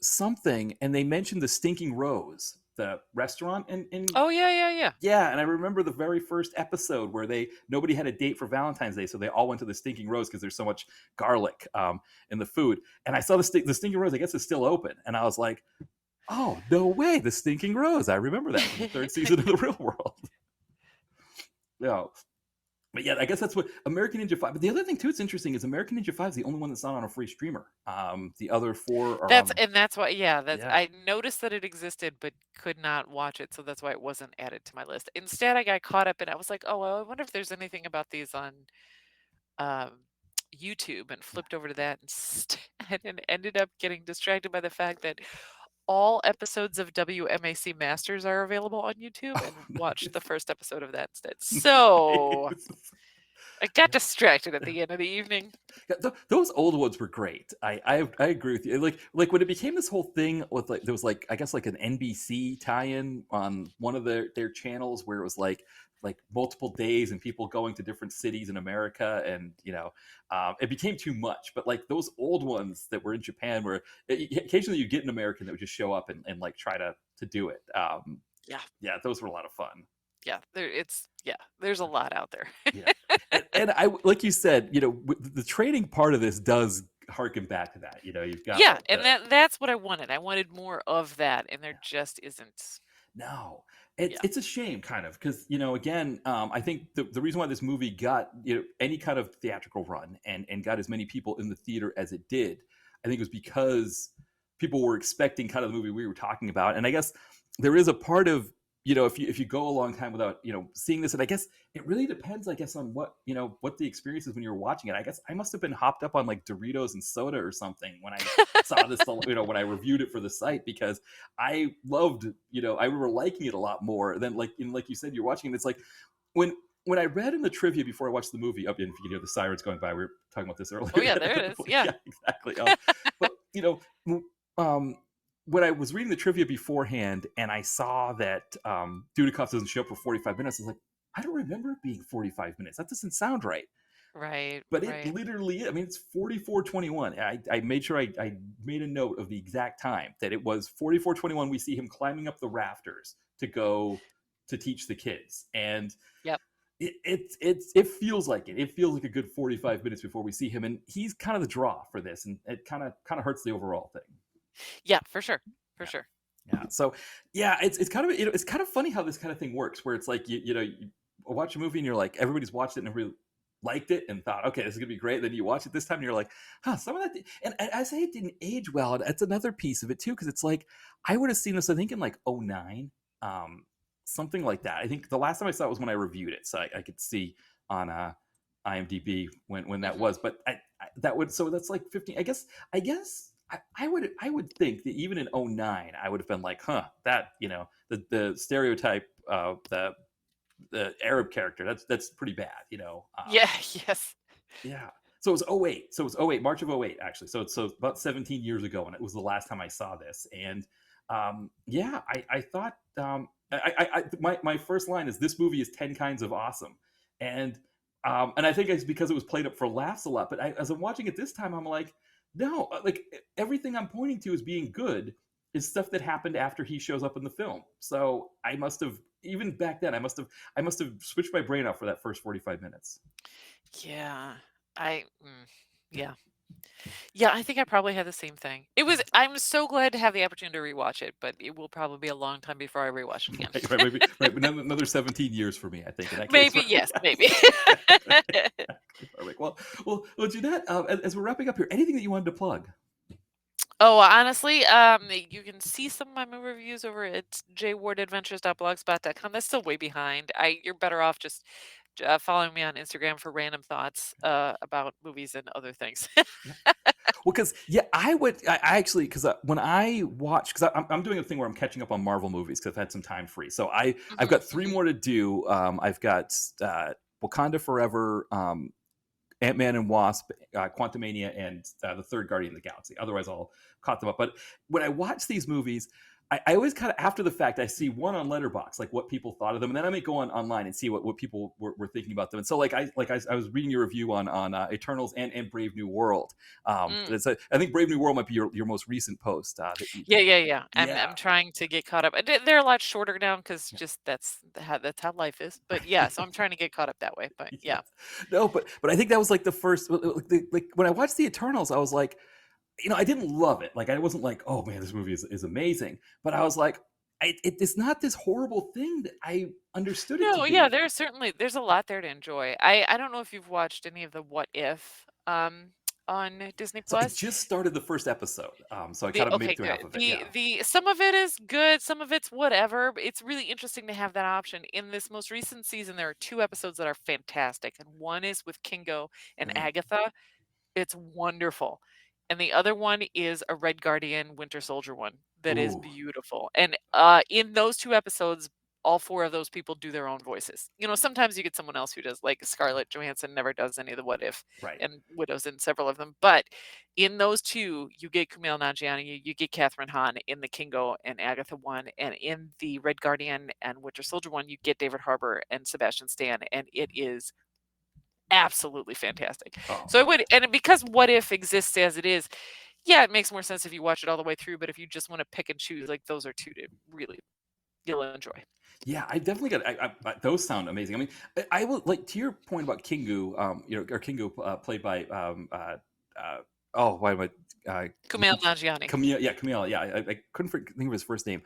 something and they mentioned the Stinking Rose, the restaurant in Oh yeah. and I remember the very first episode where nobody had a date for Valentine's Day, so they all went to the Stinking Rose because there's so much garlic in the food. And I saw the Stinking Rose, I guess it's still open, and I was like, oh no way, the Stinking Rose, I remember that from the 3rd season of The Real World. Yeah. But yeah, I guess that's what American Ninja 5. But the other thing too, it's interesting, is American Ninja 5 is the only one that's not on a free streamer. The other 4 are. That's why. Yeah, I noticed that it existed, but could not watch it, so that's why it wasn't added to my list. Instead, I got caught up and I was like, oh well, I wonder if there's anything about these on YouTube, and flipped over to that and ended up getting distracted by the fact that all episodes of WMAC Masters are available on YouTube, and watched the first episode of that instead. So I got distracted at the end of the evening. Yeah, those old ones were great. I agree with you. Like when it became this whole thing with like there was like I guess like an NBC tie-in on one of their channels where it was like multiple days and people going to different cities in America, and it became too much. But like those old ones that were in Japan, where occasionally you get an American that would just show up and like try to do it. Yeah, those were a lot of fun. Yeah, there's a lot out there. Yeah, and I, like you said, the trading part of this does harken back to that. You've got and that's what I wanted. I wanted more of that, and there just isn't. No, it's a shame, kind of, because again, I think the reason why this movie got any kind of theatrical run and got as many people in the theater as it did, I think it was because people were expecting kind of the movie we were talking about. And I guess there is a part of, if you go a long time without, seeing this, and I guess it really depends, I guess, on what, what the experience is when you're watching it. I guess I must have been hopped up on like Doritos and soda or something when I saw this, when I reviewed it for the site, because I loved, I remember liking it a lot more than like you said, you're watching it. It's like when I read in the trivia before I watched the movie, and if you can hear the sirens going by, we were talking about this earlier. Oh yeah, there it is. Yeah, exactly. But when I was reading the trivia beforehand and I saw that Dudikoff doesn't show up for 45 minutes, I was like, I don't remember it being 45 minutes. That doesn't sound right. Right. But it literally, it's 44:21. I made sure I made a note of the exact time that it was 44:21. We see him climbing up the rafters to go to teach the kids. And yep. It feels like it. It feels like a good 45 minutes before we see him, and he's kind of the draw for this, and it kind of hurts the overall thing. Yeah, for sure, sure. Yeah. So yeah, it's kind of it's kind of funny how this kind of thing works, where it's like you watch a movie and you're like, everybody's watched it and everybody liked it and thought, okay, this is gonna be great. Then you watch it this time and you're like, some of that. And I say it didn't age well. That's another piece of it too, because it's like I would have seen this, I think, in like 2009. Something like that. I think the last time I saw it was when I reviewed it, so I could see on IMDb when that was. But so that's like 15. I guess I would think that even in 2009 I would have been like, that the stereotype of the Arab character, that's pretty bad, yeah. Yes. Yeah. So it was 2008. So it was 2008, March of 2008 actually. So about 17 years ago, and it was the last time I saw this. And I thought. My first line is, this movie is 10 kinds of awesome. And I think it's because it was played up for laughs a lot. But as I'm watching it this time, I'm like, no, like everything I'm pointing to as being good is stuff that happened after he shows up in the film. So I must have, even back then, I must have switched my brain off for that first 45 minutes. Yeah. Yeah. Yeah, I think I probably had the same thing. I'm so glad to have the opportunity to rewatch it, but it will probably be a long time before I rewatch it again. Right, but another 17 years for me, I think. In that maybe, case, yes, maybe. Perfect. Well, Jeanette, as we're wrapping up here, anything that you wanted to plug? Oh, honestly, you can see some of my movie reviews over at jwardadventures.blogspot.com. That's still way behind. You're better off just following me on Instagram for random thoughts about movies and other things. Well, because I actually, because when I watch, because I'm doing a thing where I'm catching up on Marvel movies because I've had some time free. So I've got 3 more to do. I've got Wakanda Forever, Ant-Man and Wasp, Quantumania, and the third Guardian of the Galaxy. Otherwise, I'll caught them up. But when I watch these movies, I always kind of, after the fact, I see one on Letterboxd, like what people thought of them, and then I may go online and see what people were thinking about them. And so, like I was reading your review on Eternals and Brave New World. I think Brave New World might be your most recent post. Yeah. I'm trying to get caught up. They're a lot shorter now because just that's how life is. But yeah, so I'm trying to get caught up that way. But yeah. No, but I think that was like the first. Like when I watched the Eternals, I was like, I didn't love it. Like, I wasn't like, oh man, this movie is amazing. But I was like, it's not this horrible thing that I understood it to be. Yeah, there's a lot there to enjoy. I don't know if you've watched any of the What If on Disney So I Plus. just started the first episode, so I kind of made through half of it. The some of it is good, some of it's whatever. But it's really interesting to have that option. In this most recent season, there are 2 episodes that are fantastic, and one is with Kingo and Agatha. It's wonderful. And the other one is a Red Guardian Winter Soldier one that is beautiful. And in those 2 episodes, all 4 of those people do their own voices. Sometimes you get someone else who does, like Scarlett Johansson never does any of the What If, and Widow's in several of them. But in those 2, you get Kumail Nanjiani, you get Catherine Hahn in the Kingo and Agatha one, and in the Red Guardian and Winter Soldier one, you get David Harbour and Sebastian Stan, and it is absolutely fantastic. So because What If exists as it is, yeah, it makes more sense if you watch it all the way through. But if you just want to pick and choose, like, those are 2 to really you'll enjoy. Yeah, I definitely got. Those sound amazing. I mean, I will, like, to your point about Kingu, or Kingu, played by why am I Kumail Nanjiani. Kumail. Yeah, I couldn't think of his first name.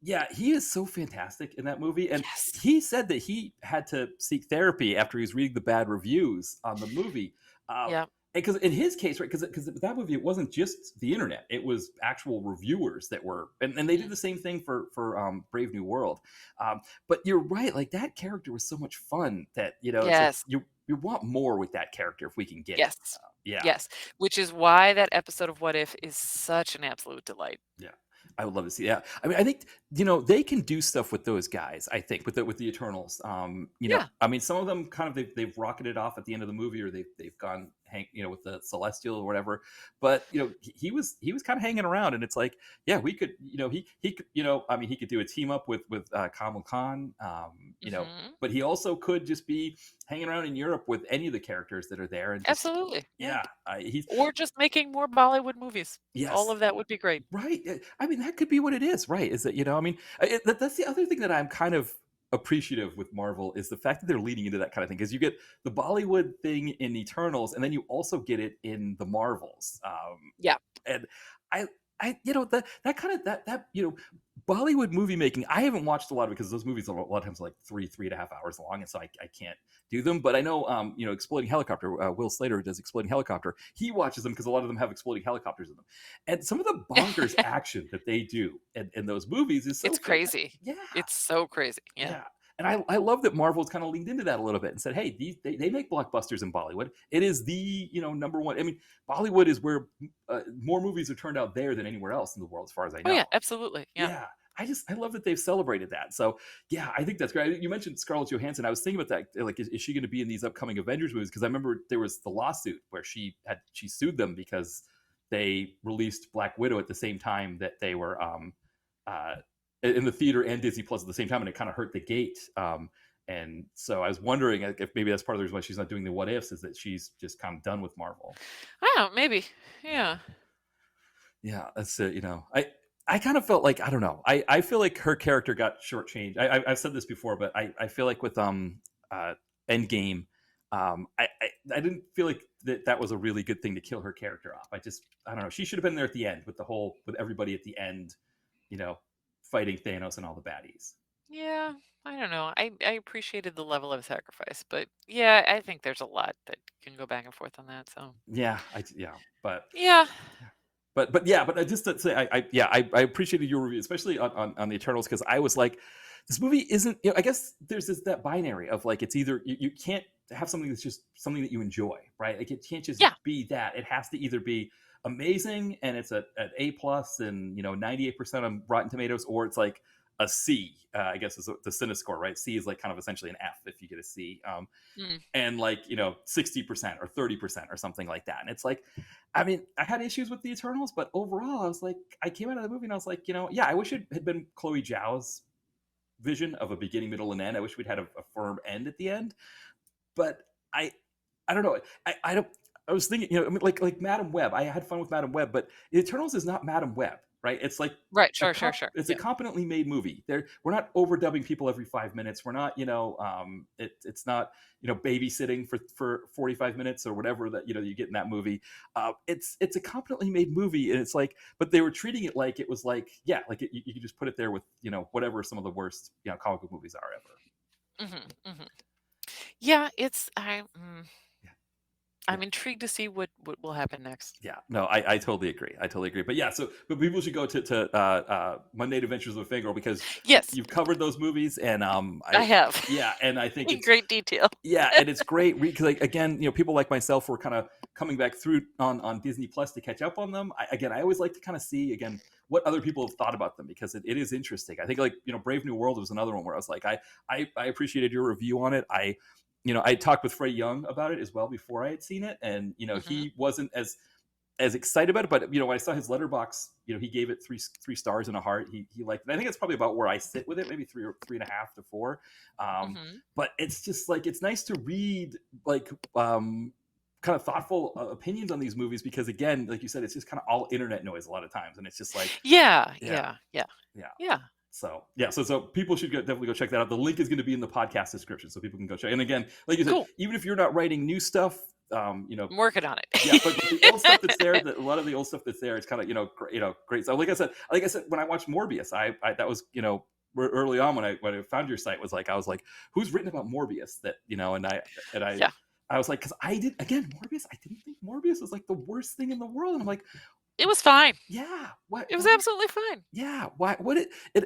Yeah, he is so fantastic in that movie. And he said that he had to seek therapy after he was reading the bad reviews on the movie. because in his case, right, because that movie, it wasn't just the internet, it was actual reviewers that were, and they did the same thing for Brave New World. But you're right, like that character was so much fun that it's like Yes. you want more with that character if we can get it. Yes. Yeah. Yes. Which is why that episode of What If is such an absolute delight. Yeah, I would love to see that. I mean, I think they can do stuff with those guys. I think with the Eternals. Yeah. I mean, some of them kind of they've rocketed off at the end of the movie, or they've gone with the Celestial or whatever. But he was kind of hanging around, and it's like, yeah, we could, he could, I mean, he could do a team up with Kamal Khan, but he also could just be hanging around in Europe with any of the characters that are there, and just, Absolutely. yeah, he's Or just making more Bollywood movies. yes. All of that would be great. Right. I mean, that could be what it is, right? Is that, I mean, that's the other thing that I'm kind of appreciative with Marvel, is the fact that they're leading into that kind of thing, because you get the Bollywood thing in Eternals, and then you also get it in the Marvels. Yeah. And that kind of that Bollywood movie making, I haven't watched a lot of it, because those movies are a lot of times like 3.5 hours long, and so I can't do them. But I know Exploding Helicopter, Will Slater does Exploding Helicopter, he watches them because a lot of them have exploding helicopters in them, and some of the bonkers action that they do in those movies is so It's crazy. Yeah, It's so crazy. Yeah. and I love that Marvel's kind of leaned into that a little bit and said, hey, they make blockbusters in Bollywood. It is the number one. I mean, Bollywood is where more movies are turned out there than anywhere else in the world, as far as I know. Oh yeah, absolutely. Yeah. I love that they've celebrated that. So yeah, I think that's great. You mentioned Scarlett Johansson. I was thinking about that. Like, is she going to be in these upcoming Avengers movies? Because I remember there was the lawsuit where she sued them because they released Black Widow at the same time that they were in the theater and Disney Plus at the same time, and it kind of hurt the gate. And so I was wondering if maybe that's part of the reason why she's not doing the What Ifs, is that she's just kind of done with Marvel. Oh, maybe. Yeah. Yeah, that's it. I kind of felt like, I don't know. I feel like her character got shortchanged. I've said this before, but I feel like with Endgame, I didn't feel like that was a really good thing to kill her character off. I don't know. She should have been there at the end with everybody at the end, fighting Thanos and all the baddies. Yeah. I don't know. I appreciated the level of sacrifice, but yeah, I think there's a lot that can go back and forth on that. So Yeah, but yeah. But I just to say, I appreciated your review, especially on the Eternals, because I was like, this movie isn't. I guess there's that binary of like, it's either you can't have something that's just something that you enjoy, right? Like, it can't just be that. It has to either be amazing and it's an A+ and 98% on Rotten Tomatoes, or it's like a C. I guess is the CineScore, right? C is like kind of essentially an F if you get a C. And like 60% or 30% or something like that. And it's like, I mean, I had issues with the Eternals, but overall, I was like, I came out of the movie and I was like, I wish it had been Chloe Zhao's vision of a beginning, middle, and end. I wish we'd had a firm end at the end. But I don't know. I was thinking, I mean, like Madam Web. I had fun with Madam Web, but the Eternals is not Madam Web. Right, it's like right, sure. It's a competently made movie. We're not overdubbing people every 5 minutes. We're not, it's not, babysitting for 45 minutes or whatever that you get in that movie. It's a competently made movie, and it's like, but they were treating it like it was like, yeah, like you could just put it there with whatever some of the worst comic book movies are ever. Yeah, I'm intrigued to see what will happen next. Yeah, no, I totally agree. But yeah, but people should go to Mundane Adventures of a Fangirl, because yes, you've covered those movies, and I have. Yeah, and I think in great detail. Yeah, and it's great because, like, again, people like myself were kind of coming back through on Disney Plus to catch up on them. I always like to kind of see again what other people have thought about them, because it is interesting. I think, like, Brave New World was another one where I was like, I appreciated your review on it. I talked with Frey Young about it as well before I had seen it, and he wasn't as excited about it, but when I saw his letterbox, he gave it three stars and a heart. He liked it. I think that's probably about where I sit with it, maybe 3 or 3.5 to 4. But it's just like, it's nice to read like kind of thoughtful opinions on these movies, because again, like you said, it's just kind of all internet noise a lot of times, and it's just like yeah. So people should definitely go check that out. The link is going to be in the podcast description, so people can go check. And again, like you said, even if you're not writing new stuff, I'm working on it. Yeah, but the old stuff that's there, a lot of the old stuff that's there, it's kind of great. So like I said, when I watched Morbius, I that was early on when I found your site, I was like, who's written about Morbius? That and I I was like, because Morbius, I didn't think Morbius was like the worst thing in the world. And I'm like, It was fine. yeah, what? It was why- absolutely fine. Yeah, why? What?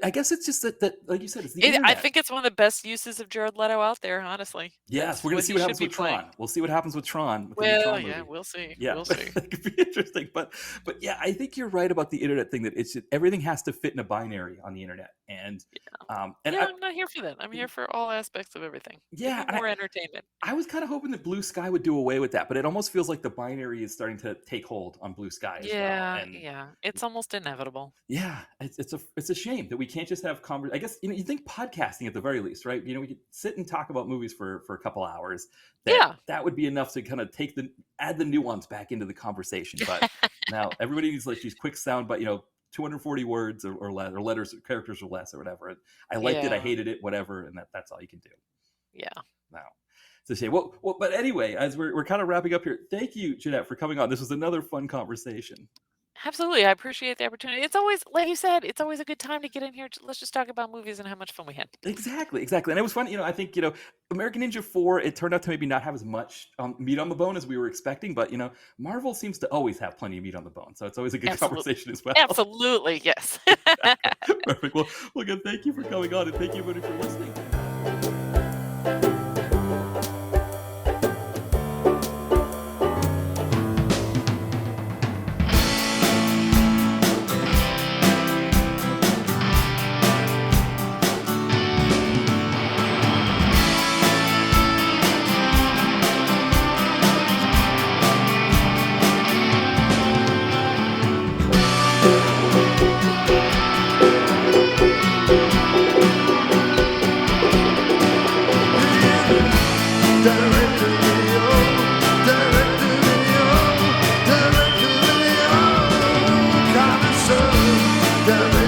I guess it's just that like you said, it's the internet. I think it's one of the best uses of Jared Leto out there, honestly. Yes, That's we're gonna see what he happens should with be playing. Tron. We'll see what happens with Tron. With the new Well, Tron yeah, movie. we'll see. Yeah, We'll see. It could be interesting, but yeah, I think you're right about the internet thing. That everything has to fit in a binary on the internet, and I'm not here for that. I'm here for all aspects of everything. Yeah, Give me more entertainment. I was kind of hoping that Blue Sky would do away with that, but it almost feels like the binary is starting to take hold on Blue Sky as well. And Yeah, it's almost inevitable. yeah, it's a shame that we can't just have I guess you think podcasting at the very least, right? We could sit and talk about movies for a couple hours. That would be enough to kind of add the nuance back into the conversation. But now everybody needs like these quick sound, but 240 words or less, or letters, or characters or less, or whatever. I liked it, I hated it, whatever, and that's all you can do. Yeah. Now, it's a shame. Well, but anyway, as we're kind of wrapping up here, thank you, Jeanette, for coming on. This was another fun conversation. Absolutely. I appreciate the opportunity. It's always, like you said, it's always a good time to get in here. Let's just talk about movies and how much fun we had. Exactly. And it was fun. I think, American Ninja 4, it turned out to maybe not have as much meat on the bone as we were expecting, but, Marvel seems to always have plenty of meat on the bone. So it's always a good conversation as well. Absolutely. Yes. Perfect. Well, again, thank you for coming on, and thank you everybody for listening. Direct to video, coming soon.